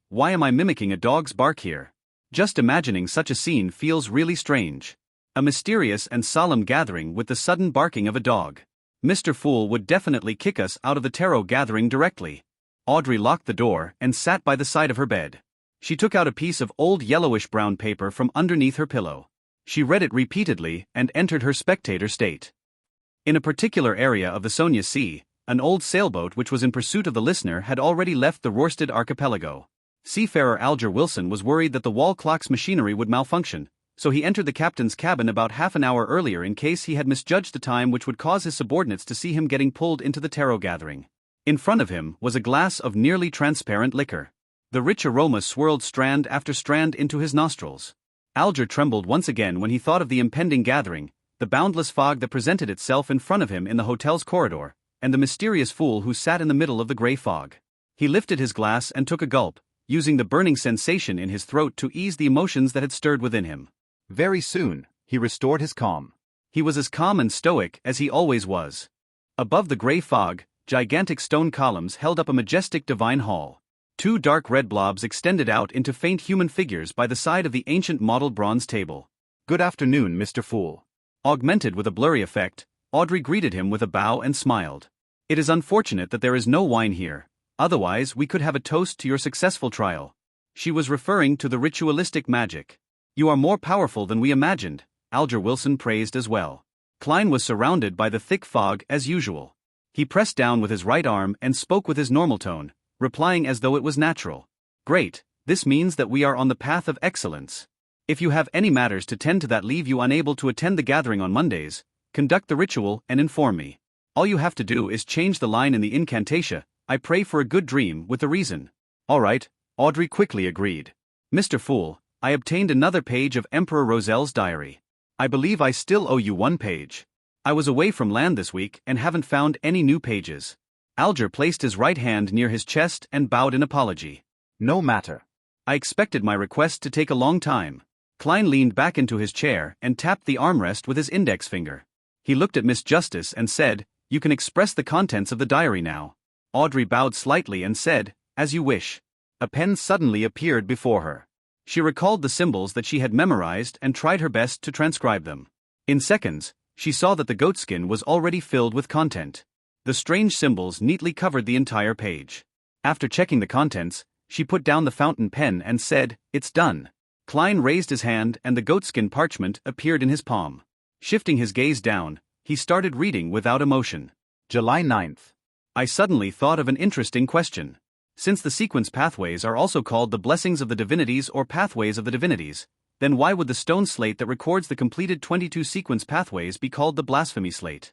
Speaker 1: Why am I mimicking a dog's bark here? Just imagining such a scene feels really strange. A mysterious and solemn gathering with the sudden barking of a dog. Mr. Fool would definitely kick us out of the tarot gathering directly. Audrey locked the door and sat by the side of her bed. She took out a piece of old yellowish-brown paper from underneath her pillow. She read it repeatedly and entered her spectator state. In a particular area of the Sonia Sea, an old sailboat which was in pursuit of the listener had already left the Rorsted archipelago. Seafarer Alger Wilson was worried that the wall clock's machinery would malfunction, so he entered the captain's cabin about half an hour earlier in case he had misjudged the time, which would cause his subordinates to see him getting pulled into the tarot gathering. In front of him was a glass of nearly transparent liquor. The rich aroma swirled strand after strand into his nostrils. Alger trembled once again when he thought of the impending gathering, the boundless fog that presented itself in front of him in the hotel's corridor, and the mysterious fool who sat in the middle of the gray fog. He lifted his glass and took a gulp, using the burning sensation in his throat to ease the emotions that had stirred within him.
Speaker 2: Very soon, he restored his calm.
Speaker 1: He was as calm and stoic as he always was. Above the gray fog, gigantic stone columns held up a majestic divine hall. 2 dark red blobs extended out into faint human figures by the side of the ancient mottled bronze table.
Speaker 2: Good afternoon, Mr. Fool.
Speaker 1: Augmented with a blurry effect, Audrey greeted him with a bow and smiled. It is unfortunate that there is no wine here, otherwise we could have a toast to your successful trial. She was referring to the ritualistic magic. You are more powerful than we imagined, Alger Wilson praised as well. Klein was surrounded by the thick fog as usual. He pressed down with his right arm and spoke with his normal tone, replying as though it was natural. Great, this means that we are on the path of excellence. If you have any matters to tend to that leave you unable to attend the gathering on Mondays, conduct the ritual and inform me. All you have to do is change the line in the incantation, I pray for a good dream, with the reason. All right, Audrey quickly agreed. Mr. Fool, I obtained another page of Emperor Roselle's diary. I believe I still owe you 1 page. I was away from land this week and haven't found any new pages. Alger placed his right hand near his chest and bowed in apology.
Speaker 2: No matter.
Speaker 1: I expected my request to take a long time. Klein leaned back into his chair and tapped the armrest with his index finger. He looked at Miss Justice and said, You can express the contents of the diary now. Audrey bowed slightly and said, As you wish. A pen suddenly appeared before her. She recalled the symbols that she had memorized and tried her best to transcribe them. In seconds, she saw that the goatskin was already filled with content. The strange symbols neatly covered the entire page. After checking the contents, she put down the fountain pen and said, It's done. Klein raised his hand and the goatskin parchment appeared in his palm. Shifting his gaze down, he started reading without emotion.
Speaker 2: July 9th.
Speaker 1: I suddenly thought of an interesting question. Since the sequence pathways are also called the blessings of the divinities or pathways of the divinities, then why would the stone slate that records the completed 22 sequence pathways be called the blasphemy slate?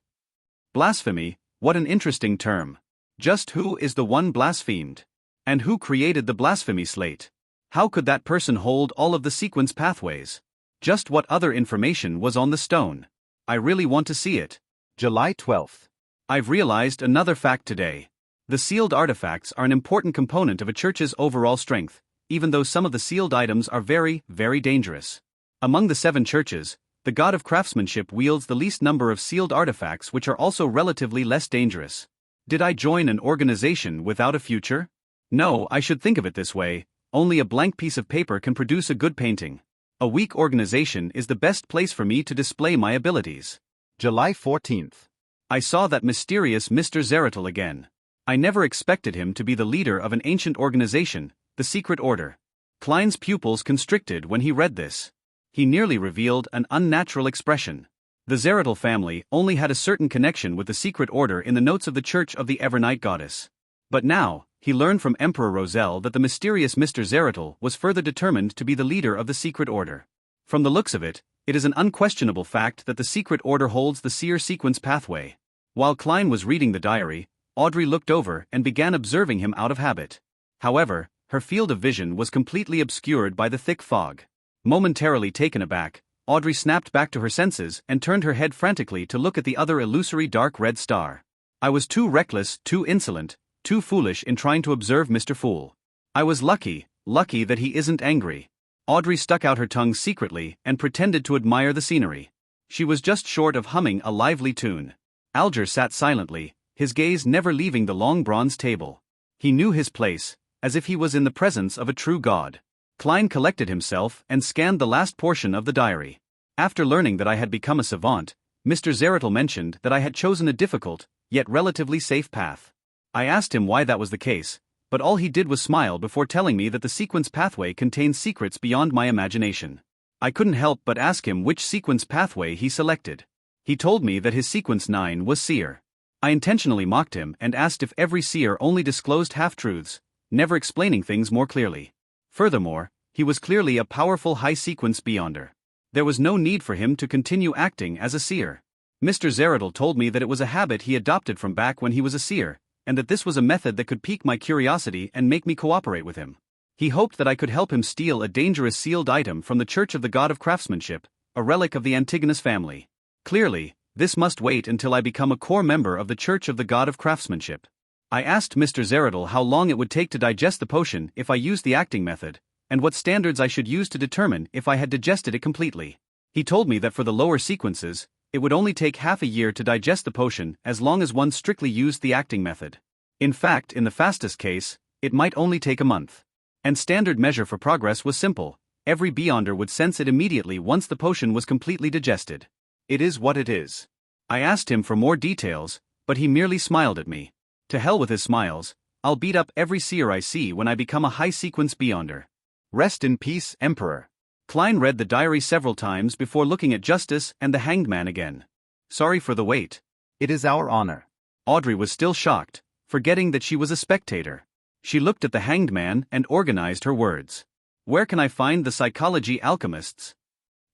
Speaker 1: Blasphemy, what an interesting term. Just who is the one blasphemed? And who created the blasphemy slate? How could that person hold all of the sequence pathways? Just what other information was on the stone? I really want to see it.
Speaker 2: July 12th.
Speaker 1: I've realized another fact today. The sealed artifacts are an important component of a church's overall strength, even though some of the sealed items are very, very dangerous. Among the 7 churches, the God of Craftsmanship wields the least number of sealed artifacts, which are also relatively less dangerous. Did I join an organization without a future? No, I should think of it this way: only a blank piece of paper can produce a good painting. A weak organization is the best place for me to display my abilities.
Speaker 2: July 14th.
Speaker 1: I saw that mysterious Mr. Zeratul again. I never expected him to be the leader of an ancient organization, the Secret Order. Klein's pupils constricted when he read this. He nearly revealed an unnatural expression. The Zeratul family only had a certain connection with the Secret Order in the notes of the Church of the Evernight Goddess. But now, he learned from Emperor Roselle that the mysterious Mr. Zeratul was further determined to be the leader of the Secret Order. From the looks of it, it is an unquestionable fact that the Secret Order holds the seer sequence pathway. While Klein was reading the diary, Audrey looked over and began observing him out of habit. However, her field of vision was completely obscured by the thick fog. Momentarily taken aback, Audrey snapped back to her senses and turned her head frantically to look at the other illusory dark red star. I was too reckless, too insolent, too foolish in trying to observe Mr. Fool. I was lucky that he isn't angry. Audrey stuck out her tongue secretly and pretended to admire the scenery. She was just short of humming a lively tune. Alger sat silently, his gaze never leaving the long bronze table. He knew his place, as if he was in the presence of a true god. Klein collected himself and scanned the last portion of the diary. After learning that I had become a savant, Mr. Zeratul mentioned that I had chosen a difficult, yet relatively safe path. I asked him why that was the case, but all he did was smile before telling me that the sequence pathway contains secrets beyond my imagination. I couldn't help but ask him which sequence pathway he selected. He told me that his sequence 9 was seer. I intentionally mocked him and asked if every seer only disclosed half-truths, never explaining things more clearly. Furthermore, he was clearly a powerful high-sequence beyonder. There was no need for him to continue acting as a seer. Mr. Zeratul told me that it was a habit he adopted from back when he was a seer, and that this was a method that could pique my curiosity and make me cooperate with him. He hoped that I could help him steal a dangerous sealed item from the Church of the God of Craftsmanship, a relic of the Antigonus family. Clearly, this must wait until I become a core member of the Church of the God of Craftsmanship. I asked Mr. Zeratul how long it would take to digest the potion if I used the acting method, and what standards I should use to determine if I had digested it completely. He told me that for the lower sequences, it would only take half a year to digest the potion as long as one strictly used the acting method. In fact, in the fastest case, it might only take a month. And standard measure for progress was simple: every beyonder would sense it immediately once the potion was completely digested. It is what it is. I asked him for more details, but he merely smiled at me. To hell with his smiles, I'll beat up every seer I see when I become a high-sequence beyonder.
Speaker 2: Rest in peace, Emperor.
Speaker 1: Klein read the diary several times before looking at Justice and the Hanged Man again. Sorry for the wait.
Speaker 2: It is our honor.
Speaker 1: Audrey was still shocked, forgetting that she was a spectator. She looked at the Hanged Man and organized her words. Where can I find the psychology alchemists?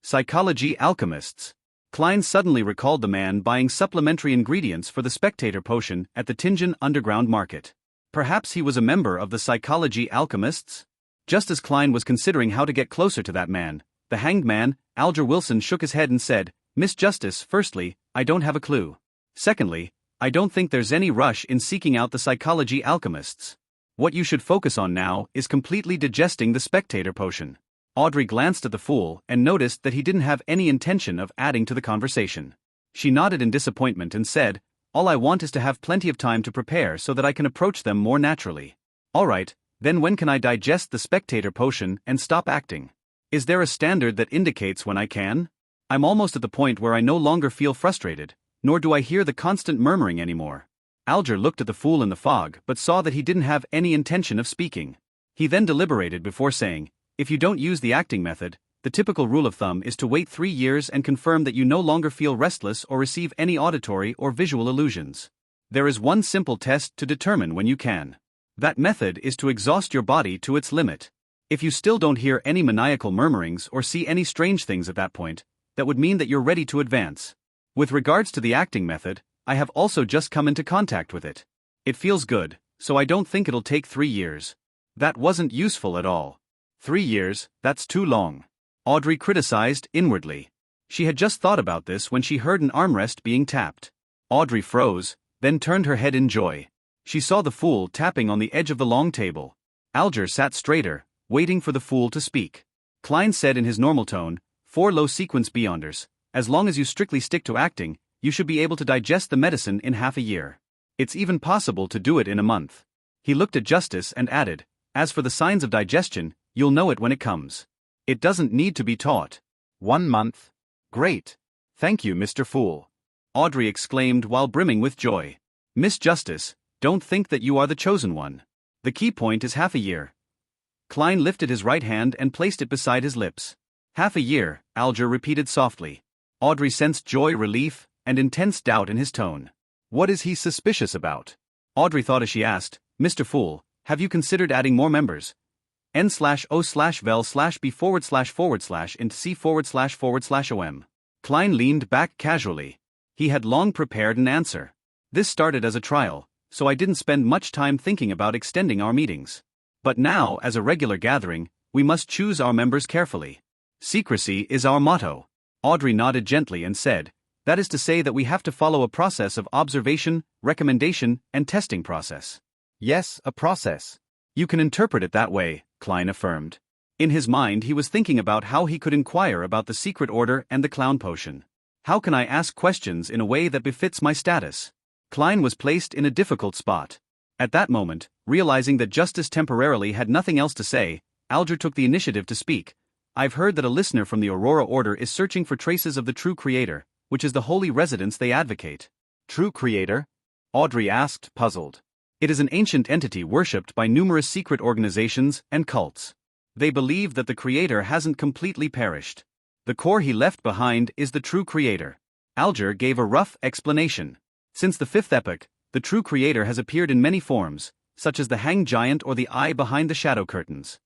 Speaker 1: Psychology alchemists. Klein suddenly recalled the man buying supplementary ingredients for the spectator potion at the Tingen underground market. Perhaps he was a member of the psychology alchemists? Just as Klein was considering how to get closer to that man, the Hanged Man, Alger Wilson, shook his head and said, Miss Justice, firstly, I don't have a clue. Secondly, I don't think there's any rush in seeking out the psychology alchemists. What you should focus on now is completely digesting the spectator potion. Audrey glanced at the fool and noticed that he didn't have any intention of adding to the conversation. She nodded in disappointment and said, All I want is to have plenty of time to prepare so that I can approach them more naturally. All right, then when can I digest the spectator potion and stop acting? Is there a standard that indicates when I can? I'm almost at the point where I no longer feel frustrated, nor do I hear the constant murmuring anymore. Alger looked at the fool in the fog but saw that he didn't have any intention of speaking. He then deliberated before saying, If you don't use the acting method, the typical rule of thumb is to wait 3 years and confirm that you no longer feel restless or receive any auditory or visual illusions. There is one simple test to determine when you can. That method is to exhaust your body to its limit. If you still don't hear any maniacal murmurings or see any strange things at that point, that would mean that you're ready to advance. With regards to the acting method, I have also just come into contact with it. It feels good, so I don't think it'll take 3 years. That wasn't useful at all. 3 years, that's too long. Audrey criticized inwardly. She had just thought about this when she heard an armrest being tapped. Audrey froze, then turned her head in joy. She saw the Fool tapping on the edge of the long table. Alger sat straighter, waiting for the Fool to speak. Klein said in his normal tone, 4 low-sequence Beyonders, as long as you strictly stick to acting, you should be able to digest the medicine in half a year. It's even possible to do it in a month. He looked at Justice and added, as for the signs of digestion, you'll know it when it comes. It doesn't need to be taught.
Speaker 2: 1 month? Great. Thank you, Mr. Fool.
Speaker 1: Audrey exclaimed while brimming with joy. Miss Justice, don't think that you are the chosen one. The key point is half a year. Klein lifted his right hand and placed it beside his lips. Half a year, Alger repeated softly. Audrey sensed joy, relief, and intense doubt in his tone.
Speaker 2: What is he suspicious about?
Speaker 1: Audrey thought as she asked, Mr. Fool, have you considered adding more members? N/O/vel/B//int/C//OM. Klein leaned back casually. He had long prepared an answer. This started as a trial, so I didn't spend much time thinking about extending our meetings. But now, as a regular gathering, we must choose our members carefully. Secrecy is our motto. Audrey nodded gently and said, that is to say that we have to follow a process of observation, recommendation, and testing process.
Speaker 2: Yes, a process.
Speaker 1: You can interpret it that way, Klein affirmed. In his mind he was thinking about how he could inquire about the secret order and the clown potion. How can I ask questions in a way that befits my status? Klein was placed in a difficult spot. At that moment, realizing that Justice temporarily had nothing else to say, Alger took the initiative to speak. I've heard that a listener from the Aurora Order is searching for traces of the true creator, which is the holy residence they advocate.
Speaker 2: True creator? Audrey asked, puzzled.
Speaker 1: It is an ancient entity worshipped by numerous secret organizations and cults. They believe that the creator hasn't completely perished. The core he left behind is the true creator. Alger gave a rough explanation. Since the 5th epoch, the true creator has appeared in many forms, such as the hanged giant or the eye behind the shadow curtains.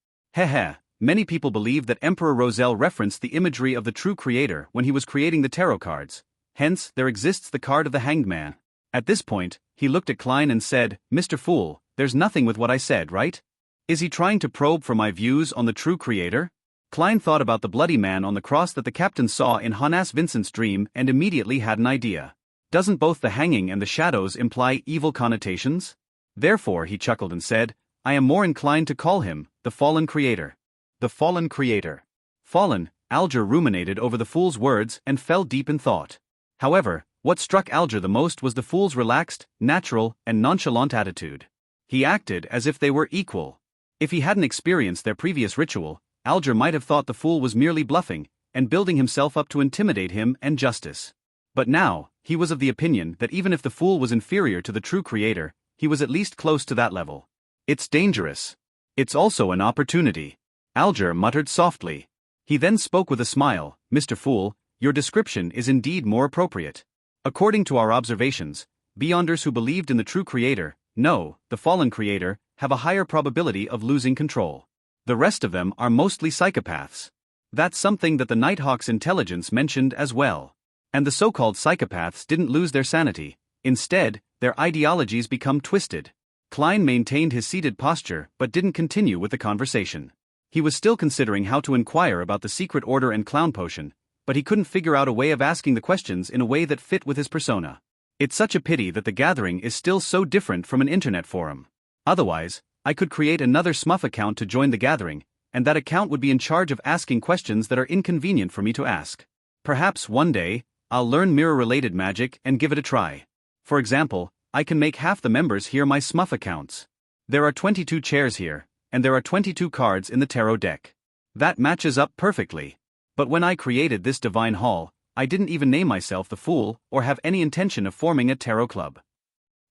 Speaker 1: Many people believe that Emperor Roselle referenced the imagery of the true creator when he was creating the tarot cards. Hence, there exists the card of the hanged man. At this point, he looked at Klein and said, Mr. Fool, there's nothing with what I said, right? Is he trying to probe for my views on the true creator? Klein thought about the bloody man on the cross that the captain saw in Jonas Vincent's dream and immediately had an idea. Doesn't both the hanging and the shadows imply evil connotations? Therefore, he chuckled and said, I am more inclined to call him the fallen creator.
Speaker 2: The fallen creator.
Speaker 1: Fallen, Alger ruminated over the Fool's words and fell deep in thought. However, what struck Alger the most was the Fool's relaxed, natural, and nonchalant attitude. He acted as if they were equal. If he hadn't experienced their previous ritual, Alger might have thought the Fool was merely bluffing and building himself up to intimidate him and Justice. But now, he was of the opinion that even if the Fool was inferior to the true creator, he was at least close to that level. It's dangerous. It's also an opportunity. Alger muttered softly. He then spoke with a smile, Mr. Fool, your description is indeed more appropriate. According to our observations, Beyonders who believed in the true creator, no, the fallen creator, have a higher probability of losing control. The rest of them are mostly psychopaths. That's something that the Nighthawk's intelligence mentioned as well. And the so-called psychopaths didn't lose their sanity. Instead, their ideologies become twisted. Klein maintained his seated posture but didn't continue with the conversation. He was still considering how to inquire about the secret order and clown potion, but he couldn't figure out a way of asking the questions in a way that fit with his persona. It's such a pity that the gathering is still so different from an internet forum. Otherwise, I could create another Smuff account to join the gathering, and that account would be in charge of asking questions that are inconvenient for me to ask. Perhaps one day, I'll learn mirror-related magic and give it a try. For example, I can make half the members hear my Smuff accounts. There are 22 chairs here, and there are 22 cards in the tarot deck. That matches up perfectly. But when I created this divine hall, I didn't even name myself the Fool or have any intention of forming a tarot club.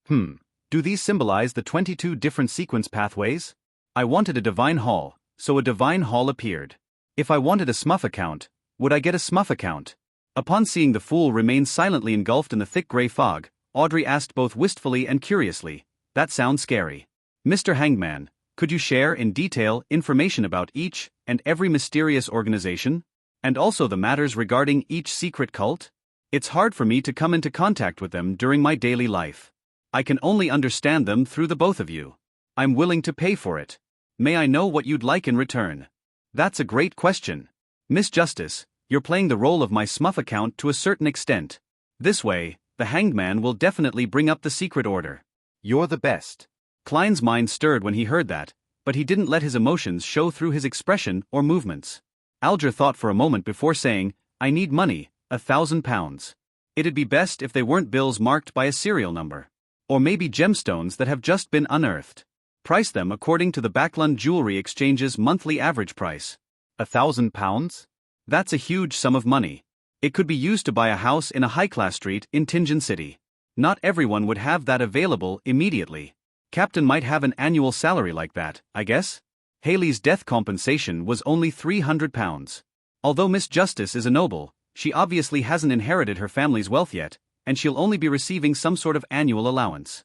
Speaker 1: Do these symbolize the 22 different sequence pathways? I wanted a divine hall, so a divine hall appeared. If I wanted a Smuff account, would I get a Smuff account? Upon seeing the Fool remain silently engulfed in the thick gray fog, Audrey asked both wistfully and curiously, that sounds scary. Mr. Hangman, could you share in detail information about each and every mysterious organization? And also the matters regarding each secret cult? It's hard for me to come into contact with them during my daily life. I can only understand them through the both of you. I'm willing to pay for it. May I know what you'd like in return? That's a great question. Miss Justice, you're playing the role of my smuff account to a certain extent. This way, the hanged man will definitely bring up the secret order.
Speaker 2: You're the best.
Speaker 1: Klein's mind stirred when he heard that, but he didn't let his emotions show through his expression or movements. Alger thought for a moment before saying, I need money, £1,000. It'd be best if they weren't bills marked by a serial number. Or maybe gemstones that have just been unearthed. Price them according to the Backlund Jewelry Exchange's monthly average price.
Speaker 2: £1,000?
Speaker 1: That's a huge sum of money. It could be used to buy a house in a high-class street in Tingen City. Not everyone would have that available immediately. Captain might have an annual salary like that, I guess? Haley's death compensation was only £300. Although Miss Justice is a noble, she obviously hasn't inherited her family's wealth yet, and she'll only be receiving some sort of annual allowance.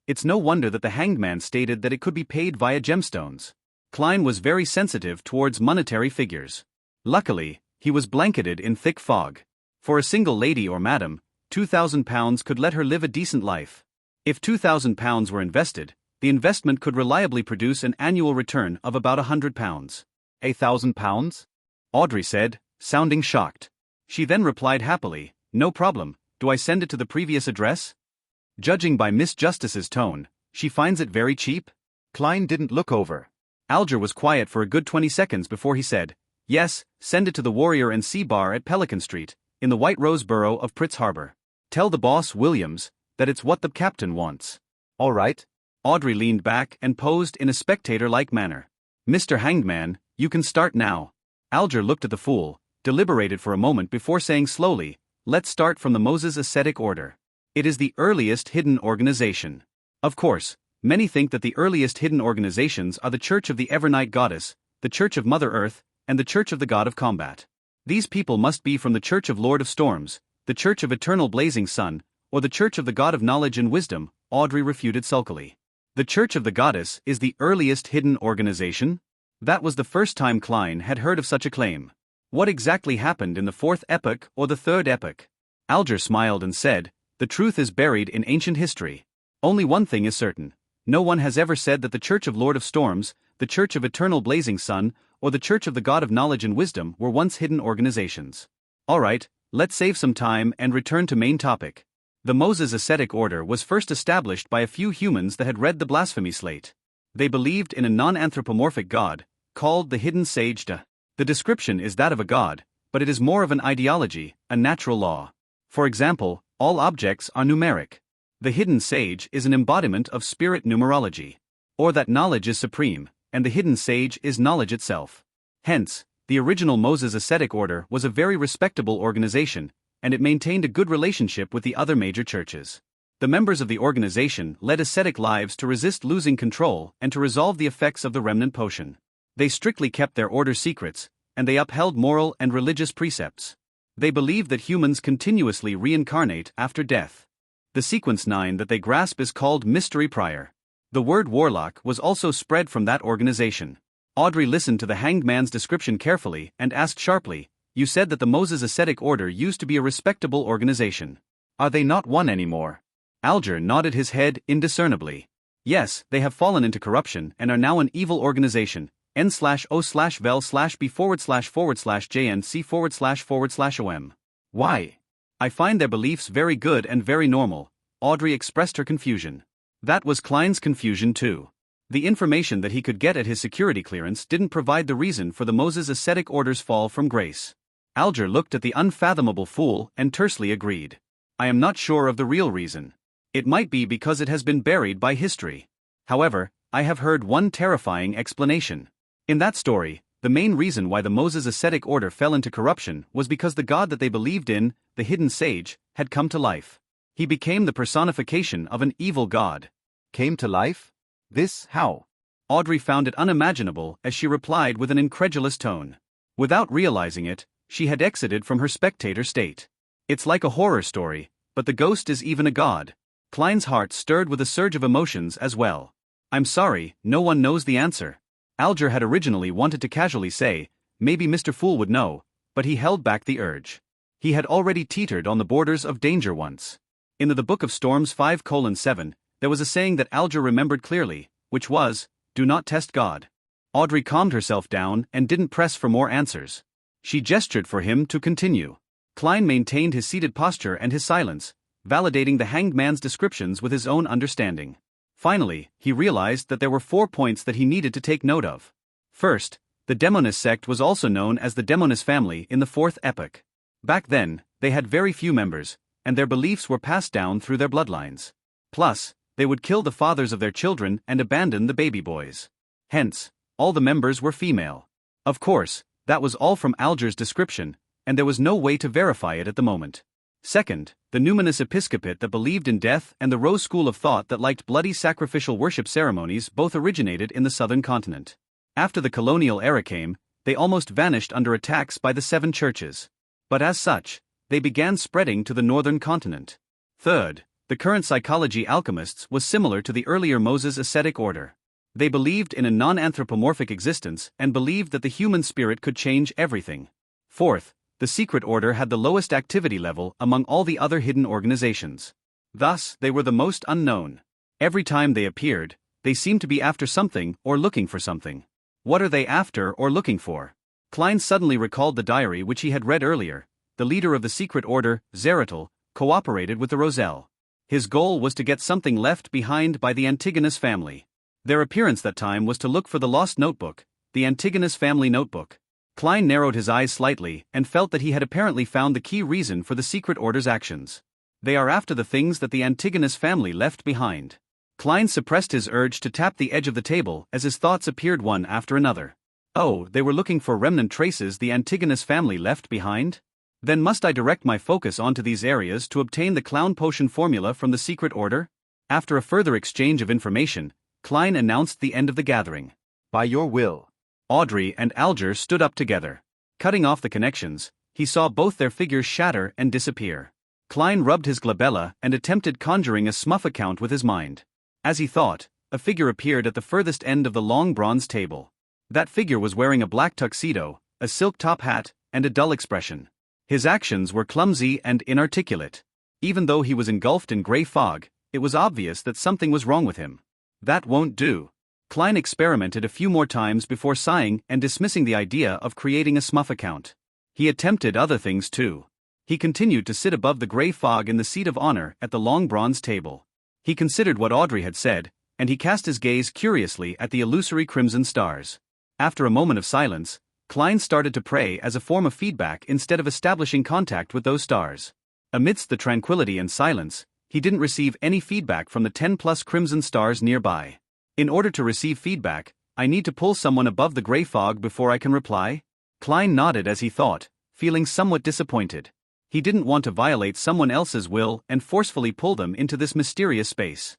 Speaker 1: It's no wonder that the hanged man stated that it could be paid via gemstones. Klein was very sensitive towards monetary figures. Luckily, he was blanketed in thick fog. For a single lady or madam, £2,000 could let her live a decent life. If £2,000 were invested, the investment could reliably produce an annual return of about £100.
Speaker 2: £1,000?
Speaker 1: Audrey said, sounding shocked. She then replied happily, no problem, do I send it to the previous address? Judging by Miss Justice's tone, she finds it very cheap?
Speaker 2: Klein didn't look over.
Speaker 1: Alger was quiet for a good 20 seconds before he said, yes, send it to the Warrior and Sea Bar at Pelican Street, in the White Rose Borough of Pritz Harbor. Tell the boss, Williams, that it's what the captain wants.
Speaker 2: All right.
Speaker 1: Audrey leaned back and posed in a spectator-like manner. Mr. Hangman, you can start now. Alger looked at the fool, deliberated for a moment before saying slowly, let's start from the Moses Ascetic Order. It is the earliest hidden organization. Of course, many think that the earliest hidden organizations are the Church of the Evernight Goddess, the Church of Mother Earth, and the Church of the God of Combat. These people must be from the Church of Lord of Storms, the Church of Eternal Blazing Sun, or the Church of the God of Knowledge and Wisdom, Audrey refuted sulkily. The Church of the Goddess is the earliest hidden organization? That was the first time Klein had heard of such a claim. What exactly happened in the fourth epoch or the third epoch? Alger smiled and said, the truth is buried in ancient history. Only one thing is certain. No one has ever said that the Church of Lord of Storms, the Church of Eternal Blazing Sun, or the Church of the God of Knowledge and Wisdom were once hidden organizations. Alright, let's save some time and return to main topic. The Moses Ascetic Order was first established by a few humans that had read the blasphemy slate. They believed in a non-anthropomorphic god, called the Hidden Sage Da. The description is that of a god, but it is more of an ideology, a natural law. For example, all objects are numeric. The Hidden Sage is an embodiment of spirit numerology. Or that knowledge is supreme, and the Hidden Sage is knowledge itself. Hence, the original Moses Ascetic Order was a very respectable organization, and it maintained a good relationship with the other major churches. The members of the organization led ascetic lives to resist losing control and to resolve the effects of the remnant potion. They strictly kept their order secrets, and they upheld moral and religious precepts. They believed that humans continuously reincarnate after death. The sequence 9 that they grasp is called Mystery Prior. The word warlock was also spread from that organization. Audrey listened to the hanged man's description carefully and asked sharply, you said that the Moses Ascetic Order used to be a respectable organization. Are they not one anymore? Alger nodded his head indiscernibly. Yes, they have fallen into corruption and are now an evil organization, n/o/vel/b//jnc//om. Why? I find their beliefs very good and very normal. Audrey expressed her confusion. That was Klein's confusion too. The information that he could get at his security clearance didn't provide the reason for the Moses Ascetic Order's fall from grace. Alger looked at the unfathomable fool and tersely agreed. I am not sure of the real reason. It might be because it has been buried by history. However, I have heard one terrifying explanation. In that story, the main reason why the Moses Ascetic Order fell into corruption was because the god that they believed in, the Hidden Sage, had come to life. He became the personification of an evil god.
Speaker 2: Came to life? This, how?
Speaker 1: Audrey found it unimaginable as she replied with an incredulous tone. Without realizing it, she had exited from her spectator state. It's like a horror story, but the ghost is even a god. Klein's heart stirred with a surge of emotions as well. I'm sorry, no one knows the answer. Alger had originally wanted to casually say, maybe Mr. Fool would know, but he held back the urge. He had already teetered on the borders of danger once. In the Book of Storms 5:7, there was a saying that Alger remembered clearly, which was, "Do not test God." Audrey calmed herself down and didn't press for more answers. She gestured for him to continue. Klein maintained his seated posture and his silence, validating the hanged man's descriptions with his own understanding. Finally, he realized that there were 4 points that he needed to take note of. First, the Demonist sect was also known as the Demonist family in the 4th epoch. Back then, they had very few members, and their beliefs were passed down through their bloodlines. Plus, they would kill the fathers of their children and abandon the baby boys. Hence, all the members were female. Of course, that was all from Alger's description, and there was no way to verify it at the moment. Second, the numinous episcopate that believed in death and the Rose school of thought that liked bloody sacrificial worship ceremonies both originated in the southern continent. After the colonial era came, they almost vanished under attacks by the 7 churches. But as such, they began spreading to the northern continent. Third, the current psychology alchemists was similar to the earlier Moses ascetic order. They believed in a non-anthropomorphic existence and believed that the human spirit could change everything. Fourth, the secret order had the lowest activity level among all the other hidden organizations. Thus, they were the most unknown. Every time they appeared, they seemed to be after something or looking for something. What are they after or looking for? Klein suddenly recalled the diary which he had read earlier. The leader of the secret order, Zeratul, cooperated with the Roselle. His goal was to get something left behind by the Antigonus family. Their appearance that time was to look for the lost notebook, the Antigonus family notebook. Klein narrowed his eyes slightly and felt that he had apparently found the key reason for the secret order's actions. They are after the things that the Antigonus family left behind. Klein suppressed his urge to tap the edge of the table as his thoughts appeared one after another. Oh, they were looking for remnant traces the Antigonus family left behind? Then must I direct my focus onto these areas to obtain the clown potion formula from the secret order? After a further exchange of information, Klein announced the end of the gathering.
Speaker 2: By your will.
Speaker 1: Audrey and Alger stood up together. Cutting off the connections, he saw both their figures shatter and disappear. Klein rubbed his glabella and attempted conjuring a smuff account with his mind. As he thought, a figure appeared at the furthest end of the long bronze table. That figure was wearing a black tuxedo, a silk top hat, and a dull expression. His actions were clumsy and inarticulate. Even though he was engulfed in gray fog, it was obvious that something was wrong with him. That won't do. Klein experimented a few more times before sighing and dismissing the idea of creating a smuff account. He attempted other things too. He continued to sit above the gray fog in the seat of honor at the long bronze table. He considered what Audrey had said, and he cast his gaze curiously at the illusory crimson stars. After a moment of silence, Klein started to pray as a form of feedback instead of establishing contact with those stars. Amidst the tranquility and silence, he didn't receive any feedback from the 10+ crimson stars nearby. In order to receive feedback, I need to pull someone above the gray fog before I can reply? Klein nodded as he thought, feeling somewhat disappointed. He didn't want to violate someone else's will and forcefully pull them into this mysterious space.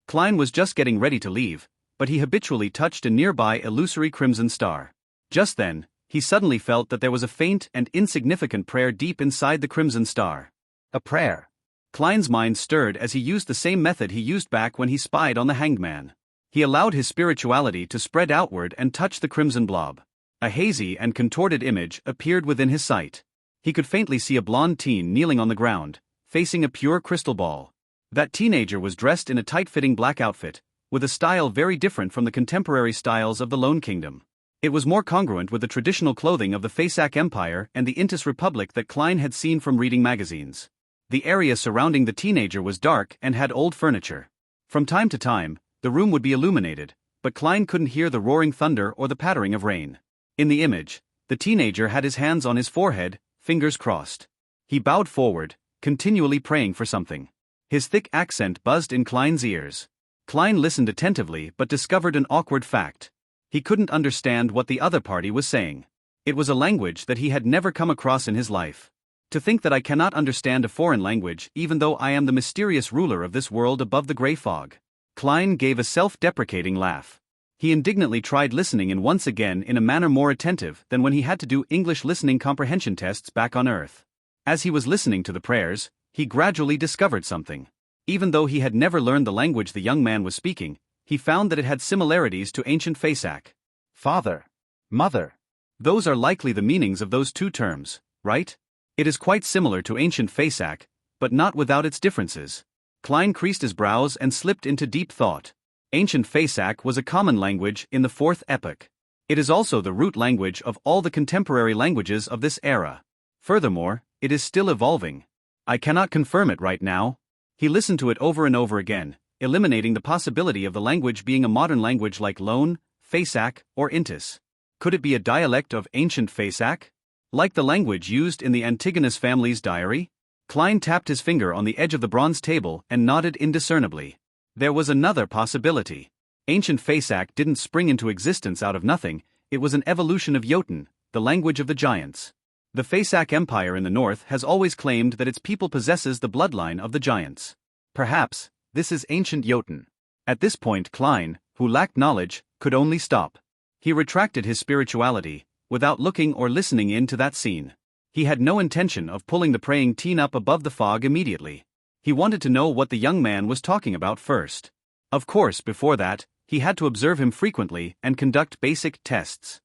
Speaker 1: Klein was just getting ready to leave, but he habitually touched a nearby illusory crimson star. Just then, he suddenly felt that there was a faint and insignificant prayer deep inside the crimson star.
Speaker 2: A prayer.
Speaker 1: Klein's mind stirred as he used the same method he used back when he spied on the hanged man. He allowed his spirituality to spread outward and touch the crimson blob. A hazy and contorted image appeared within his sight. He could faintly see a blonde teen kneeling on the ground, facing a pure crystal ball. That teenager was dressed in a tight-fitting black outfit, with a style very different from the contemporary styles of the Lone Kingdom. It was more congruent with the traditional clothing of the Fasak Empire and the Intis Republic that Klein had seen from reading magazines. The area surrounding the teenager was dark and had old furniture. From time to time, the room would be illuminated, but Klein couldn't hear the roaring thunder or the pattering of rain. In the image, the teenager had his hands on his forehead, fingers crossed. He bowed forward, continually praying for something. His thick accent buzzed in Klein's ears. Klein listened attentively but discovered an awkward fact. He couldn't understand what the other party was saying. It was a language that he had never come across in his life. To think that I cannot understand a foreign language even though I am the mysterious ruler of this world above the gray fog. Klein gave a self-deprecating laugh. He indignantly tried listening and once again in a manner more attentive than when he had to do English listening comprehension tests back on Earth. As he was listening to the prayers, he gradually discovered something. Even though he had never learned the language the young man was speaking, he found that it had similarities to ancient Fasak.
Speaker 2: Father. Mother.
Speaker 1: Those are likely the meanings of those two terms, right? It is quite similar to ancient Fasak, but not without its differences. Klein creased his brows and slipped into deep thought. Ancient Faesac was a common language in the Fourth Epoch. It is also the root language of all the contemporary languages of this era. Furthermore, it is still evolving. I cannot confirm it right now. He listened to it over and over again, eliminating the possibility of the language being a modern language like Loan, Faesac, or Intis. Could it be a dialect of Ancient Faesac? Like the language used in the Antigonus family's diary? Klein tapped his finger on the edge of the bronze table and nodded indiscernibly. There was another possibility. Ancient Faesac didn't spring into existence out of nothing, it was an evolution of Jotun, the language of the giants. The Faesac Empire in the north has always claimed that its people possesses the bloodline of the giants. Perhaps, this is ancient Jotun. At this point Klein, who lacked knowledge, could only stop. He retracted his spirituality, without looking or listening in to that scene. He had no intention of pulling the praying teen up above the fog immediately. He wanted to know what the young man was talking about first. Of course, before that, he had to observe him frequently and conduct basic tests.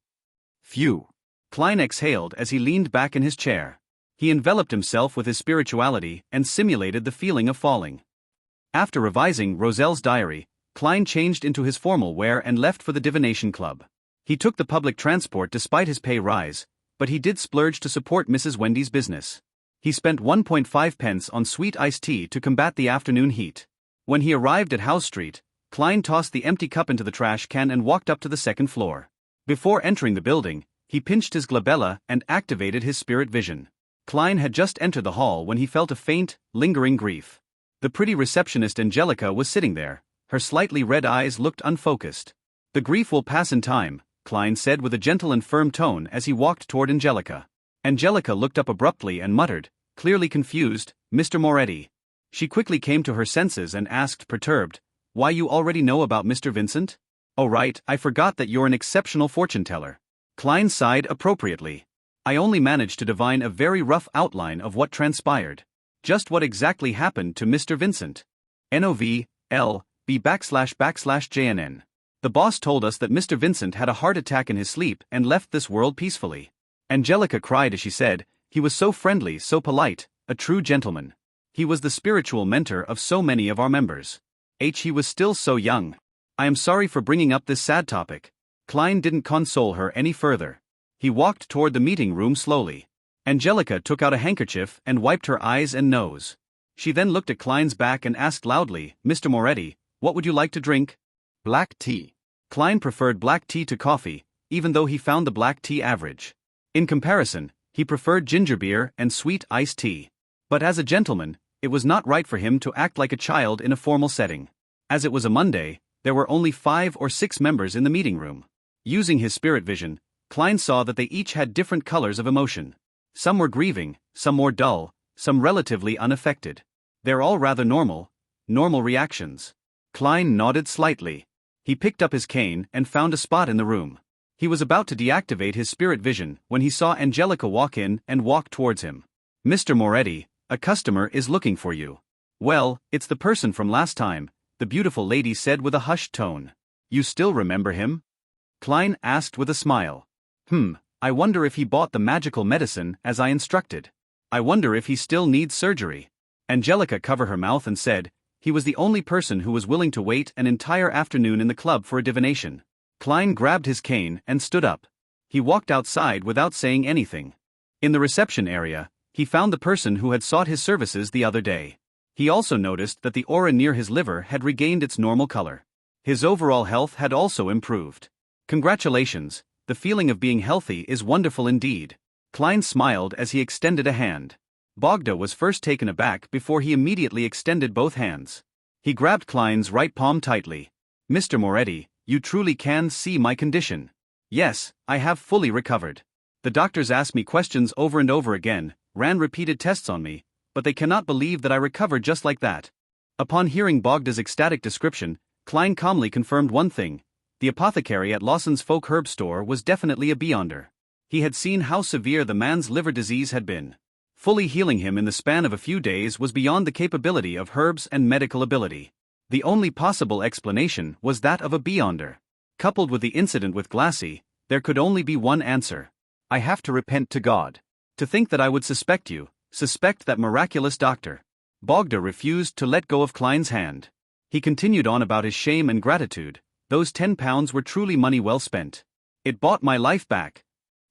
Speaker 1: Phew. Klein exhaled as he leaned back in his chair. He enveloped himself with his spirituality and simulated the feeling of falling. After revising Roselle's diary, Klein changed into his formal wear and left for the divination club. He took the public transport despite his pay rise, but he did splurge to support Mrs. Wendy's business. He spent 1.5 pence on sweet iced tea to combat the afternoon heat. When he arrived at House Street, Klein tossed the empty cup into the trash can and walked up to the second floor. Before entering the building, he pinched his glabella and activated his spirit vision. Klein had just entered the hall when he felt a faint, lingering grief. The pretty receptionist Angelica was sitting there. Her slightly red eyes looked unfocused. "The grief will pass in time," Klein said with a gentle and firm tone as he walked toward Angelica. Angelica looked up abruptly and muttered, clearly confused, "Mr. Moretti." She quickly came to her senses and asked, perturbed, "Why, you already know about Mr. Vincent?" "Oh right, I forgot that you're an exceptional fortune-teller." Klein sighed appropriately. "I only managed to divine a very rough outline of what transpired. Just what exactly happened to Mr. Vincent? NOVLB //JNN. The boss told us that Mr. Vincent had a heart attack in his sleep and left this world peacefully." Angelica cried as she said, "He was so friendly, so polite, a true gentleman. He was the spiritual mentor of so many of our members. He was still so young. I am sorry for bringing up this sad topic." Klein didn't console her any further. He walked toward the meeting room slowly. Angelica took out a handkerchief and wiped her eyes and nose. She then looked at Klein's back and asked loudly, "Mr. Moretti, what would you like to drink?" "Black tea." Klein preferred black tea to coffee, even though he found the black tea average. In comparison, he preferred ginger beer and sweet iced tea. But as a gentleman, it was not right for him to act like a child in a formal setting. As it was a Monday, there were only 5 or 6 members in the meeting room. Using his spirit vision, Klein saw that they each had different colors of emotion. Some were grieving, some more dull, some relatively unaffected. They're all rather normal reactions. Klein nodded slightly. He picked up his cane and found a spot in the room. He was about to deactivate his spirit vision when he saw Angelica walk in and walk towards him. "Mr. Moretti, a customer is looking for you." "Well, it's the person from last time," the beautiful lady said with a hushed tone. "You still remember him?" Klein asked with a smile. I wonder if he bought the magical medicine as I instructed. I wonder if he still needs surgery." Angelica covered her mouth and said, "He was the only person who was willing to wait an entire afternoon in the club for a divination." Klein grabbed his cane and stood up. He walked outside without saying anything. In the reception area, he found the person who had sought his services the other day. He also noticed that the aura near his liver had regained its normal color. His overall health had also improved. "Congratulations, the feeling of being healthy is wonderful indeed." Klein smiled as he extended a hand. Bogda was first taken aback before he immediately extended both hands. He grabbed Klein's right palm tightly. "Mr. Moretti, you truly can see my condition." "Yes, I have fully recovered. The doctors asked me questions over and over again, ran repeated tests on me, but they cannot believe that I recovered just like that." Upon hearing Bogda's ecstatic description, Klein calmly confirmed one thing: the apothecary at Lawson's folk herb store was definitely a beyonder. He had seen how severe the man's liver disease had been. Fully healing him in the span of a few days was beyond the capability of herbs and medical ability. The only possible explanation was that of a beyonder. Coupled with the incident with Glassy, there could only be one answer. "I have to repent to God. To think that I would suspect that miraculous doctor." Bogda refused to let go of Klein's hand. He continued on about his shame and gratitude. Those 10 pounds were truly money well spent. It bought my life back.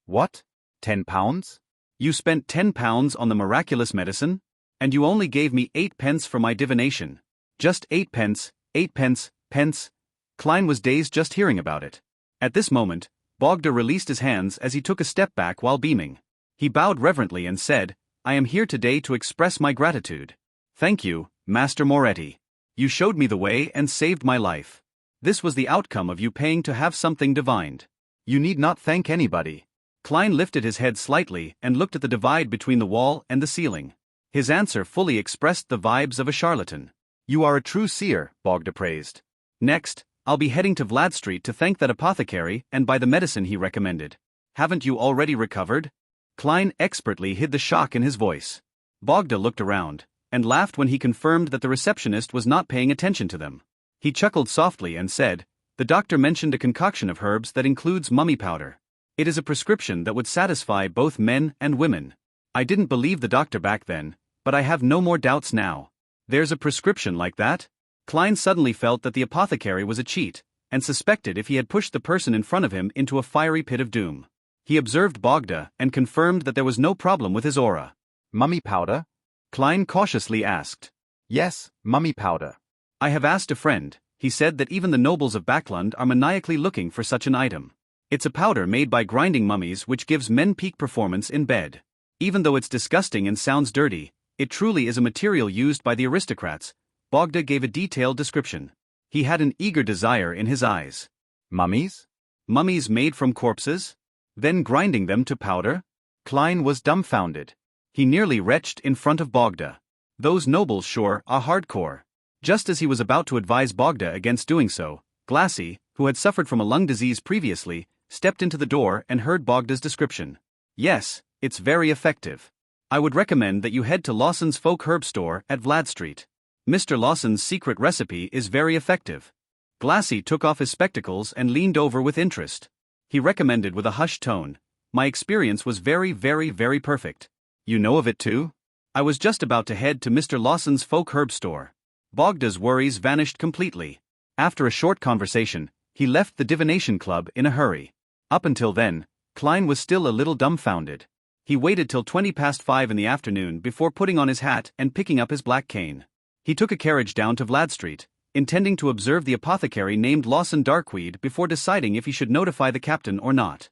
Speaker 2: What? 10 pounds?
Speaker 1: You spent 10 pounds on the miraculous medicine? And you only gave me 8 pence for my divination. Just 8 pence, 8 pence. Klein was dazed just hearing about it. At this moment, Bogda released his hands as he took a step back while beaming. He bowed reverently and said, I am here today to express my gratitude. Thank you, Master Moretti. You showed me the way and saved my life. This was the outcome of you paying to have something divined.
Speaker 2: You need not thank anybody.
Speaker 1: Klein lifted his head slightly and looked at the divide between the wall and the ceiling. His answer fully expressed the vibes of a charlatan.
Speaker 2: You are a true seer, Bogda praised.
Speaker 1: Next, I'll be heading to Vlad Street to thank that apothecary and buy the medicine he recommended. Haven't you already recovered? Klein expertly hid the shock in his voice. Bogda looked around and laughed when he confirmed that the receptionist was not paying attention to them. He chuckled softly and said, the doctor mentioned a concoction of herbs that includes mummy powder. It is a prescription that would satisfy both men and women. I didn't believe the doctor back then, but I have no more doubts now. There's a prescription like that? Klein suddenly felt that the apothecary was a cheat, and suspected if he had pushed the person in front of him into a fiery pit of doom. He observed Bogda and confirmed that there was no problem with his aura.
Speaker 2: Mummy powder?
Speaker 1: Klein cautiously asked.
Speaker 2: Yes, mummy powder.
Speaker 1: I have asked a friend. He said that even the nobles of Backlund are maniacally looking for such an item. It's a powder made by grinding mummies which gives men peak performance in bed. Even though it's disgusting and sounds dirty, it truly is a material used by the aristocrats. Bogda gave a detailed description. He had an eager desire in his eyes.
Speaker 2: Mummies?
Speaker 1: Mummies made from corpses? Then grinding them to powder?
Speaker 2: Klein was dumbfounded.
Speaker 1: He nearly retched in front of Bogda. Those nobles sure are hardcore. Just as he was about to advise Bogda against doing so, Glassy, who had suffered from a lung disease previously, stepped into the door and heard Bogda's description. Yes, it's very effective. I would recommend that you head to Lawson's Folk Herb Store at Vlad Street. Mr. Lawson's secret recipe is very effective. Glassy took off his spectacles and leaned over with interest. He recommended with a hushed tone, my experience was very perfect. You know of it too? I was just about to head to Mr. Lawson's Folk Herb Store. Bogda's worries vanished completely. After a short conversation, he left the divination club in a hurry. Up until then, Klein was still a little dumbfounded. He waited till 5:20 in the afternoon before putting on his hat and picking up his black cane. He took a carriage down to Vlad Street, intending to observe the apothecary named Lawson Darkweed before deciding if he should notify the captain or not.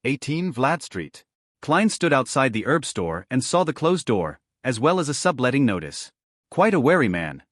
Speaker 2: 18 Vlad Street.
Speaker 1: Klein stood outside the herb store and saw the closed door, as well as a subletting notice. Quite a wary man,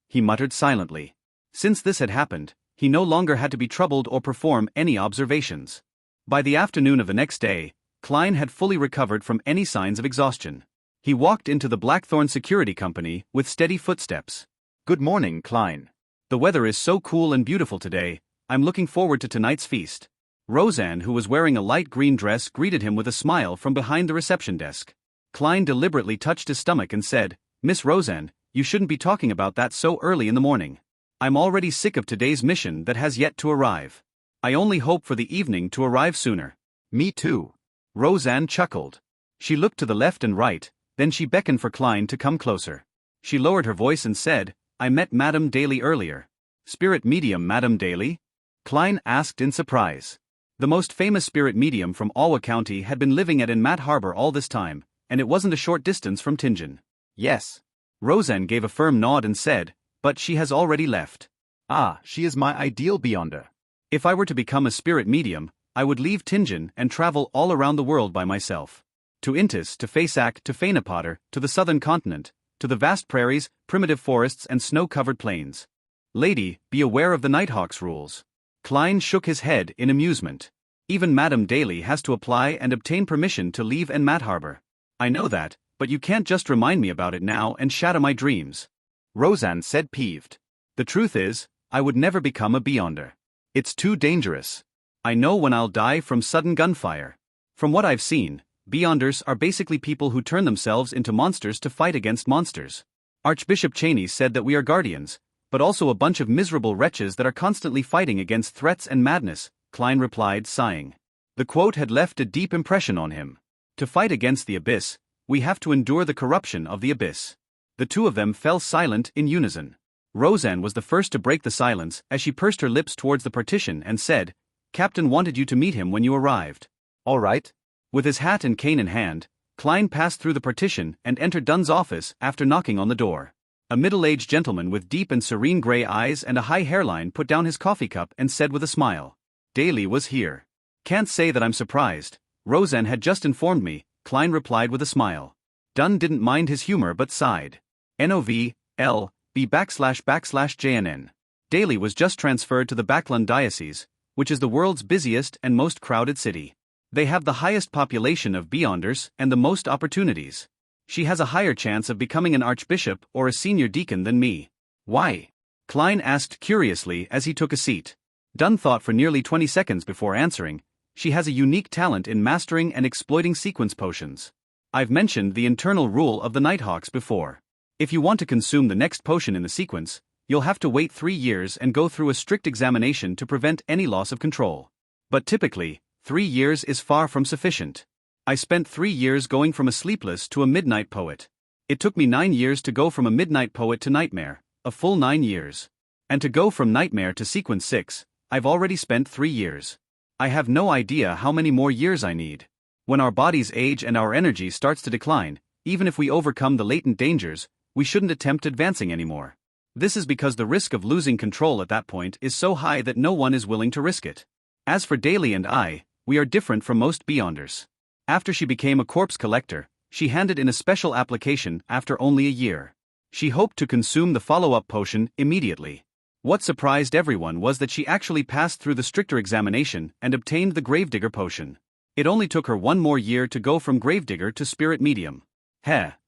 Speaker 1: he muttered silently. Since this had happened, he no longer had to be troubled or perform any observations. By the afternoon of the next day, Klein had fully recovered from any signs of exhaustion. He walked into the Blackthorn Security Company with steady footsteps.
Speaker 2: Good morning, Klein.
Speaker 1: The weather is so cool and beautiful today, I'm looking forward to tonight's feast. Roseanne, who was wearing a light green dress, greeted him with a smile from behind the reception desk. Klein deliberately touched his stomach and said, Miss Roseanne, you shouldn't be talking about that so early in the morning. I'm already sick of today's mission that has yet to arrive. I only hope for the evening to arrive sooner.
Speaker 2: Me too.
Speaker 1: Roseanne chuckled. She looked to the left and right, then she beckoned for Klein to come closer. She lowered her voice and said, I met Madame Daly earlier. Spirit medium Madame Daly? Klein asked in surprise. The most famous spirit medium from Alwa County had been living at in Mat Harbor all this time, and it wasn't a short distance from Tingen.
Speaker 2: Yes.
Speaker 1: Roseanne gave a firm nod and said, but she has already left.
Speaker 2: Ah, she is my ideal beyonder.
Speaker 1: If I were to become a spirit medium, I would leave Tingen and travel all around the world by myself. To Intis, to Fasak, to Fainapotter, to the southern continent, to the vast prairies, primitive forests and snow-covered plains. Lady, be aware of the Nighthawk's rules. Klein shook his head in amusement. Even Madame Daly has to apply and obtain permission to leave en Mat Harbor. I know that, but you can't just remind me about it now and shatter my dreams.
Speaker 2: Roseanne said peeved.
Speaker 1: The truth is, I would never become a beyonder. It's too dangerous. I know when I'll die from sudden gunfire. From what I've seen, beyonders are basically people who turn themselves into monsters to fight against monsters. Archbishop Cheney said that we are guardians, but also a bunch of miserable wretches that are constantly fighting against threats and madness, Klein replied, sighing. The quote had left a deep impression on him. To fight against the abyss, we have to endure the corruption of the abyss. The two of them fell silent in unison. Roseanne was the first to break the silence as she pursed her lips towards the partition and said, "Captain wanted you to meet him when you arrived."
Speaker 2: All right.
Speaker 1: With his hat and cane in hand, Klein passed through the partition and entered Dunn's office after knocking on the door. A middle-aged gentleman with deep and serene gray eyes and a high hairline put down his coffee cup and said with a smile, "Daly was here." "Can't say that I'm surprised. Roseanne had just informed me," Klein replied with a smile. Dunn didn't mind his humor but sighed. NOV.LB/JNN. Daly was just transferred to the Backlund Diocese, which is the world's busiest and most crowded city. They have the highest population of Beyonders and the most opportunities. She has a higher chance of becoming an archbishop or a senior deacon than me. Why? Klein asked curiously as he took a seat. Dunn thought for nearly 20 seconds before answering. She has a unique talent in mastering and exploiting sequence potions. I've mentioned the internal rule of the Nighthawks before. If you want to consume the next potion in the sequence, you'll have to wait 3 years and go through a strict examination to prevent any loss of control. But typically, 3 years is far from sufficient. I spent 3 years going from a sleepless to a midnight poet. It took me 9 years to go from a midnight poet to nightmare, a full 9 years. And to go from nightmare to sequence 6, I've already spent 3 years. I have no idea how many more years I need. When our bodies age and our energy starts to decline, even if we overcome the latent dangers, we shouldn't attempt advancing anymore. This is because the risk of losing control at that point is so high that no one is willing to risk it. As for Daly and I, we are different from most Beyonders. After she became a corpse collector, she handed in a special application after only a year. She hoped to consume the follow-up potion immediately. What surprised everyone was that she actually passed through the stricter examination and obtained the Gravedigger potion. It only took her 1 more year to go from Gravedigger to Spirit Medium.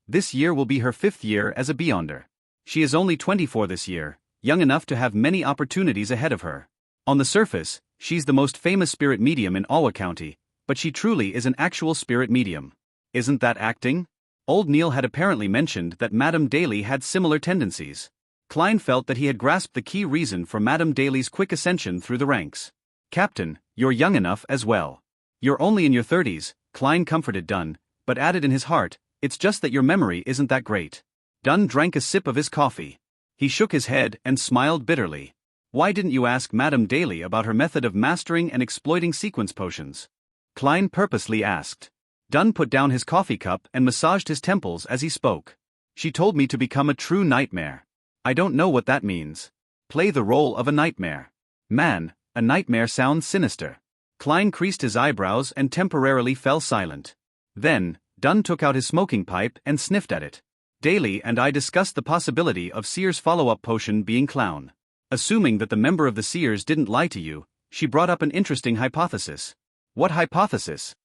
Speaker 1: This year will be her 5th year as a Beyonder. She is only 24 this year, young enough to have many opportunities ahead of her. On the surface, she's the most famous Spirit Medium in Alwa County, but she truly is an actual Spirit Medium. Isn't that acting? Old Neil had apparently mentioned that Madame Daly had similar tendencies. Klein felt that he had grasped the key reason for Madame Daly's quick ascension through the ranks. "Captain, you're young enough as well. You're only in your 30s, Klein comforted Dunn, but added in his heart, "It's just that your memory isn't that great." Dunn drank a sip of his coffee. He shook his head and smiled bitterly. "Why didn't you ask Madame Daly about her method of mastering and exploiting sequence potions?" Klein purposely asked. Dunn put down his coffee cup and massaged his temples as he spoke. "She told me to become a true nightmare. I don't know what that means. Play the role of a nightmare." Man, a nightmare sounds sinister. Klein creased his eyebrows and temporarily fell silent. Then, Dunn took out his smoking pipe and sniffed at it. "Daly and I discussed the possibility of Seer's follow-up potion being clown. Assuming that the member of the Seers didn't lie to you, she brought up an interesting hypothesis." "What hypothesis?"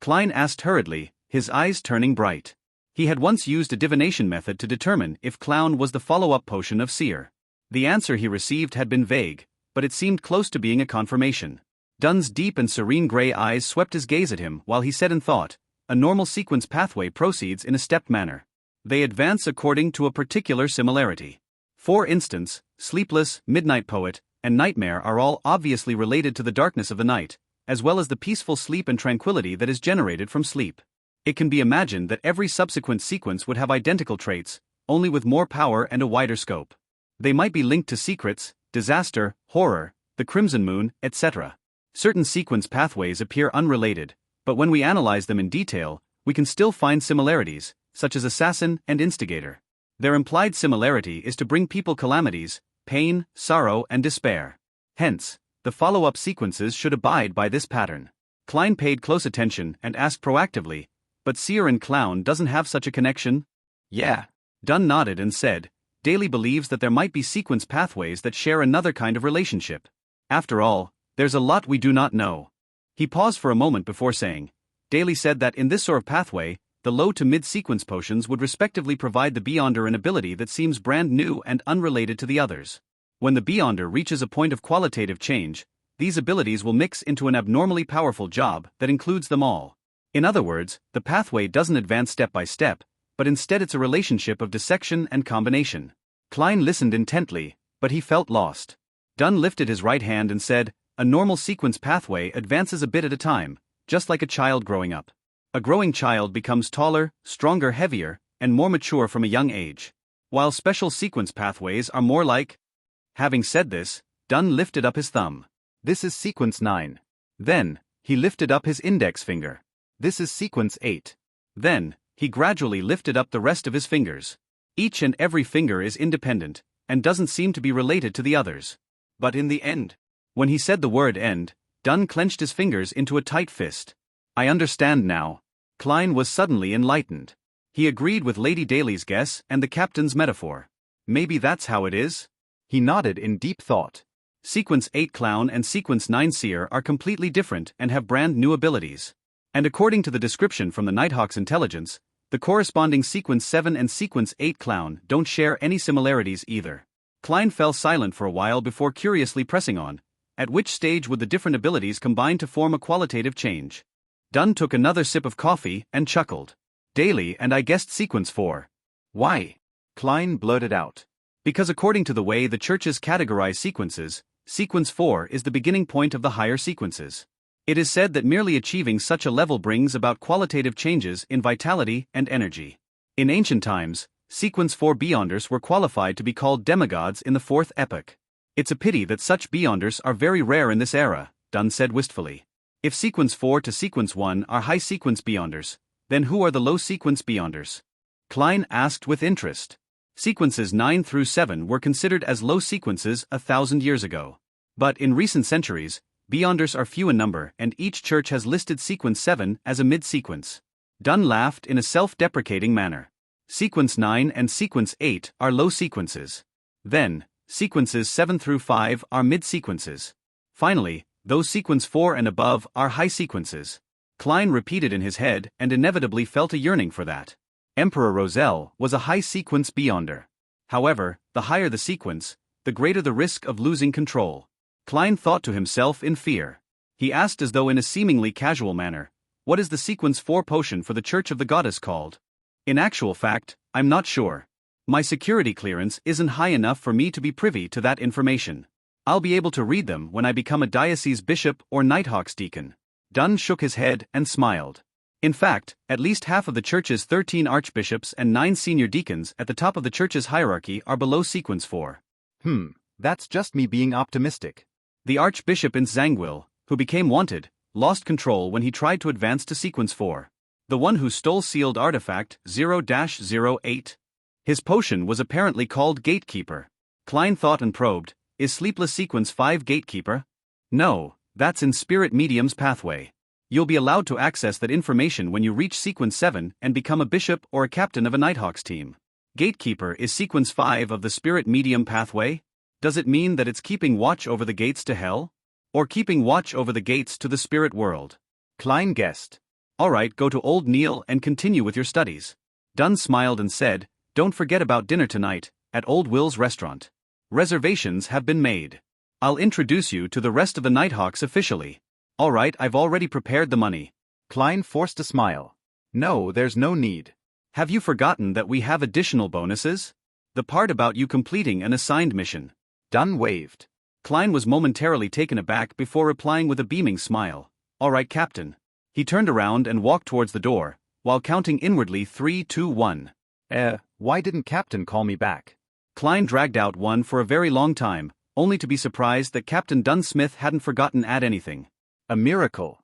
Speaker 1: Klein asked hurriedly, his eyes turning bright. He had once used a divination method to determine if clown was the follow-up potion of Seer. The answer he received had been vague, but it seemed close to being a confirmation. Dunn's deep and serene gray eyes swept his gaze at him while he said in thought, "A normal sequence pathway proceeds in a stepped manner. They advance according to a particular similarity. For instance, Sleepless, Midnight Poet, and Nightmare are all obviously related to the darkness of the night, as well as the peaceful sleep and tranquility that is generated from sleep. It can be imagined that every subsequent sequence would have identical traits, only with more power and a wider scope. They might be linked to secrets, disaster, horror, the crimson moon, etc. Certain sequence pathways appear unrelated, but when we analyze them in detail, we can still find similarities, such as assassin and instigator. Their implied similarity is to bring people calamities, pain, sorrow, and despair. Hence, the follow-up sequences should abide by this pattern." Klein paid close attention and asked proactively, "But Seer and Clown doesn't have such a connection?" "Yeah." Dunn nodded and said, "Daly believes that there might be sequence pathways that share another kind of relationship. After all, there's a lot we do not know." He paused for a moment before saying, "Daly said that in this sort of pathway, the low to mid-sequence potions would respectively provide the Beyonder an ability that seems brand new and unrelated to the others. When the Beyonder reaches a point of qualitative change, these abilities will mix into an abnormally powerful job that includes them all. In other words, the pathway doesn't advance step by step, but instead it's a relationship of dissection and combination." Klein listened intently, but he felt lost. Dunn lifted his right hand and said, "A normal sequence pathway advances a bit at a time, just like a child growing up. A growing child becomes taller, stronger, heavier, and more mature from a young age. while special sequence pathways are more like. Having said this, Dunn lifted up his thumb.
Speaker 2: This is sequence 9.
Speaker 1: Then, he lifted up his index finger.
Speaker 2: This is sequence 8.
Speaker 1: Then, he gradually lifted up the rest of his fingers. Each and every finger is independent, and doesn't seem to be related to the others. But in the end, when he said the word end, Dunn clenched his fingers into a tight fist. I understand now. Klein was suddenly enlightened. He agreed with Lady Daly's guess and the captain's metaphor. Maybe that's how it is?
Speaker 2: He nodded in deep thought.
Speaker 1: Sequence 8 Clown and Sequence 9 Seer are completely different and have brand new abilities. And according to the description from the Nighthawk's intelligence, the corresponding Sequence 7 and Sequence 8 Clown don't share any similarities either. Klein fell silent for a while before curiously pressing on. At which stage would the different abilities combine to form a qualitative change? Dunn took another sip of coffee and chuckled. Daly and I guessed Sequence 4.
Speaker 2: Why? Klein blurted out.
Speaker 1: Because according to the way the churches categorize sequences, Sequence 4 is the beginning point of the higher sequences. It is said that merely achieving such a level brings about qualitative changes in vitality and energy. In ancient times, Sequence 4 Beyonders were qualified to be called demigods in the fourth epoch. It's a pity that such Beyonders are very rare in this era, Dunn said wistfully. If Sequence 4 to Sequence 1 are high sequence Beyonders, then who are the low sequence Beyonders? Klein asked with interest. Sequences 9 through 7 were considered as low sequences 1,000 years ago. But in recent centuries, Beyonders are few in number and each church has listed Sequence 7 as a mid-sequence. Dunn laughed in a self-deprecating manner. Sequence 9 and Sequence 8 are low sequences. Then, Sequences 7 through 5 are mid-sequences. Finally, those Sequence 4 and above are high sequences. Klein repeated in his head and inevitably felt a yearning for that. Emperor Roselle was a high sequence Beyonder. However, the higher the sequence, the greater the risk of losing control. Klein thought to himself in fear. He asked as though in a seemingly casual manner, what is the Sequence 4 potion for the Church of the Goddess called? In actual fact, I'm not sure. My security clearance isn't high enough for me to be privy to that information. I'll be able to read them when I become a diocese bishop or Nighthawk's deacon. Dunn shook his head and smiled. In fact, at least half of the church's 13 archbishops and 9 senior deacons at the top of the church's hierarchy are below Sequence 4.
Speaker 2: That's just me being optimistic.
Speaker 1: The archbishop in Zangwill, who became wanted, lost control when he tried to advance to Sequence 4. The one who stole sealed artifact 0-08. His potion was apparently called Gatekeeper. Klein thought and probed, is Sleepless Sequence 5 Gatekeeper? No, that's in Spirit Medium's pathway. You'll be allowed to access that information when you reach Sequence 7 and become a bishop or a captain of a Nighthawks team. Gatekeeper is Sequence 5 of the Spirit Medium pathway? Does it mean that it's keeping watch over the gates to hell? Or keeping watch over the gates to the spirit world?
Speaker 2: Klein guessed.
Speaker 1: Alright, go to Old Neil and continue with your studies. Dunn smiled and said, don't forget about dinner tonight, at Old Will's restaurant. Reservations have been made. I'll introduce you to the rest of the Nighthawks officially. Alright, I've already prepared the money.
Speaker 2: Klein forced a smile. No, there's no need.
Speaker 1: Have you forgotten that we have additional bonuses? The part about you completing an assigned mission.
Speaker 2: Dunn waved.
Speaker 1: Klein was momentarily taken aback before replying with a beaming smile. Alright, Captain. He turned around and walked towards the door, while counting inwardly 3, 2, 1.
Speaker 2: Why didn't Captain call me back?
Speaker 1: Klein dragged out one for a very long time, only to be surprised that Captain Dunn Smith hadn't forgotten add anything.
Speaker 2: A miracle.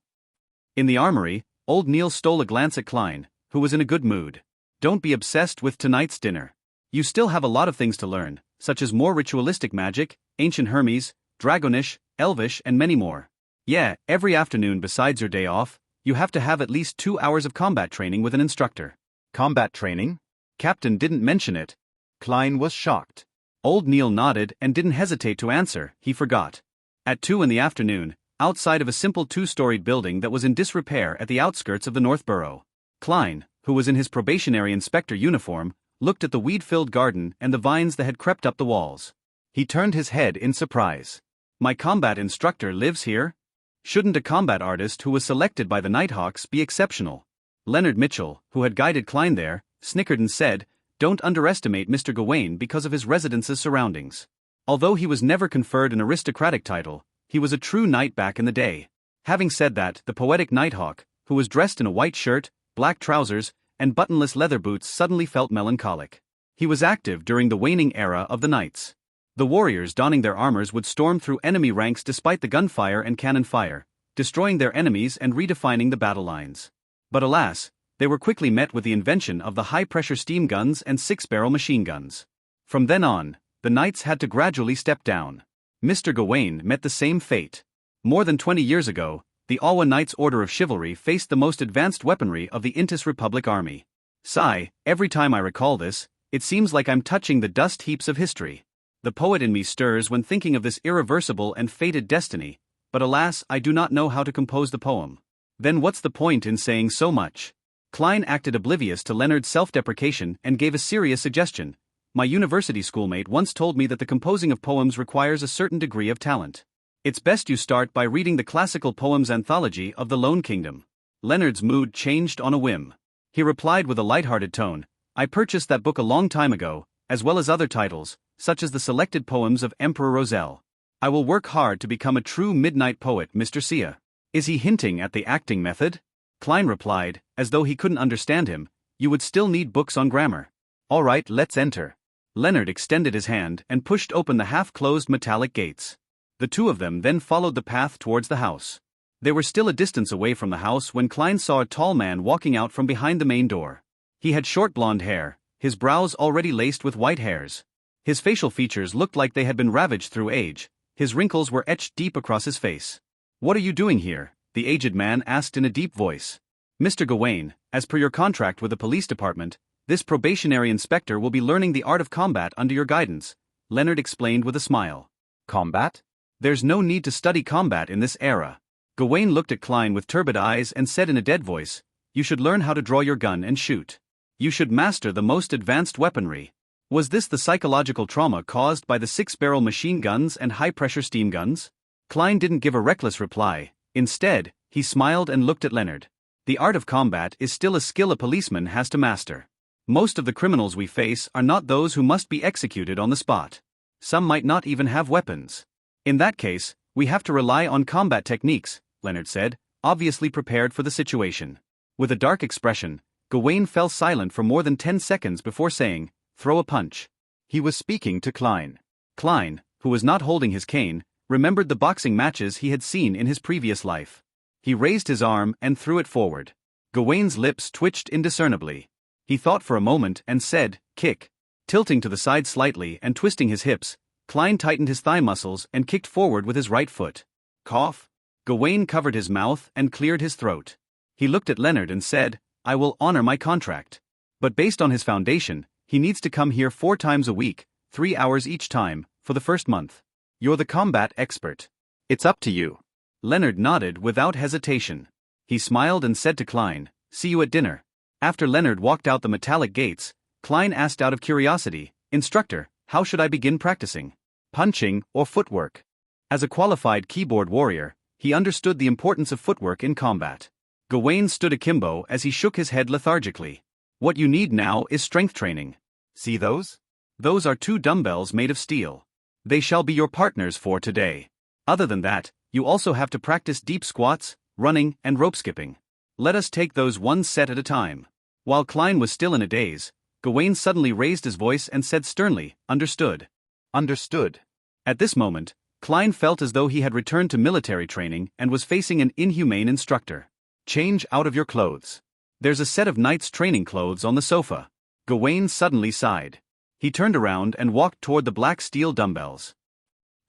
Speaker 1: In the armory, Old Neil stole a glance at Klein, who was in a good mood. Don't be obsessed with tonight's dinner. You still have a lot of things to learn, such as more ritualistic magic, ancient Hermes, Dragonish, Elvish and many more. Yeah, every afternoon besides your day off, you have to have at least 2 hours of combat training with an instructor.
Speaker 2: Combat training?
Speaker 1: Captain didn't mention it.
Speaker 2: Klein was shocked.
Speaker 1: Old Neil nodded and didn't hesitate to answer, he forgot. At 2 in the afternoon, outside of a simple 2-storied building that was in disrepair at the outskirts of the North Borough, Klein, who was in his probationary inspector uniform, looked at the weed-filled garden and the vines that had crept up the walls. He turned his head in surprise. My combat instructor lives here? Shouldn't a combat artist who was selected by the Nighthawks be exceptional? Leonard Mitchell, who had guided Klein there, snickered and said, don't underestimate Mr. Gawain because of his residence's surroundings. Although he was never conferred an aristocratic title, he was a true knight back in the day. Having said that, the poetic Nighthawk, who was dressed in a white shirt, black trousers, and buttonless leather boots suddenly felt melancholic. He was active during the waning era of the Knights. The warriors donning their armors would storm through enemy ranks despite the gunfire and cannon fire, destroying their enemies and redefining the battle lines. But alas, they were quickly met with the invention of the high-pressure steam guns and six-barrel machine guns. From then on, the Knights had to gradually step down. Mr. Gawain met the same fate. More than 20 years ago, the Awa Knights Order of Chivalry faced the most advanced weaponry of the Intis Republic Army. Sigh, every time I recall this, it seems like I'm touching the dust heaps of history. The poet in me stirs when thinking of this irreversible and fated destiny, but alas, I do not know how to compose the poem. Then what's the point in saying so much? Klein acted oblivious to Leonard's self-deprecation and gave a serious suggestion. My university schoolmate once told me that the composing of poems requires a certain degree of talent. It's best you start by reading the classical poems anthology of the Lone Kingdom. Leonard's mood changed on a whim. He replied with a light-hearted tone, I purchased that book a long time ago, as well as other titles, such as the selected poems of Emperor Roselle. I will work hard to become a true midnight poet, Mr. Sia. Is he hinting at the acting method? Klein replied, as though he couldn't understand him, you would still need books on grammar. All right, let's enter. Leonard extended his hand and pushed open the half-closed metallic gates. The two of them then followed the path towards the house. They were still a distance away from the house when Klein saw a tall man walking out from behind the main door. He had short blonde hair, his brows already laced with white hairs. His facial features looked like they had been ravaged through age, his wrinkles were etched deep across his face. What are you doing here? The aged man asked in a deep voice. Mr. Gawain, as per your contract with the police department, this probationary inspector will be learning the art of combat under your guidance, Leonard explained with a smile.
Speaker 2: Combat?
Speaker 1: There's no need to study combat in this era. Gawain looked at Klein with turbid eyes and said in a dead voice, you should learn how to draw your gun and shoot. You should master the most advanced weaponry. Was this the psychological trauma caused by the six-barrel machine guns and high-pressure steam guns? Klein didn't give a reckless reply. Instead, he smiled and looked at Leonard. The art of combat is still a skill a policeman has to master. Most of the criminals we face are not those who must be executed on the spot. Some might not even have weapons. In that case, we have to rely on combat techniques, Leonard said, obviously prepared for the situation. With a dark expression, Gawain fell silent for more than 10 seconds before saying, throw a punch. He was speaking to Klein. Klein, who was not holding his cane, remembered the boxing matches he had seen in his previous life. He raised his arm and threw it forward. Gawain's lips twitched indiscernibly. He thought for a moment and said, kick. Tilting to the side slightly and twisting his hips, Klein tightened his thigh muscles and kicked forward with his right foot. Cough. Gawain covered his mouth and cleared his throat. He looked at Leonard and said, I will honor my contract. But based on his foundation, he needs to come here 4 times a week, 3 hours each time, for the first month. You're the combat expert.
Speaker 2: It's up to you.
Speaker 1: Leonard nodded without hesitation. He smiled and said to Klein, see you at dinner. After Leonard walked out the metallic gates, Klein asked out of curiosity, Instructor, how should I begin practicing? Punching or footwork? As a qualified keyboard warrior, he understood the importance of footwork in combat. Gawain stood akimbo as he shook his head lethargically. What you need now is strength training.
Speaker 2: See those?
Speaker 1: Those are 2 dumbbells made of steel. They shall be your partners for today. Other than that, you also have to practice deep squats, running, and rope skipping. Let us take those one set at a time. While Klein was still in a daze, Gawain suddenly raised his voice and said sternly, Understood.
Speaker 2: Understood.
Speaker 1: At this moment, Klein felt as though he had returned to military training and was facing an inhumane instructor. Change out of your clothes. There's a set of knight's training clothes on the sofa. Gawain suddenly sighed. He turned around and walked toward the black steel dumbbells.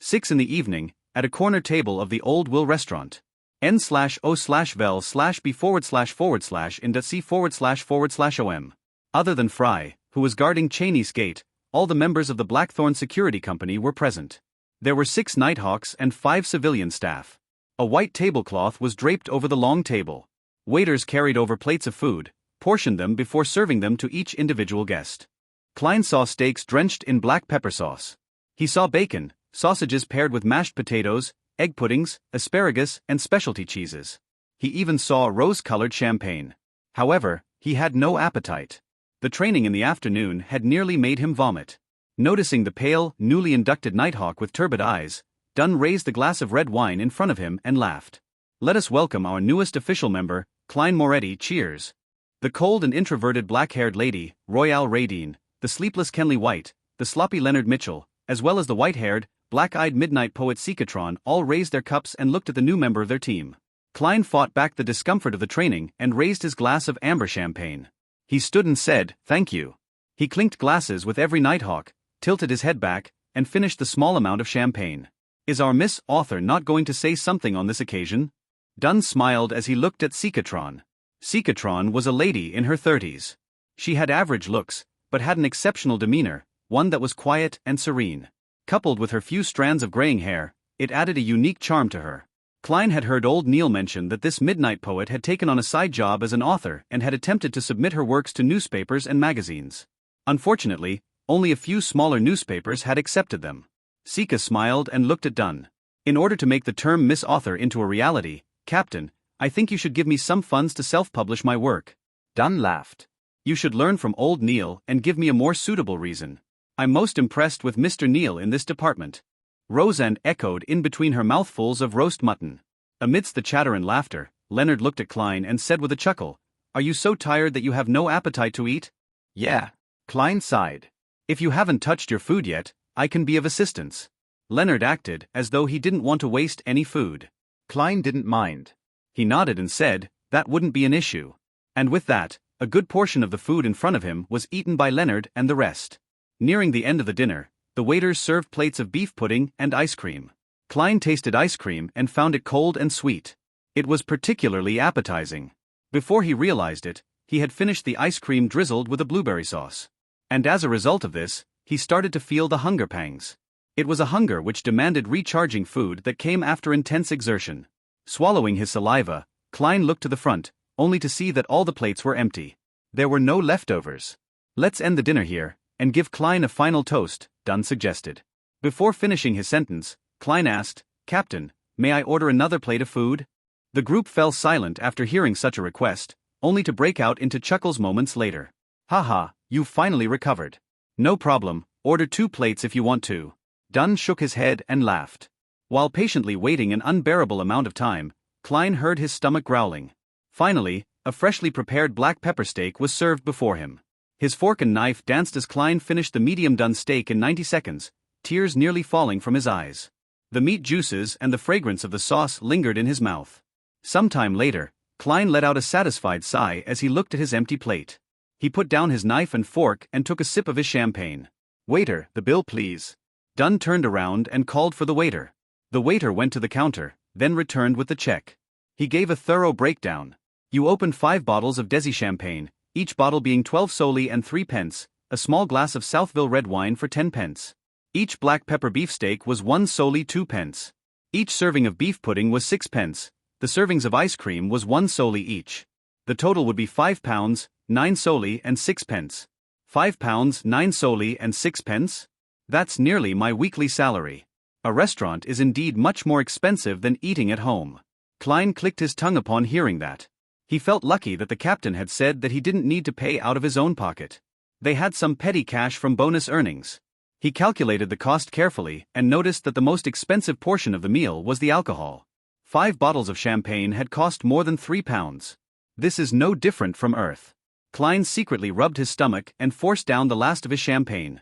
Speaker 1: 6 in the evening, at a corner table of the Old Will restaurant. N/O/vel/b//in.c//om. Other than Fry, who was guarding Cheney's gate, all the members of the Blackthorn Security Company were present. There were 6 Nighthawks and 5 civilian staff. A white tablecloth was draped over the long table. Waiters carried over plates of food, portioned them before serving them to each individual guest. Klein saw steaks drenched in black pepper sauce. He saw bacon, sausages paired with mashed potatoes, egg puddings, asparagus, and specialty cheeses. He even saw rose-colored champagne. However, he had no appetite. The training in the afternoon had nearly made him vomit. Noticing the pale, newly inducted Nighthawk with turbid eyes, Dunn raised the glass of red wine in front of him and laughed. Let us welcome our newest official member, Klein Moretti, cheers. The cold and introverted black-haired lady, Royale Radine, the the sleepless Kenley White, the sloppy Leonard Mitchell, as well as the white-haired, black-eyed midnight poet Sikatron all raised their cups and looked at the new member of their team. Klein fought back the discomfort of the training and raised his glass of amber champagne. He stood and said, "Thank you." He clinked glasses with every nighthawk, tilted his head back, and finished the small amount of champagne. "Is our Miss Author not going to say something on this occasion?" Dunn smiled as he looked at Sikatron. Sikatron was a lady in her 30s. She had average looks, but had an exceptional demeanor, one that was quiet and serene. Coupled with her few strands of graying hair, it added a unique charm to her. Klein had heard old Neil mention that this midnight poet had taken on a side job as an author and had attempted to submit her works to newspapers and magazines. Unfortunately, only a few smaller newspapers had accepted them. Sika smiled and looked at Dunn. "In order to make the term Miss Author into a reality, Captain, I think you should give me some funds to self-publish my work."
Speaker 2: Dunn laughed.
Speaker 1: "You should learn from old Neil and give me a more suitable reason. I'm most impressed with Mr. Neil in this department." Roseanne echoed in between her mouthfuls of roast mutton. Amidst the chatter and laughter, Leonard looked at Klein and said with a chuckle, "Are you so tired that you have no appetite to eat?"
Speaker 2: "Yeah." Klein sighed.
Speaker 1: "If you haven't touched your food yet, I can be of assistance." Leonard acted as though he didn't want to waste any food.
Speaker 2: Klein didn't mind.
Speaker 1: He nodded and said, "That wouldn't be an issue." And with that, a good portion of the food in front of him was eaten by Leonard and the rest. Nearing the end of the dinner, the waiters served plates of beef pudding and ice cream. Klein tasted ice cream and found it cold and sweet. It was particularly appetizing. Before he realized it, he had finished the ice cream drizzled with a blueberry sauce. And as a result of this, he started to feel the hunger pangs. It was a hunger which demanded recharging food that came after intense exertion. Swallowing his saliva, Klein looked to the front, only to see that all the plates were empty. There were no leftovers. "Let's end the dinner here, and give Klein a final toast," Dunn suggested. Before finishing his sentence, Klein asked, "Captain, may I order another plate of food?" The group fell silent after hearing such a request, only to break out into chuckles moments later. "Haha, you've finally recovered. No problem, order 2 plates if you want to." Dunn shook his head and laughed. While patiently waiting an unbearable amount of time, Klein heard his stomach growling. Finally, a freshly prepared black pepper steak was served before him. His fork and knife danced as Klein finished the medium-done steak in 90 seconds, tears nearly falling from his eyes. The meat juices and the fragrance of the sauce lingered in his mouth. Sometime later, Klein let out a satisfied sigh as he looked at his empty plate. He put down his knife and fork and took a sip of his champagne. "Waiter, the bill please." Dunn turned around and called for the waiter. The waiter went to the counter, then returned with the check. He gave a thorough breakdown. "You opened 5 bottles of Desi champagne, each bottle being 12 soli and 3 pence, a small glass of Southville red wine for 10 pence. Each black pepper beefsteak was 1 soli 2 pence. Each serving of beef pudding was 6 pence, the servings of ice cream was 1 soli each. The total would be £5, 9 soli and 6 pence. £5, 9 soli and 6 pence? That's nearly my weekly salary. A restaurant is indeed much more expensive than eating at home." Klein clicked his tongue upon hearing that. He felt lucky that the captain had said that he didn't need to pay out of his own pocket. They had some petty cash from bonus earnings. He calculated the cost carefully and noticed that the most expensive portion of the meal was the alcohol. 5 bottles of champagne had cost more than £3. This is no different from Earth. Klein secretly rubbed his stomach and forced down the last of his champagne.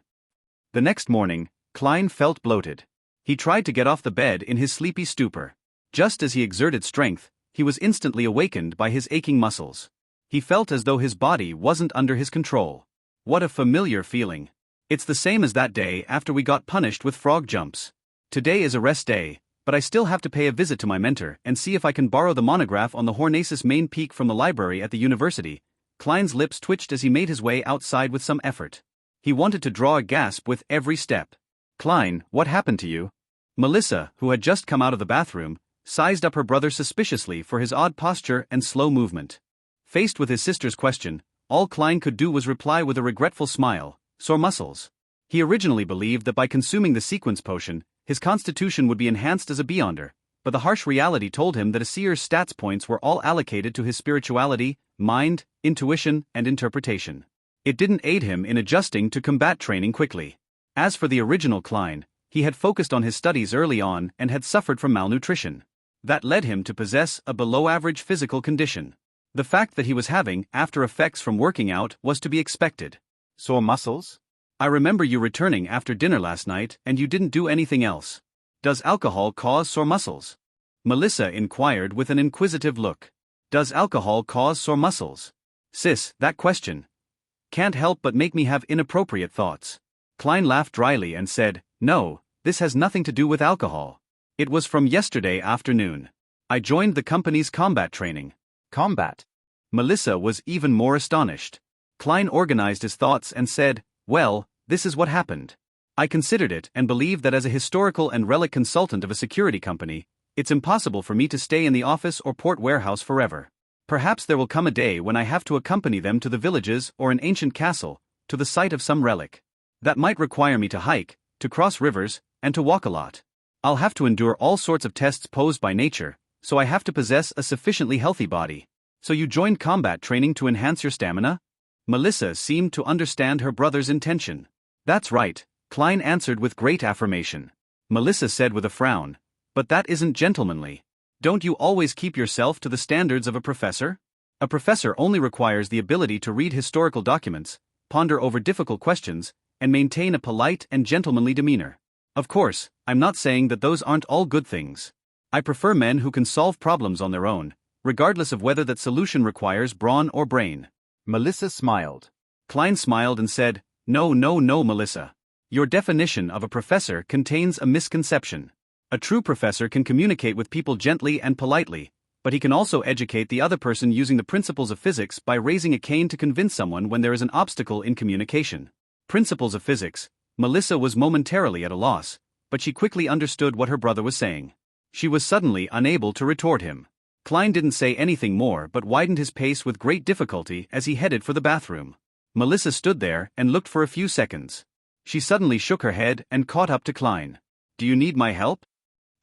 Speaker 1: The next morning, Klein felt bloated. He tried to get off the bed in his sleepy stupor. Just as he exerted strength, he was instantly awakened by his aching muscles. He felt as though his body wasn't under his control. What a familiar feeling. It's the same as that day after we got punished with frog jumps. Today is a rest day, but I still have to pay a visit to my mentor and see if I can borrow the monograph on the Hornacis main peak from the library at the university. Klein's lips twitched as he made his way outside with some effort. He wanted to draw a gasp with every step. "Klein, what happened to you?" Melissa, who had just come out of the bathroom, sized up her brother suspiciously for his odd posture and slow movement. Faced with his sister's question, all Klein could do was reply with a regretful smile, "Sore muscles." He originally believed that by consuming the sequence potion, his constitution would be enhanced as a beyonder, but the harsh reality told him that a seer's stats points were all allocated to his spirituality, mind, intuition, and interpretation. It didn't aid him in adjusting to combat training quickly. As for the original Klein, he had focused on his studies early on and had suffered from malnutrition. That led him to possess a below-average physical condition. The fact that he was having after effects from working out was to be expected.
Speaker 2: "Sore muscles?"
Speaker 1: I remember you returning after dinner last night and you didn't do anything else. Does alcohol cause sore muscles? Melissa inquired with an inquisitive look. Does alcohol cause sore muscles? Sis, that question can't help but make me have inappropriate thoughts. Klein laughed dryly and said, No, this has nothing to do with alcohol. It was from yesterday afternoon. I joined the company's combat training.
Speaker 2: Combat.
Speaker 1: Melissa was even more astonished. Klein organized his thoughts and said, Well, this is what happened. I considered it and believe that as a historical and relic consultant of a security company, it's impossible for me to stay in the office or port warehouse forever. Perhaps there will come a day when I have to accompany them to the villages or an ancient castle, to the site of some relic. That might require me to hike, to cross rivers, and to walk a lot. I'll have to endure all sorts of tests posed by nature, so I have to possess a sufficiently healthy body. So you joined combat training to enhance your stamina? Melissa seemed to understand her brother's intention. That's right, Klein answered with great affirmation. Melissa said with a frown, But that isn't gentlemanly. Don't you always keep yourself to the standards of a professor? A professor only requires the ability to read historical documents, ponder over difficult questions, and maintain a polite and gentlemanly demeanor. Of course, I'm not saying that those aren't all good things. I prefer men who can solve problems on their own, regardless of whether that solution requires brawn or brain.
Speaker 2: Melissa smiled.
Speaker 1: Klein smiled and said, No, Melissa. Your definition of a professor contains a misconception. A true professor can communicate with people gently and politely, but he can also educate the other person using the principles of physics by raising a cane to convince someone when there is an obstacle in communication. Principles of physics. Melissa was momentarily at a loss, but she quickly understood what her brother was saying. She was suddenly unable to retort him. Klein didn't say anything more but widened his pace with great difficulty as he headed for the bathroom. Melissa stood there and looked for a few seconds. She suddenly shook her head and caught up to Klein. Do you need my help?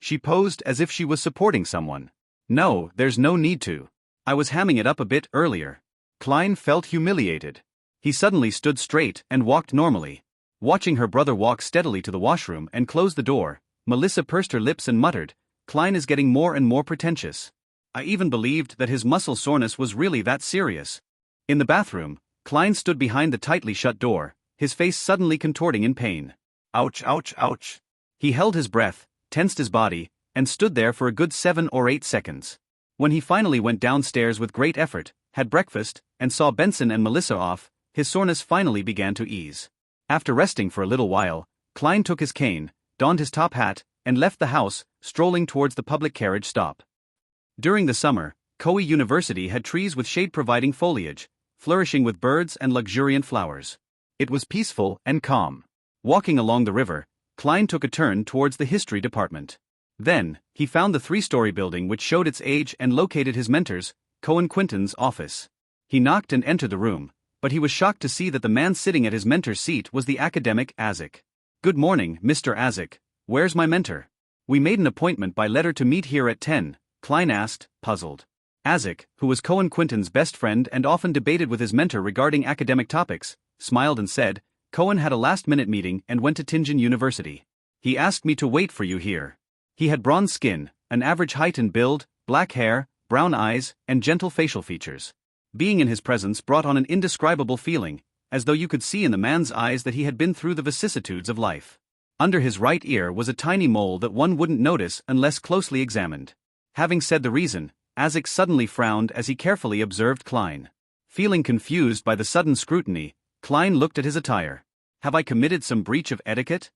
Speaker 1: She posed as if she was supporting someone. No, there's no need to. I was hamming it up a bit earlier. Klein felt humiliated. He suddenly stood straight and walked normally. Watching her brother walk steadily to the washroom and close the door, Melissa pursed her lips and muttered, Klein is getting more and more pretentious. I even believed that his muscle soreness was really that serious. In the bathroom, Klein stood behind the tightly shut door, his face suddenly contorting in pain. Ouch, ouch, ouch. He held his breath, tensed his body, and stood there for a good 7 or 8 seconds. When he finally went downstairs with great effort, had breakfast, and saw Benson and Melissa off, his soreness finally began to ease. After resting for a little while, Klein took his cane, donned his top hat, and left the house, strolling towards the public carriage stop. During the summer, Koei University had trees with shade-providing foliage, flourishing with birds and luxuriant flowers. It was peaceful and calm. Walking along the river, Klein took a turn towards the history department. Then, he found the 3-story building which showed its age and located his mentor's, Cohen Quinton's, office. He knocked and entered the room, but he was shocked to see that the man sitting at his mentor's seat was the academic Azik. Good morning, Mr. Azik. Where's my mentor? We made an appointment by letter to meet here at 10, Klein asked, puzzled. Azik, who was Cohen Quinton's best friend and often debated with his mentor regarding academic topics, smiled and said, Cohen had a last-minute meeting and went to Tianjin University. He asked me to wait for you here. He had bronze skin, an average height and build, black hair, brown eyes, and gentle facial features. Being in his presence brought on an indescribable feeling, as though you could see in the man's eyes that he had been through the vicissitudes of life. Under his right ear was a tiny mole that one wouldn't notice unless closely examined. Having said the reason, Azik suddenly frowned as he carefully observed Klein. Feeling confused by the sudden scrutiny, Klein looked at his attire. Have I committed some breach of etiquette?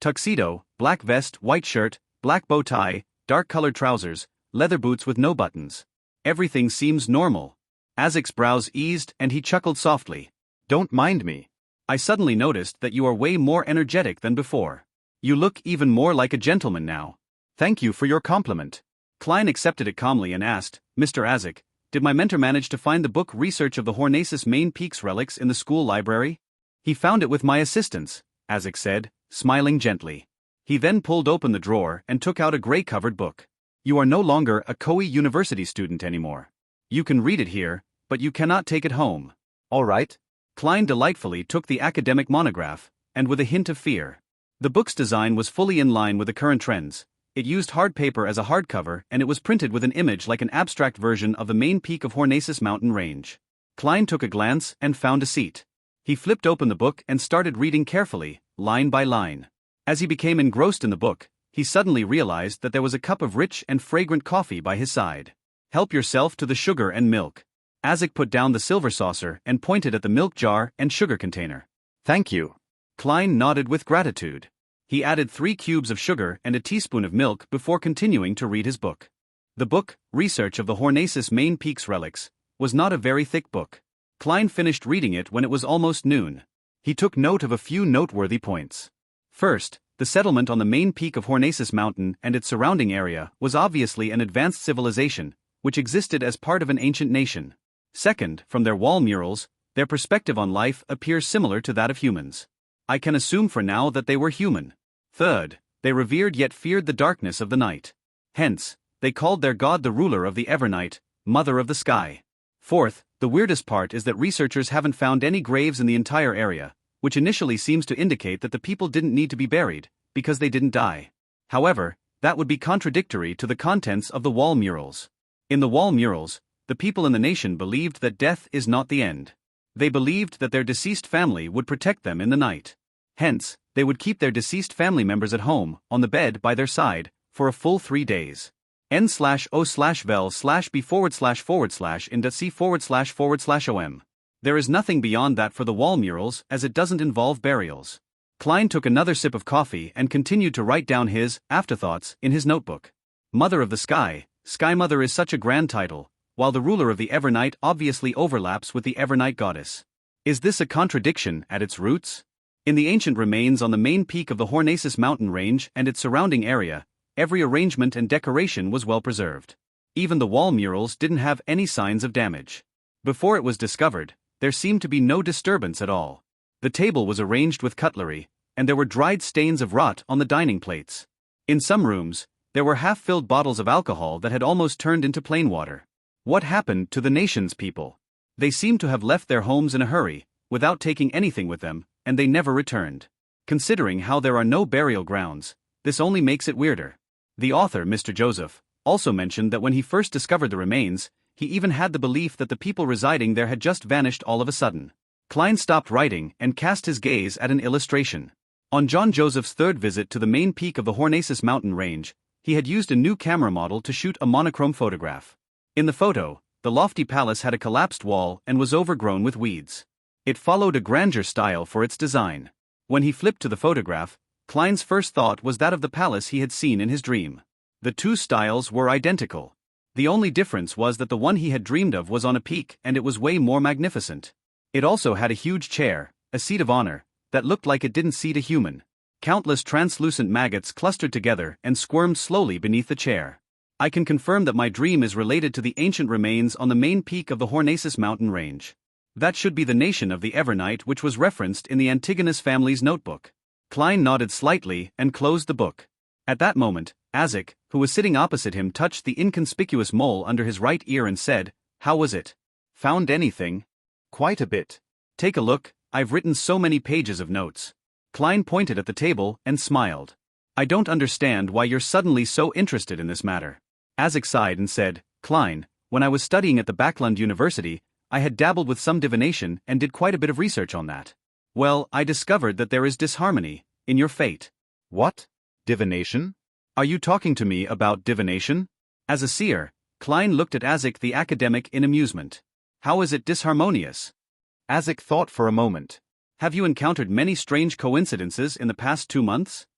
Speaker 1: Tuxedo, black vest, white shirt, black bow tie, dark-colored trousers, leather boots with no buttons. Everything seems normal. Azik's brows eased and he chuckled softly. Don't mind me. I suddenly noticed that you are way more energetic than before. You look even more like a gentleman now. Thank you for your compliment. Klein accepted it calmly and asked, Mr. Azik, did my mentor manage to find the book Research of the Hornacis Main Peaks Relics in the school library? He found it with my assistance, Azik said, smiling gently. He then pulled open the drawer and took out a gray-covered book. You are no longer a Koei University student anymore. You can read it here, but you cannot take it home. All right. Klein delightfully took the academic monograph, and with a hint of fear. The book's design was fully in line with the current trends. It used hard paper as a hardcover and it was printed with an image like an abstract version of the main peak of Hornacis mountain range. Klein took a glance and found a seat. He flipped open the book and started reading carefully, line by line. As he became engrossed in the book, he suddenly realized that there was a cup of rich and fragrant coffee by his side. Help yourself to the sugar and milk. Isaac put down the silver saucer and pointed at the milk jar and sugar container.
Speaker 2: Thank you.
Speaker 1: Klein nodded with gratitude. He added 3 cubes of sugar and a teaspoon of milk before continuing to read his book. The book, Research of the Hornaces Main Peaks Relics, was not a very thick book. Klein finished reading it when it was almost noon. He took note of a few noteworthy points. First, the settlement on the main peak of Hornaces Mountain and its surrounding area was obviously an advanced civilization, which existed as part of an ancient nation. Second, from their wall murals, their perspective on life appears similar to that of humans. I can assume for now that they were human. Third, they revered yet feared the darkness of the night. Hence, they called their god the ruler of the Evernight, mother of the sky. Fourth, the weirdest part is that researchers haven't found any graves in the entire area, which initially seems to indicate that the people didn't need to be buried, because they didn't die. However, that would be contradictory to the contents of the wall murals. In the wall murals, the people in the nation believed that death is not the end. They believed that their deceased family would protect them in the night. Hence, they would keep their deceased family members at home, on the bed by their side, for a full 3 days. N/O/vel/b//ind/c//om. There is nothing beyond that for the wall murals as it doesn't involve burials. Klein took another sip of coffee and continued to write down his afterthoughts in his notebook. Mother of the Sky, Sky Mother is such a grand title, while the ruler of the Evernight obviously overlaps with the Evernight goddess. Is this a contradiction at its roots? In the ancient remains on the main peak of the Hornaces mountain range and its surrounding area, every arrangement and decoration was well preserved. Even the wall murals didn't have any signs of damage. Before it was discovered, there seemed to be no disturbance at all. The table was arranged with cutlery, and there were dried stains of rot on the dining plates. In some rooms, there were half-filled bottles of alcohol that had almost turned into plain water. What happened to the nation's people? They seemed to have left their homes in a hurry, without taking anything with them, and they never returned. Considering how there are no burial grounds, this only makes it weirder. The author, Mr. Joseph, also mentioned that when he first discovered the remains, he even had the belief that the people residing there had just vanished all of a sudden. Klein stopped writing and cast his gaze at an illustration. On John Joseph's third visit to the main peak of the Hornaces mountain range, he had used a new camera model to shoot a monochrome photograph. In the photo, the lofty palace had a collapsed wall and was overgrown with weeds. It followed a grandeur style for its design. When he flipped to the photograph, Klein's first thought was that of the palace he had seen in his dream. The two styles were identical. The only difference was that the one he had dreamed of was on a peak and it was way more magnificent. It also had a huge chair, a seat of honor, that looked like it didn't seat a human. Countless translucent maggots clustered together and squirmed slowly beneath the chair. I can confirm that my dream is related to the ancient remains on the main peak of the Hornaces mountain range. That should be the nation of the Evernight which was referenced in the Antigonus family's notebook. Klein nodded slightly and closed the book. At that moment, Isaac, who was sitting opposite him, touched the inconspicuous mole under his right ear and said, "How was it? Found anything?"
Speaker 2: Quite a bit.
Speaker 1: "Take a look, I've written so many pages of notes." Klein pointed at the table and smiled. "I don't understand why you're suddenly so interested in this matter." Isaac sighed and said, "Klein, when I was studying at the Backlund University, I had dabbled with some divination and did quite a bit of research on that. Well, I discovered that there is disharmony in your fate."
Speaker 2: What? Divination?
Speaker 1: "Are you talking to me about divination?" As a seer, Klein looked at Isaac the academic in amusement. "How is it disharmonious?"
Speaker 2: Isaac thought for a moment.
Speaker 1: "Have you encountered many strange coincidences in the past 2 months?"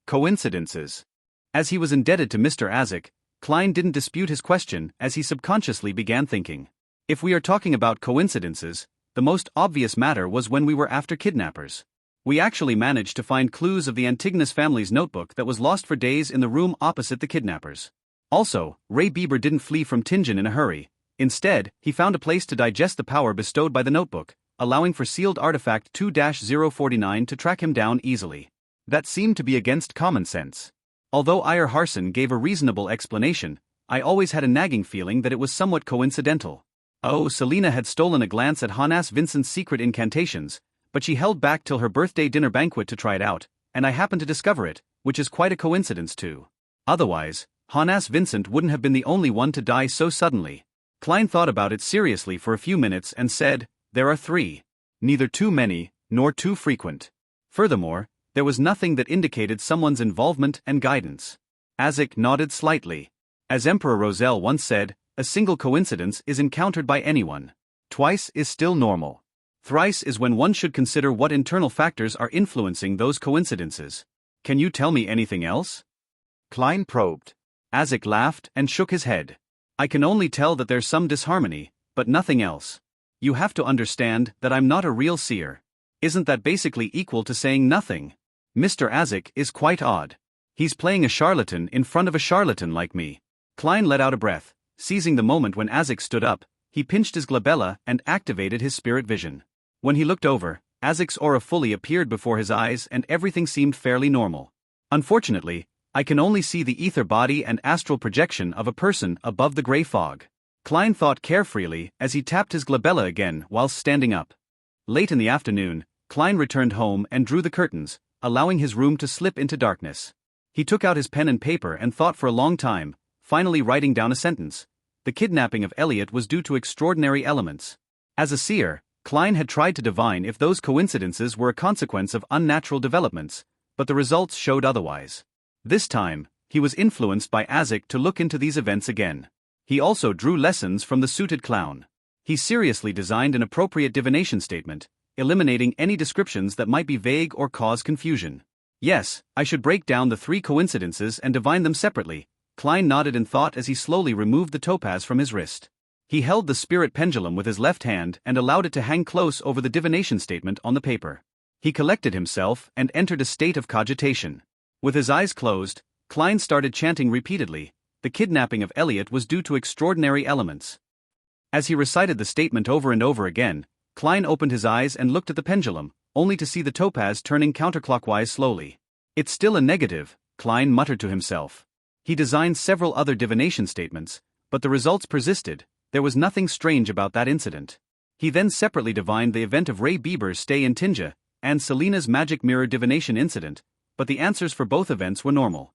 Speaker 1: Coincidences. As he was indebted to Mr. Isaac, Klein didn't dispute his question as he subconsciously began thinking. If we are talking about coincidences, the most obvious matter was when we were after kidnappers. We actually managed to find clues of the Antigonus family's notebook that was lost for days in the room opposite the kidnappers. Also, Ray Bieber didn't flee from Tingen in a hurry. Instead, he found a place to digest the power bestowed by the notebook, allowing for sealed artifact 2-049 to track him down easily. That seemed to be against common sense. Although Iyer Harson gave a reasonable explanation, I always had a nagging feeling that it was somewhat coincidental. Oh, Selina had stolen a glance at Honas Vincent's secret incantations, but she held back till her birthday dinner banquet to try it out, and I happened to discover it, which is quite a coincidence too. Otherwise, Honas Vincent wouldn't have been the only one to die so suddenly. Klein thought about it seriously for a few minutes and said, "There are 3. Neither too many, nor too frequent. Furthermore, there was nothing that indicated someone's involvement and guidance. Azik nodded slightly. As Emperor Roselle once said, a single coincidence is encountered by anyone. Twice is still normal. Thrice is when one should consider what internal factors are influencing those coincidences. Can you tell me anything else?
Speaker 2: Klein probed.
Speaker 1: Azik laughed and shook his head. I can only tell that there's some disharmony, but nothing else. You have to understand that I'm not a real seer. Isn't that basically equal to saying nothing? Mr. Azik is quite odd. He's playing a charlatan in front of a charlatan like me. Klein let out a breath. Seizing the moment when Azik stood up, he pinched his glabella and activated his spirit vision. When he looked over, Azik's aura fully appeared before his eyes and everything seemed fairly normal. Unfortunately, I can only see the ether body and astral projection of a person above the gray fog. Klein thought carefreely as he tapped his glabella again whilst standing up. Late in the afternoon, Klein returned home and drew the curtains, allowing his room to slip into darkness. He took out his pen and paper and thought for a long time, finally writing down a sentence. The kidnapping of Elliot was due to extraordinary elements. As a seer, Klein had tried to divine if those coincidences were a consequence of unnatural developments, but the results showed otherwise. This time, he was influenced by Azik to look into these events again. He also drew lessons from the suited clown. He seriously designed an appropriate divination statement, eliminating any descriptions that might be vague or cause confusion. Yes, I should break down the 3 coincidences and divine them separately. Klein nodded in thought as he slowly removed the topaz from his wrist. He held the spirit pendulum with his left hand and allowed it to hang close over the divination statement on the paper. He collected himself and entered a state of cogitation. With his eyes closed, Klein started chanting repeatedly. The kidnapping of Elliot was due to extraordinary elements. As he recited the statement over and over again, Klein opened his eyes and looked at the pendulum, only to see the topaz turning counterclockwise slowly. It's still a negative, Klein muttered to himself. He designed several other divination statements, but the results persisted. There was nothing strange about that incident. He then separately divined the event of Ray Bieber's stay in Tinja, and Selena's magic mirror divination incident, but the answers for both events were normal.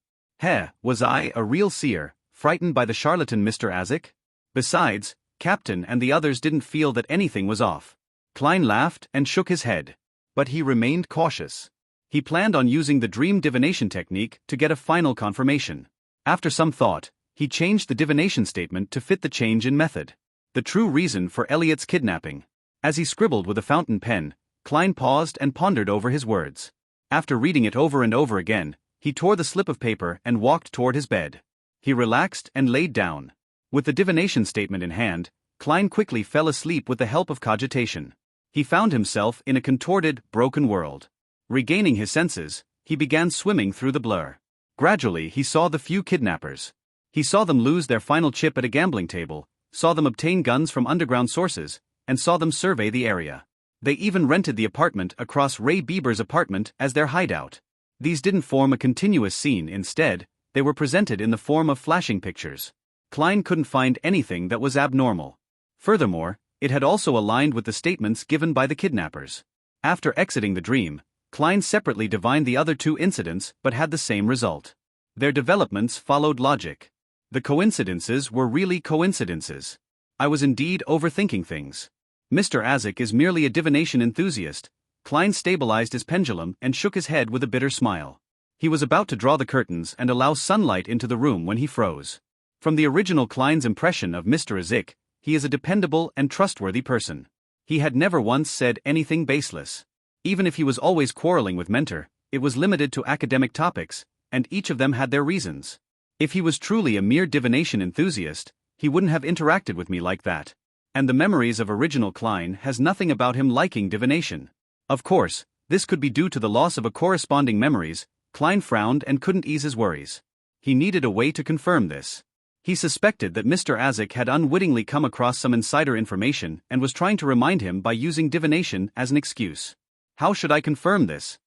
Speaker 1: Was I a real seer, frightened by the charlatan Mr. Azik? Besides, Captain and the others didn't feel that anything was off. Klein laughed and shook his head. But he remained cautious. He planned on using the dream divination technique to get a final confirmation. After some thought, he changed the divination statement to fit the change in method. The true reason for Elliot's kidnapping. As he scribbled with a fountain pen, Klein paused and pondered over his words. After reading it over and over again, he tore the slip of paper and walked toward his bed. He relaxed and laid down. With the divination statement in hand, Klein quickly fell asleep with the help of cogitation. He found himself in a contorted, broken world. Regaining his senses, he began swimming through the blur. Gradually he saw the few kidnappers. He saw them lose their final chip at a gambling table, saw them obtain guns from underground sources, and saw them survey the area. They even rented the apartment across Ray Bieber's apartment as their hideout. These didn't form a continuous scene, instead, they were presented in the form of flashing pictures. Klein couldn't find anything that was abnormal. Furthermore, it had also aligned with the statements given by the kidnappers. After exiting the dream, Klein separately divined the other 2 incidents but had the same result. Their developments followed logic. The coincidences were really coincidences. I was indeed overthinking things. Mr. Azik is merely a divination enthusiast. Klein stabilized his pendulum and shook his head with a bitter smile. He was about to draw the curtains and allow sunlight into the room when he froze. From the original Klein's impression of Mr. Azik, he is a dependable and trustworthy person. He had never once said anything baseless. Even if he was always quarreling with Mentor, it was limited to academic topics, and each of them had their reasons. If he was truly a mere divination enthusiast, he wouldn't have interacted with me like that. And the memories of original Klein has nothing about him liking divination. Of course, this could be due to the loss of a corresponding memories. Klein frowned and couldn't ease his worries. He needed a way to confirm this. He suspected that Mr. Azik had unwittingly come across some insider information and was trying to remind him by using divination as an excuse. How should I confirm this?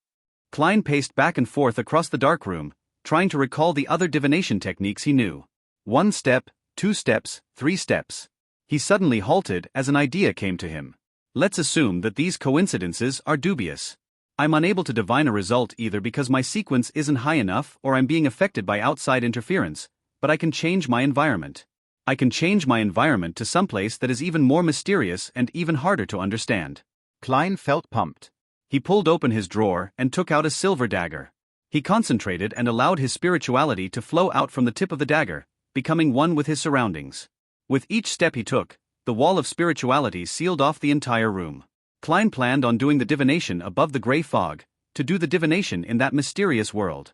Speaker 1: Klein paced back and forth across the dark room, trying to recall the other divination techniques he knew. 1 step, 2 steps, 3 steps. He suddenly halted as an idea came to him. Let's assume that these coincidences are dubious. I'm unable to divine a result either because my sequence isn't high enough or I'm being affected by outside interference, but I can change my environment. I can change my environment to someplace that is even more mysterious and even harder to understand.
Speaker 2: Klein felt pumped.
Speaker 1: He pulled open his drawer and took out a silver dagger. He concentrated and allowed his spirituality to flow out from the tip of the dagger, becoming one with his surroundings. With each step he took, the wall of spirituality sealed off the entire room. Klein planned on doing the divination above the gray fog, to do the divination in that mysterious world.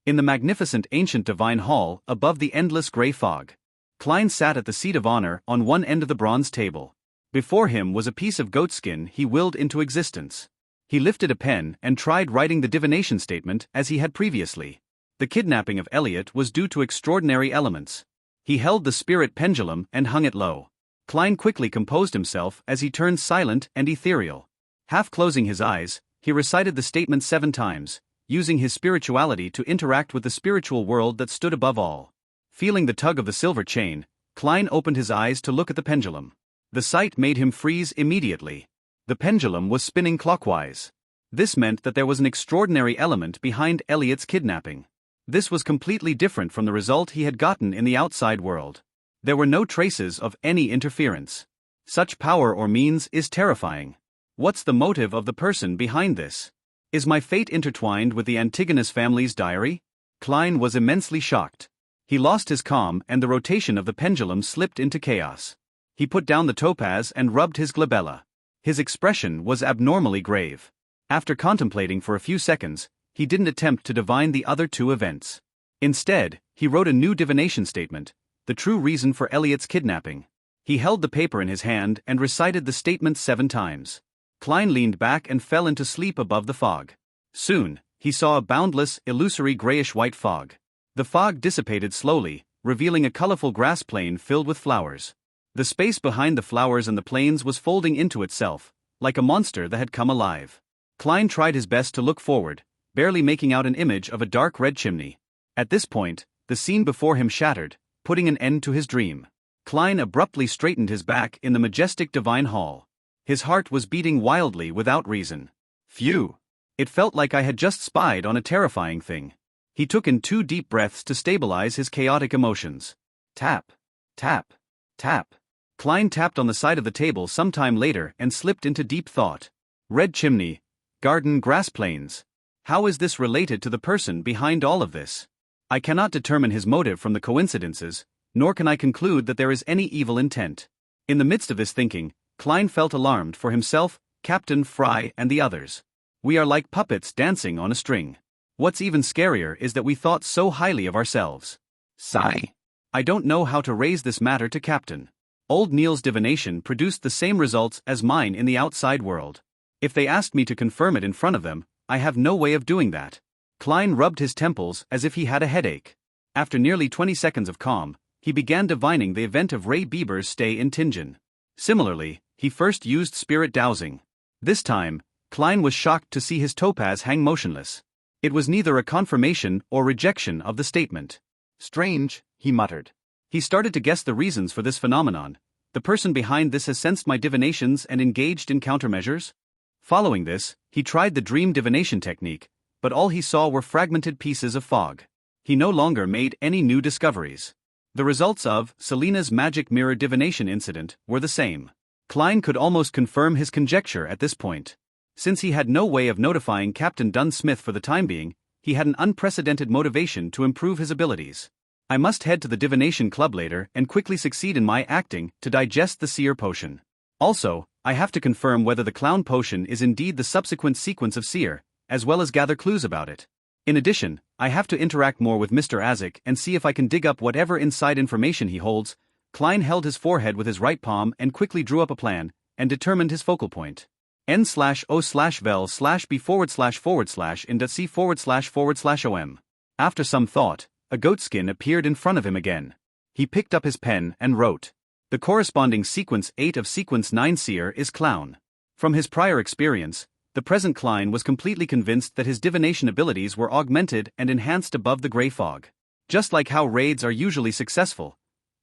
Speaker 1: In the magnificent ancient divine hall above the endless gray fog, Klein sat at the seat of honor on one end of the bronze table. Before him was a piece of goatskin he willed into existence. He lifted a pen and tried writing the divination statement as he had previously. The kidnapping of Elliot was due to extraordinary elements. He held the spirit pendulum and hung it low. Klein quickly composed himself as he turned silent and ethereal. Half closing his eyes, he recited the statement 7 times, using his spirituality to interact with the spiritual world that stood above all. Feeling the tug of the silver chain, Klein opened his eyes to look at the pendulum. The sight made him freeze immediately. The pendulum was spinning clockwise. This meant that there was an extraordinary element behind Elliot's kidnapping. This was completely different from the result he had gotten in the outside world. There were no traces of any interference. Such power or means is terrifying. What's the motive of the person behind this? Is my fate intertwined with the Antigonus family's diary? Klein was immensely shocked. He lost his calm and the rotation of the pendulum slipped into chaos. He put down the topaz and rubbed his glabella. His expression was abnormally grave. After contemplating for a few seconds, he didn't attempt to divine the other 2 events. Instead, he wrote a new divination statement, the true reason for Elliot's kidnapping. He held the paper in his hand and recited the statement 7 times. Klein leaned back and fell into sleep above the fog. Soon, he saw a boundless, illusory grayish-white fog. The fog dissipated slowly, revealing a colorful grass plain filled with flowers. The space behind the flowers and the plains was folding into itself, like a monster that had come alive. Klein tried his best to look forward, barely making out an image of a dark red chimney. At this point, the scene before him shattered, putting an end to his dream. Klein abruptly straightened his back in the majestic divine hall. His heart was beating wildly without reason. Phew! It felt like I had just spied on a terrifying thing. He took in 2 deep breaths to stabilize his chaotic emotions. Tap, tap, tap. Klein tapped on the side of the table some time later and slipped into deep thought. Red chimney, garden grass plains. How is this related to the person behind all of this? I cannot determine his motive from the coincidences, nor can I conclude that there is any evil intent. In the midst of this thinking, Klein felt alarmed for himself, Captain Fry and the others. We are like puppets dancing on a string. What's even scarier is that we thought so highly of ourselves. Sigh. I don't know how to raise this matter to Captain. Old Neil's divination produced the same results as mine in the outside world. If they asked me to confirm it in front of them, I have no way of doing that. Klein rubbed his temples as if he had a headache. After nearly 20 seconds of calm, he began divining the event of Ray Bieber's stay in Tingen. Similarly, he first used spirit dowsing. This time, Klein was shocked to see his topaz hang motionless. It was neither a confirmation or rejection of the statement. Strange, he muttered. He started to guess the reasons for this phenomenon. The person behind this has sensed my divinations and engaged in countermeasures? Following this, he tried the dream divination technique, but all he saw were fragmented pieces of fog. He no longer made any new discoveries. The results of Selena's magic mirror divination incident were the same. Klein could almost confirm his conjecture at this point. Since he had no way of notifying Captain Dunn-Smith for the time being, he had an unprecedented motivation to improve his abilities. I must head to the divination club later and quickly succeed in my acting to digest the seer potion. Also, I have to confirm whether the clown potion is indeed the subsequent sequence of seer, as well as gather clues about it. In addition, I have to interact more with Mr. Azik and see if I can dig up whatever inside information he holds. Klein held his forehead with his right palm and quickly drew up a plan, and determined his focal point. N/O/vel/B//in.C//om. After some thought, a goatskin appeared in front of him again. He picked up his pen and wrote. The corresponding sequence 8 of sequence 9 seer is clown. From his prior experience, the present Klein was completely convinced that his divination abilities were augmented and enhanced above the gray fog. Just like how raids are usually successful.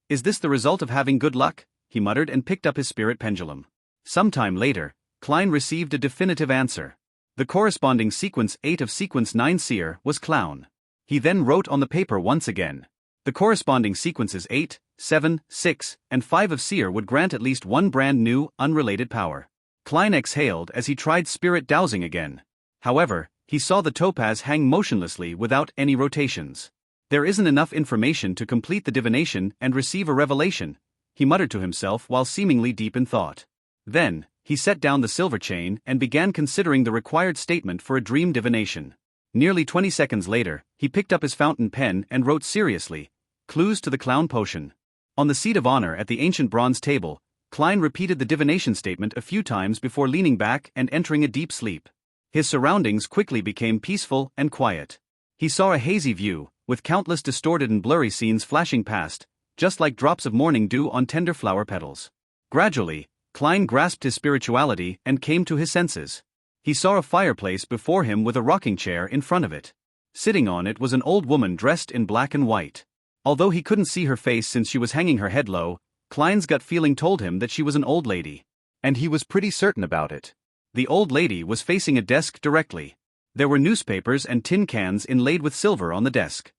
Speaker 1: Is this the result of having good luck? He muttered and picked up his spirit pendulum. Sometime later, Klein received a definitive answer. The corresponding sequence 8 of sequence 9 seer was clown. He then wrote on the paper once again. The corresponding sequences 8, 7, 6, and 5 of seer would grant at least one brand new, unrelated power. Klein exhaled as he tried spirit dowsing again. However, he saw the topaz hang motionlessly without any rotations. There isn't enough information to complete the divination and receive a revelation, he muttered to himself while seemingly deep in thought. Then, he set down the silver chain and began considering the required statement for a dream divination. Nearly 20 seconds later, he picked up his fountain pen and wrote seriously, "Clues to the clown potion." On the seat of honor at the ancient bronze table, Klein repeated the divination statement a few times before leaning back and entering a deep sleep. His surroundings quickly became peaceful and quiet. He saw a hazy view, with countless distorted and blurry scenes flashing past, just like drops of morning dew on tender flower petals. Gradually, Klein grasped his spirituality and came to his senses. He saw a fireplace before him with a rocking chair in front of it. Sitting on it was an old woman dressed in black and white. Although he couldn't see her face since she was hanging her head low, Klein's gut feeling told him that she was an old lady. And he was pretty certain about it. The old lady was facing a desk directly. There were newspapers and tin cans inlaid with silver on the desk.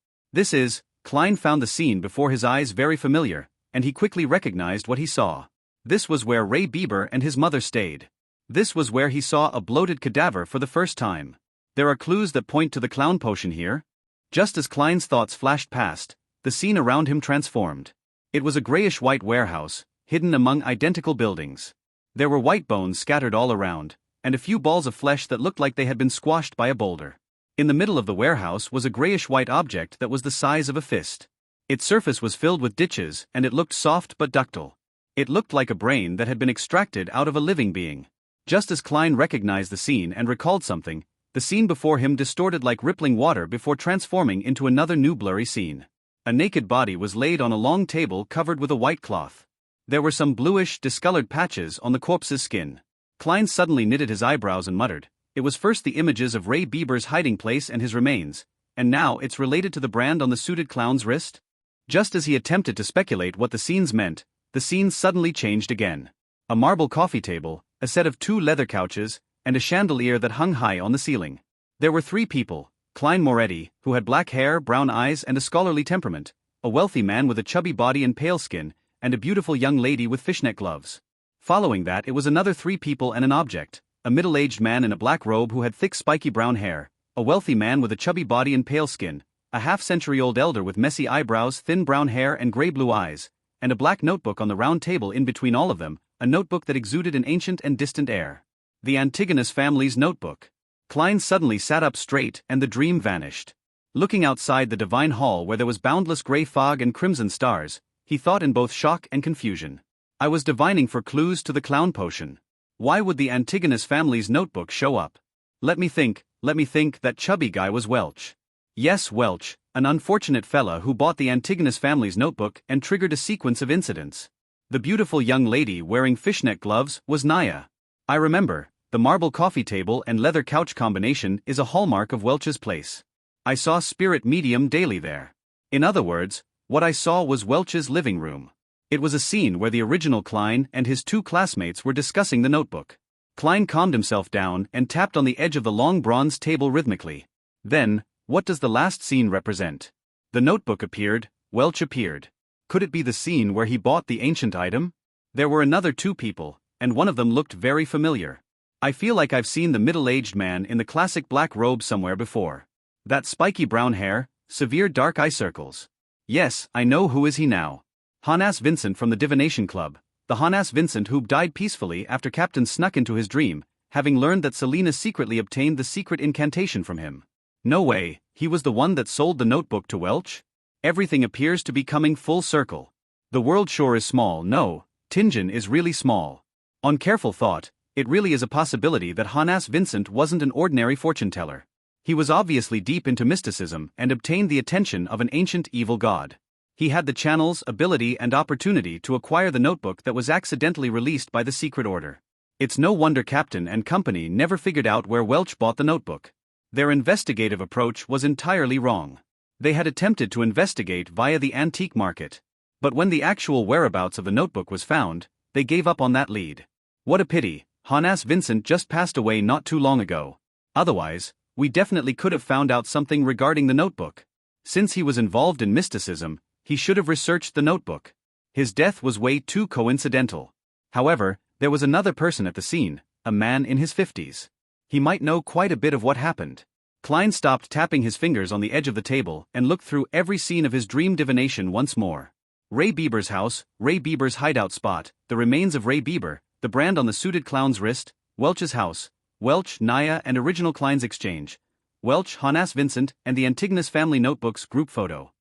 Speaker 1: Klein found the scene before his eyes very familiar, and he quickly recognized what he saw. This was where Ray Bieber and his mother stayed. This was where he saw a bloated cadaver for the first time. There are clues that point to the clown potion here. Just as Klein's thoughts flashed past, the scene around him transformed. It was a grayish-white warehouse, hidden among identical buildings. There were white bones scattered all around, and a few balls of flesh that looked like they had been squashed by a boulder. In the middle of the warehouse was a grayish-white object that was the size of a fist. Its surface was filled with ditches, and it looked soft but ductile. It looked like a brain that had been extracted out of a living being. Just as Klein recognized the scene and recalled something, the scene before him distorted like rippling water before transforming into another new blurry scene. A naked body was laid on a long table covered with a white cloth. There were some bluish, discolored patches on the corpse's skin. Klein suddenly knitted his eyebrows and muttered, "It was first the images of Ray Bieber's hiding place and his remains, and now it's related to the brand on the suited clown's wrist?" Just as he attempted to speculate what the scenes meant, the scene suddenly changed again. A marble coffee table, a set of 2 leather couches, and a chandelier that hung high on the ceiling. There were 3 people: Klein Moretti, who had black hair, brown eyes and a scholarly temperament, a wealthy man with a chubby body and pale skin, and a beautiful young lady with fishnet gloves. Following that, it was another 3 people and an object: a middle-aged man in a black robe who had thick spiky brown hair, a wealthy man with a chubby body and pale skin, a half-century-old elder with messy eyebrows, thin brown hair and gray-blue eyes, and a black notebook on the round table in between all of them, a notebook that exuded an ancient and distant air. The Antigonus family's notebook. Klein suddenly sat up straight and the dream vanished. Looking outside the divine hall where there was boundless gray fog and crimson stars, he thought in both shock and confusion. I was divining for clues to the clown potion. Why would the Antigonus family's notebook show up? Let me think, that chubby guy was Welch. Yes, Welch, an unfortunate fella who bought the Antigonus family's notebook and triggered a sequence of incidents. The beautiful young lady wearing fishnet gloves was Naya. I remember, the marble coffee table and leather couch combination is a hallmark of Welch's place. I saw spirit medium daily there. In other words, what I saw was Welch's living room. It was a scene where the original Klein and his 2 classmates were discussing the notebook. Klein calmed himself down and tapped on the edge of the long bronze table rhythmically. Then, what does the last scene represent? The notebook appeared, Welch appeared. Could it be the scene where he bought the ancient item? There were another 2 people, and one of them looked very familiar. I feel like I've seen the middle-aged man in the classic black robe somewhere before. That spiky brown hair, severe dark eye circles. Yes, I know who is he now. Hannes Vincent from the Divination Club, the Hannes Vincent who died peacefully after Captain snuck into his dream, having learned that Selena secretly obtained the secret incantation from him. No way, he was the one that sold the notebook to Welch? Everything appears to be coming full circle. The world sure is small. No, Tingen is really small. On careful thought, it really is a possibility that Hannes Vincent wasn't an ordinary fortune teller. He was obviously deep into mysticism and obtained the attention of an ancient evil god. He had the channels, ability and opportunity to acquire the notebook that was accidentally released by the secret order. It's no wonder Captain and company never figured out where Welch bought the notebook. Their investigative approach was entirely wrong. They had attempted to investigate via the antique market. But when the actual whereabouts of the notebook was found, they gave up on that lead. What a pity, Hannes Vincent just passed away not too long ago. Otherwise, we definitely could have found out something regarding the notebook. Since he was involved in mysticism, he should have researched the notebook. His death was way too coincidental. However, there was another person at the scene, a man in his 50s. He might know quite a bit of what happened. Klein stopped tapping his fingers on the edge of the table and looked through every scene of his dream divination once more. Ray Bieber's house, Ray Bieber's hideout spot, the remains of Ray Bieber, the brand on the suited clown's wrist, Welch's house, Welch, Naya and original Klein's exchange, Welch, Hannes Vincent, and the Antigonus family notebooks group photo.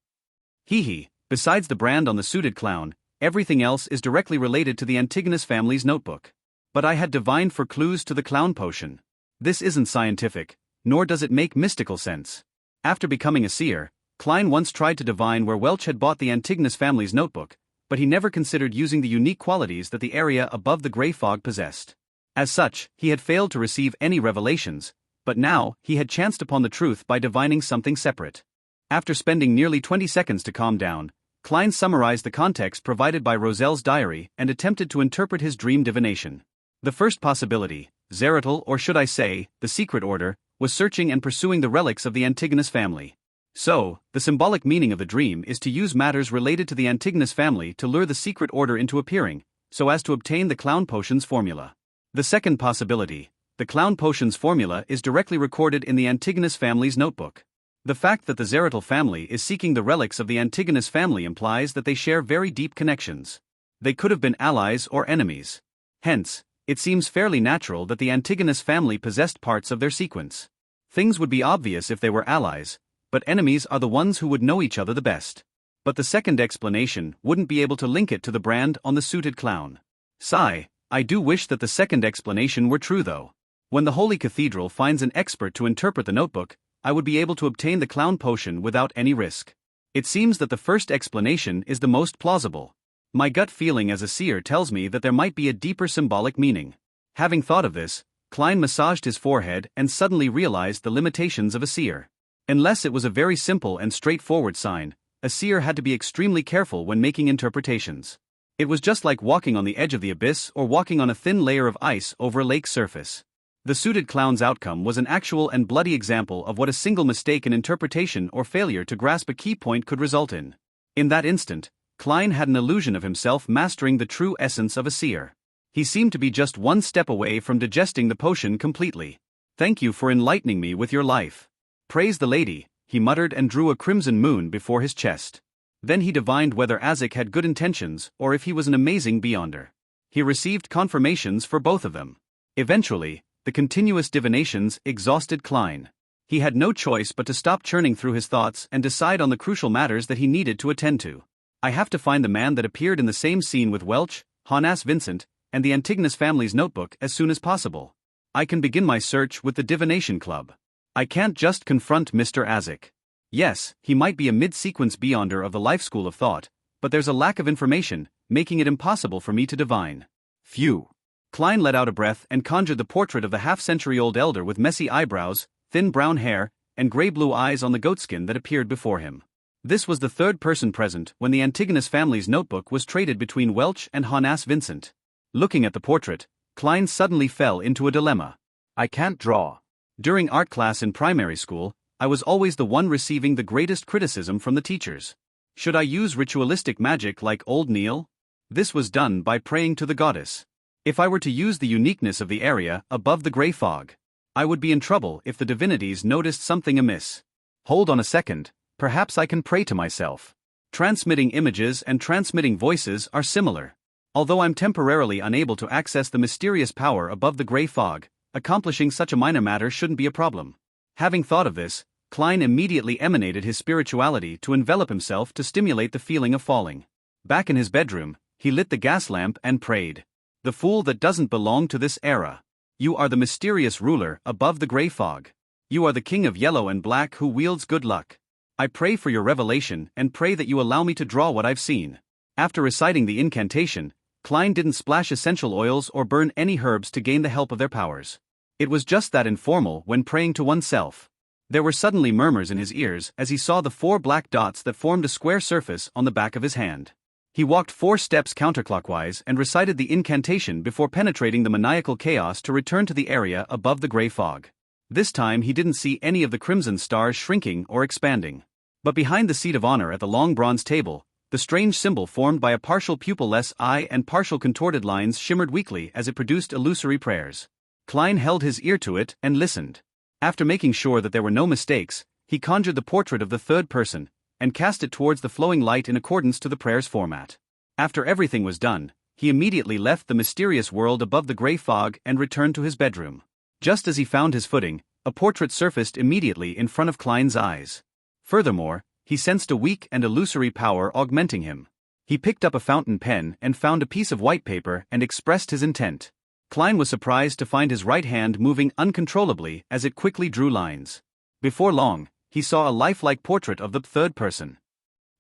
Speaker 1: Besides the brand on the suited clown, everything else is directly related to the Antigonus family's notebook. But I had divined for clues to the clown potion. This isn't scientific, nor does it make mystical sense. After becoming a seer, Klein once tried to divine where Welch had bought the Antigonus family's notebook, but he never considered using the unique qualities that the area above the gray fog possessed. As such, he had failed to receive any revelations, but now he had chanced upon the truth by divining something separate. After spending nearly 20 seconds to calm down, Klein summarized the context provided by Roselle's diary and attempted to interpret his dream divination. The first possibility, Zeratul, or should I say, the Secret Order, was searching and pursuing the relics of the Antigonus family. So, the symbolic meaning of the dream is to use matters related to the Antigonus family to lure the Secret Order into appearing, so as to obtain the clown potion's formula. The second possibility, the clown potion's formula is directly recorded in the Antigonus family's notebook. The fact that the Zeratul family is seeking the relics of the Antigonus family implies that they share very deep connections. They could have been allies or enemies. Hence, it seems fairly natural that the Antigonus family possessed parts of their sequence. Things would be obvious if they were allies, but enemies are the ones who would know each other the best. But the second explanation wouldn't be able to link it to the brand on the suited clown. Sigh, I do wish that the second explanation were true though. When the Holy Cathedral finds an expert to interpret the notebook, I would be able to obtain the clown potion without any risk. It seems that the first explanation is the most plausible. My gut feeling as a seer tells me that there might be a deeper symbolic meaning. Having thought of this, Klein massaged his forehead and suddenly realized the limitations of a seer. Unless it was a very simple and straightforward sign, a seer had to be extremely careful when making interpretations. It was just like walking on the edge of the abyss or walking on a thin layer of ice over a lake's surface. The suited clown's outcome was an actual and bloody example of what a single mistake in interpretation or failure to grasp a key point could result in. In that instant, Klein had an illusion of himself mastering the true essence of a seer. He seemed to be just one step away from digesting the potion completely. Thank you for enlightening me with your life. Praise the lady, he muttered and drew a crimson moon before his chest. Then he divined whether Azek had good intentions or if he was an amazing beyonder. He received confirmations for both of them. Eventually, the continuous divinations exhausted Klein. He had no choice but to stop churning through his thoughts and decide on the crucial matters that he needed to attend to. I have to find the man that appeared in the same scene with Welch, Hannes Vincent, and the Antigonus family's notebook as soon as possible. I can begin my search with the Divination Club. I can't just confront Mr. Azek. Yes, he might be a mid-sequence beyonder of the life school of thought, but there's a lack of information, making it impossible for me to divine. Phew. Klein let out a breath and conjured the portrait of the half-century-old elder with messy eyebrows, thin brown hair, and gray-blue eyes on the goatskin that appeared before him. This was the third person present when the Antigonus family's notebook was traded between Welch and Hannes Vincent. Looking at the portrait, Klein suddenly fell into a dilemma. I can't draw. During art class in primary school, I was always the one receiving the greatest criticism from the teachers. Should I use ritualistic magic like Old Neil? This was done by praying to the goddess. If I were to use the uniqueness of the area above the gray fog, I would be in trouble if the divinities noticed something amiss. Hold on a second, perhaps I can pray to myself. Transmitting images and transmitting voices are similar. Although I'm temporarily unable to access the mysterious power above the gray fog, accomplishing such a minor matter shouldn't be a problem. Having thought of this, Klein immediately emanated his spirituality to envelop himself to stimulate the feeling of falling. Back in his bedroom, he lit the gas lamp and prayed. The fool that doesn't belong to this era. You are the mysterious ruler above the gray fog. You are the king of yellow and black who wields good luck. I pray for your revelation and pray that you allow me to draw what I've seen. After reciting the incantation, Klein didn't splash essential oils or burn any herbs to gain the help of their powers. It was just that informal when praying to oneself. There were suddenly murmurs in his ears as he saw the 4 black dots that formed a square surface on the back of his hand. He walked 4 steps counterclockwise and recited the incantation before penetrating the maniacal chaos to return to the area above the gray fog. This time he didn't see any of the crimson stars shrinking or expanding. But behind the seat of honor at the long bronze table, the strange symbol formed by a partial pupil-less eye and partial contorted lines shimmered weakly as it produced illusory prayers. Klein held his ear to it and listened. After making sure that there were no mistakes, he conjured the portrait of the third person and cast it towards the flowing light in accordance to the prayer's format. After everything was done, he immediately left the mysterious world above the gray fog and returned to his bedroom. Just as he found his footing, a portrait surfaced immediately in front of Klein's eyes. Furthermore, he sensed a weak and illusory power augmenting him. He picked up a fountain pen and found a piece of white paper and expressed his intent. Klein was surprised to find his right hand moving uncontrollably as it quickly drew lines. Before long, he saw a lifelike portrait of the third person.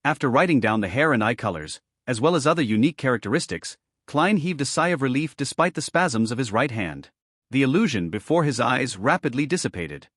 Speaker 1: After writing down the hair and eye colors, as well as other unique characteristics, Klein heaved a sigh of relief despite the spasms of his right hand. The illusion before his eyes rapidly dissipated.